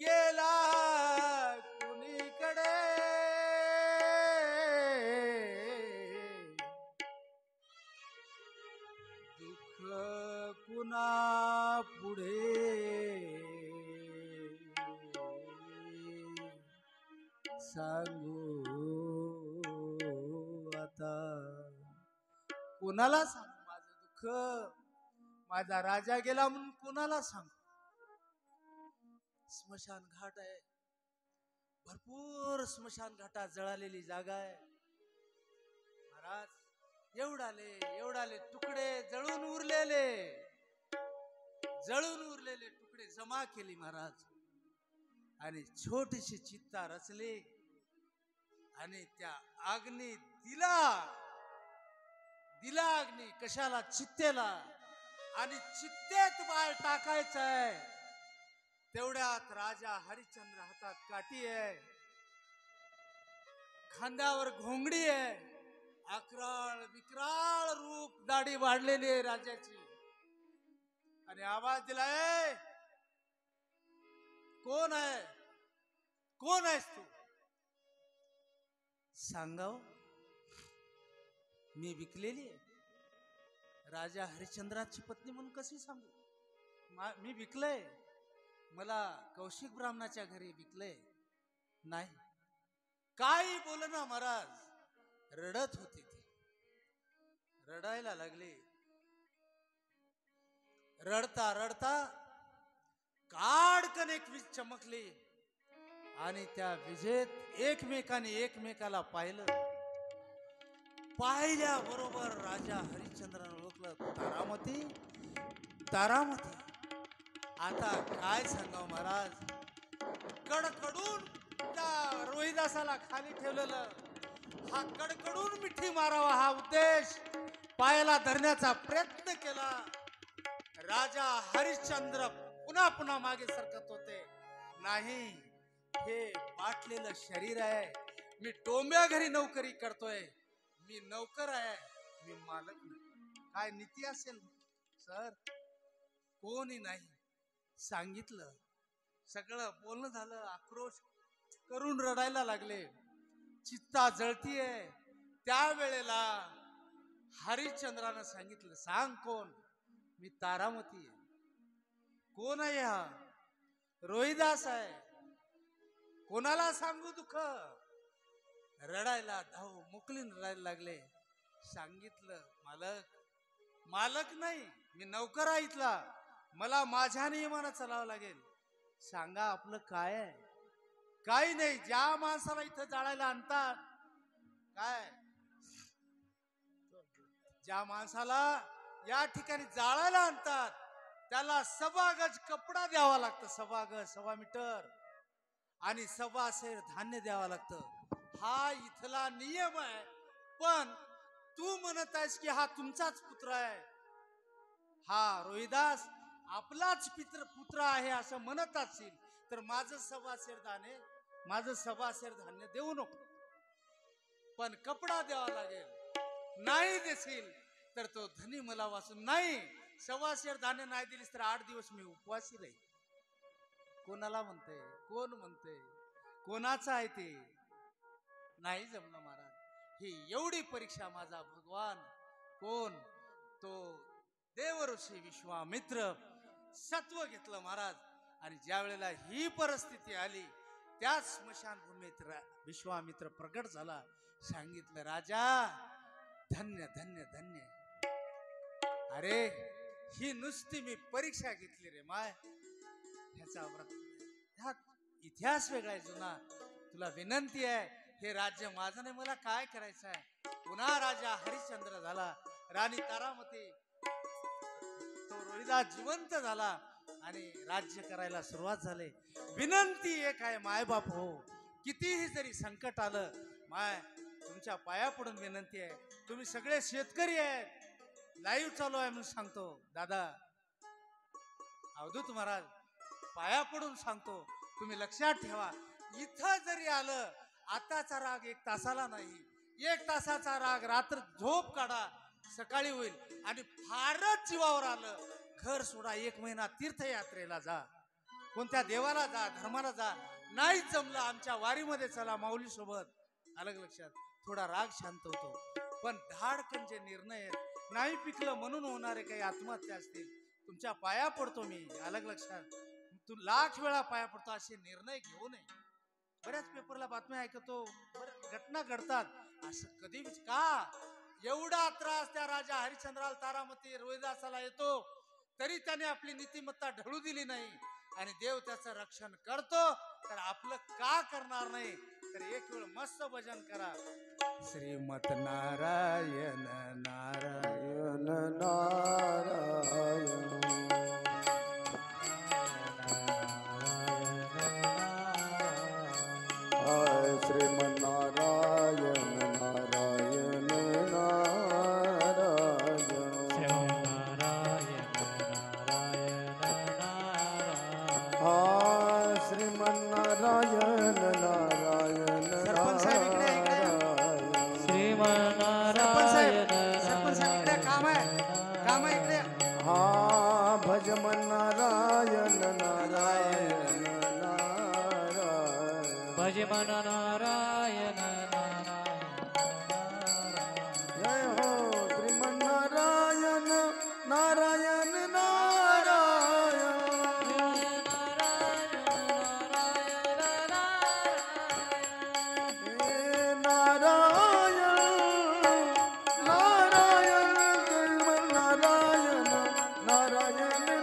गेला कुणीकडे, दुःख कुणा पुढे सांगू आता. कोणाला सांगू माझं दुःख? माझा राजा गेला म्हणून कोणाला सांगू? स्मशान घाट आहे, भरपूर स्मशान घाटात जळालेली जागा आहे. महाराज एवढाले तुकडे जळून उरलेले तुकडे जमा केली महाराज आणि छोटीशी चित्ता रचली आणि त्या अग्नी दिला अग्नी. कशाला? चित्तेला. आणि चित्तेत बाळ टाकायचं आहे. तेवढ्यात राजा हरिश्चंद्र हातात काठी आहे, खांद्यावर घोंगडी आहे, अकराळ विक्राळ रूप, दाढी वाढलेली आहे राजाची. आणि आवाज दिलाय, कोण आहे? कोण आहेस तू? सांगाव. मी विकलेली आहे. राजा हरिश्चंद्राची पत्नी म्हणून कशी सांगू? मी विकलंय. मला कौशिक ब्राह्मणाच्या घरी विकलंय. नाही, काही बोल ना महाराज. रडत होती ती, रडायला लागली. रडता रडता काडकन एक वीज चमकली आणि त्या विजेत एकमेकाला पाहिलं. पाहिल्या बरोबर राजा हरिश्चंद्रानं ओळखलं, तारामती. तारामती. आता काय सांगाव महाराज, कडकडून त्या रोहिदासाला खाली ठेवलेलं. हा कडकडून मिठी मारावा हा उद्देश पायाला धरण्याचा प्रयत्न केला. राजा हरिश्चंद्र पुन्हा पुन्हा मागे सरकत होते. नाही, हे बाटलेलं शरीर आहे. मी टोंब्या घरी नोकरी करतोय. मी नौकर आहे, मी मालक नाही. काय नीती असेल सर? कोणी नाही. सांगितलं, सगळं बोलणं झालं. आक्रोश करून रडायला लागले. चित्ता जळतीये. त्यावेळेला हरिश्चंद्रानं सांगितलं, सांग कोण? मी तारामती आहे. कोण आहे हा? रोहिदास आहे. कोणाला सांगू दुःख? रडायला धाव मुकलीन रडायला लागले. सांगितलं, मालक नाही, मी नौकर आहे इथला. मला माझ्या नियमानं चालावं लागेल. सांगा आपलं काय आहे? काही नाही. ज्या माणसाला इथं जाळायला आणतात, काय ज्या माणसाला या ठिकाणी जाळायला आणतात त्याला 1.25 गज कपडा द्यावा लागतं. 1.25 मीटर आणि 1.25 सेर धान्य द्यावं लागतं. हा इथला नियम आहे. पण तू म्हणत आहेस की हा तुमचाच पुत्र आहे. हा रोहिदास आपलाच पुत्र आहे असं म्हणत असतील तर माझं सभासेर धान्य देऊ नको, पण कपडा द्यावा लागेल. नाही देशील तर तो धनी मला वाचून नाही. सव्वाशेर धान्य नाही दिलीस तर 8 दिवस मी उपवासी राहील. कोणाला म्हणते, कोण म्हणते, कोणाचं आहे ते? नाही जमलं महाराज. ही एवढी परीक्षा माझा भगवान कोण? तो देवऋषी विश्वामित्र सत्व घेतलं महाराज. आणि ज्या वेळेला ही परिस्थिती आली त्याच स्मशानभूमीत विश्वामित्र प्रकट झाला. सांगितलं, राजा धन्य धन्य धन्य. अरे ही नुसती मी परीक्षा घेतली रे माय. ह्याचा ह्या इतिहास वेगळा आहे जुना. तुला विनंती आहे, हे राज्य माझं नाही, मला काय करायचं आहे? पुन्हा राजा हरिश्चंद्र झाला, राणी तारामती, तो रोहिदास जिवंत झाला आणि राज्य करायला सुरुवात झाली. विनंती एक आहे, मायबाप हो, कितीही जरी संकट आलं, माय तुमच्या पाया पडून विनंती आहे. तुम्ही सगळे शेतकरी आहेत, लाईव्ह चालू आहे म्हणून सांगतो दादा अवधूत महाराज, पाया पडून सांगतो, तुम्ही लक्षात ठेवा. इथं जरी आलं, आताचा राग 1 तासाला नाही, 1 तासाचा राग रात्र झोप काढा, सकाळी होईल. आणि फारच जीवावर आलं, घर सोडा, 1 महिना तीर्थयात्रेला जा, कोणत्या देवाला जा, धर्माला जा. नाही जमलं आमच्या वारीमध्ये चला, माऊली सोबत. अलग लक्षात, थोडा राग शांत होतो. पण धाडकन जे निर्णय आहेत, नाही पिकलं म्हणून होणारे काही आत्महत्या असतील, तुमच्या पाया पडतो मी. अलग लक्षात, तू लाख वेळा पाया पडतो, असे निर्णय घेऊ नये. बऱ्याच पेपरला बातम्या ऐकतो, घटना घडतात, असं कधी का? एवढा त्रास त्या राजा हरिश्चंद्राला, तारामती, रोहिदासाला येतो, तरी त्याने आपली नीतिमत्ता ढळू दिली नाही. आणि देव त्याचं रक्षण करतो, तर आपलं का करणार नाही? तर एक वेळ मस्त भजन करा. श्रीमत नारायण नारायण नारायण श्रीमन्नारायण नारायण नारायण श्रीमन्नारायण नारायण सरपंच साहेब इकडे, काम आहे इकडे. हा भज नारायण नारायण भज मन नारायण जय हो श्रीमन्नारायण नारायण नारायण हे नारायण नारायण श्रीमन्नारायण नारायण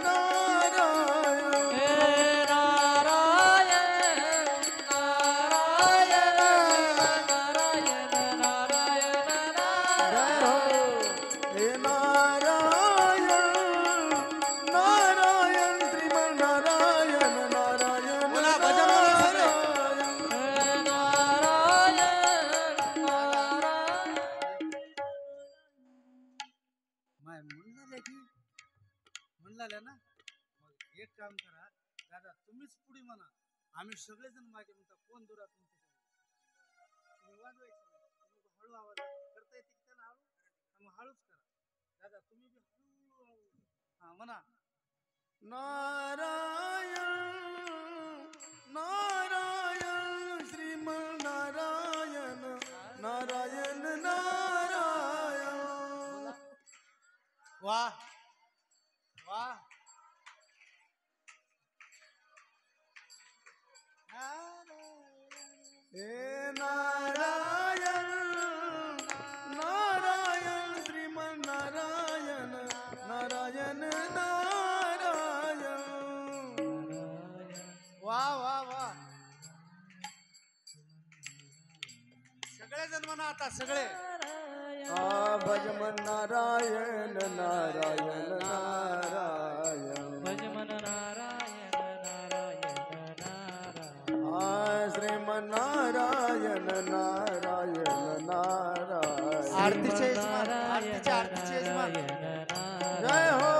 म्हणला ना. मग एक काम करा दादा, तुम्हीच पुढे म्हणा, आम्ही सगळेजण मागे म्हणता. कोण दुरा तुमच्या तुम्ही वाजवायचं नाही, तुम्ही हळू आवाज करता येते की त्याला हळू, मग हळूच करा दादा, तुम्ही बी हळू. हा म्हणा, नारायण नारायण श्रीमन्नारायण नारायण नारायण. वाह वाह. हे नारायण नारायण श्रीमन्नारायण नारायण नारायण. वाह वाह वाह. सगळेजण म्हणा आता, सगळे. भज नारायण नारायण नारायण भज मन नारायण नारायण श्रीमन्नारायण नारायण नारायण. आरतीचे यजमान, आरतीचे यजमान. जय हो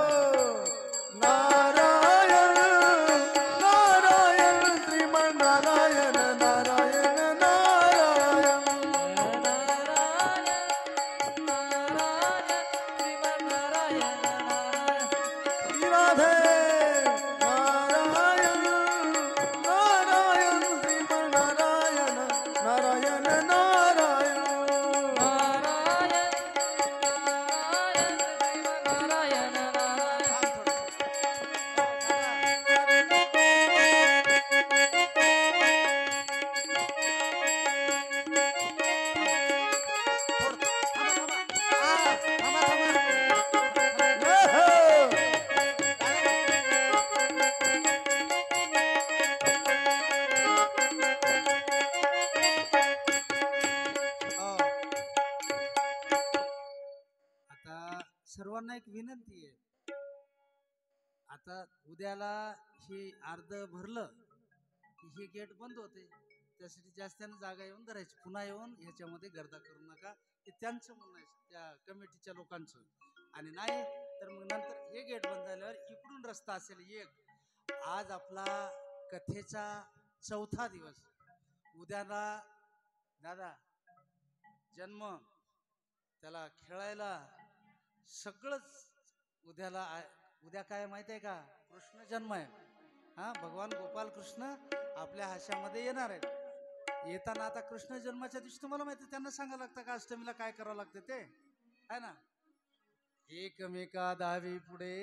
सर्वांना एक विनंती आहे, आता उद्याला हे अर्ध भरलं की हे गेट बंद होते, त्यासाठी जास्तीनं जागा येऊन धरायची, पुन्हा येऊन ह्याच्यामध्ये गर्दा करू नका, हे त्यांचं म्हणणं आहे त्या कमिटीच्या लोकांचं. आणि नाही तर मग नंतर हे गेट बंद झाल्यावर इकडून रस्ता असेल एक. आज आपला कथेचा 4था दिवस. उद्याला दादा जन्म, त्याला खेळायला सगळंच उद्याला उद्या काय माहिती आहे का, कृष्ण जन्म आहे. हा, भगवान गोपाल कृष्ण आपल्या हाशामध्ये येणार आहेत. येताना आता कृष्ण जन्माच्या दिवशी तुम्हाला माहिती आहे, त्यांना सांगायला लागतं का अष्टमीला काय करावं लागतं ते, आहे ना. एकमेका दावी पुढे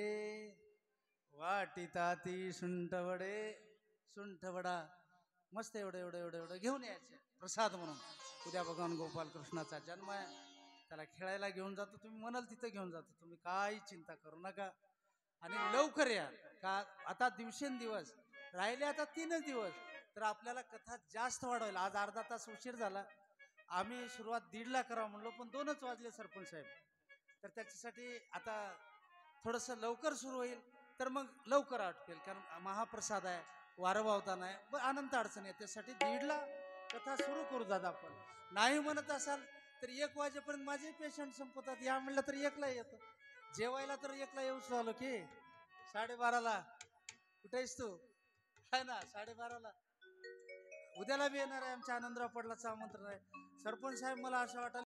वाटिता ती सुंठवडे, सुंठवडा मस्त एवढं एवढं एवढं एवढं घेऊन यायचे प्रसाद म्हणून. उद्या भगवान गोपाल कृष्णाचा जन्म आहे, त्याला खेळायला घेऊन जातो, तुम्ही म्हणाल तिथं घेऊन जातो, तुम्ही काही चिंता करू नका. आणि लवकर या, का आता दिवसेंदिवस राहिले, आता 3च दिवस, तर आपल्याला कथा जास्त वाढवायला. आज अर्धा तास उशीर झाला, आम्ही सुरुवात 1:30ला करावं म्हणलो, पण 2च वाजले सरपंच साहेब. तर त्याच्यासाठी आता थोडंसं लवकर सुरू होईल, तर मग लवकर आटपेल, कारण महाप्रसाद आहे, वारं वावताना आहे, अनंत अडचण आहे. त्यासाठी 1:30ला कथा सुरू करू दादा. आपण नाही म्हणत असाल तर 1 वाजेपर्यंत माझे पेशंट संपतात, या म्हणलं तर 1ला येतं, जेवायला तर 1ला येऊच राहिलो की 12:30ला. कुठे आहेस तू, आहे ना, 12:30ला. उद्याला बी येणार आहे, आमच्या आनंदराव पडलाचं आमंत्रण आहे. सरपंच साहेब, मला असं वाटलं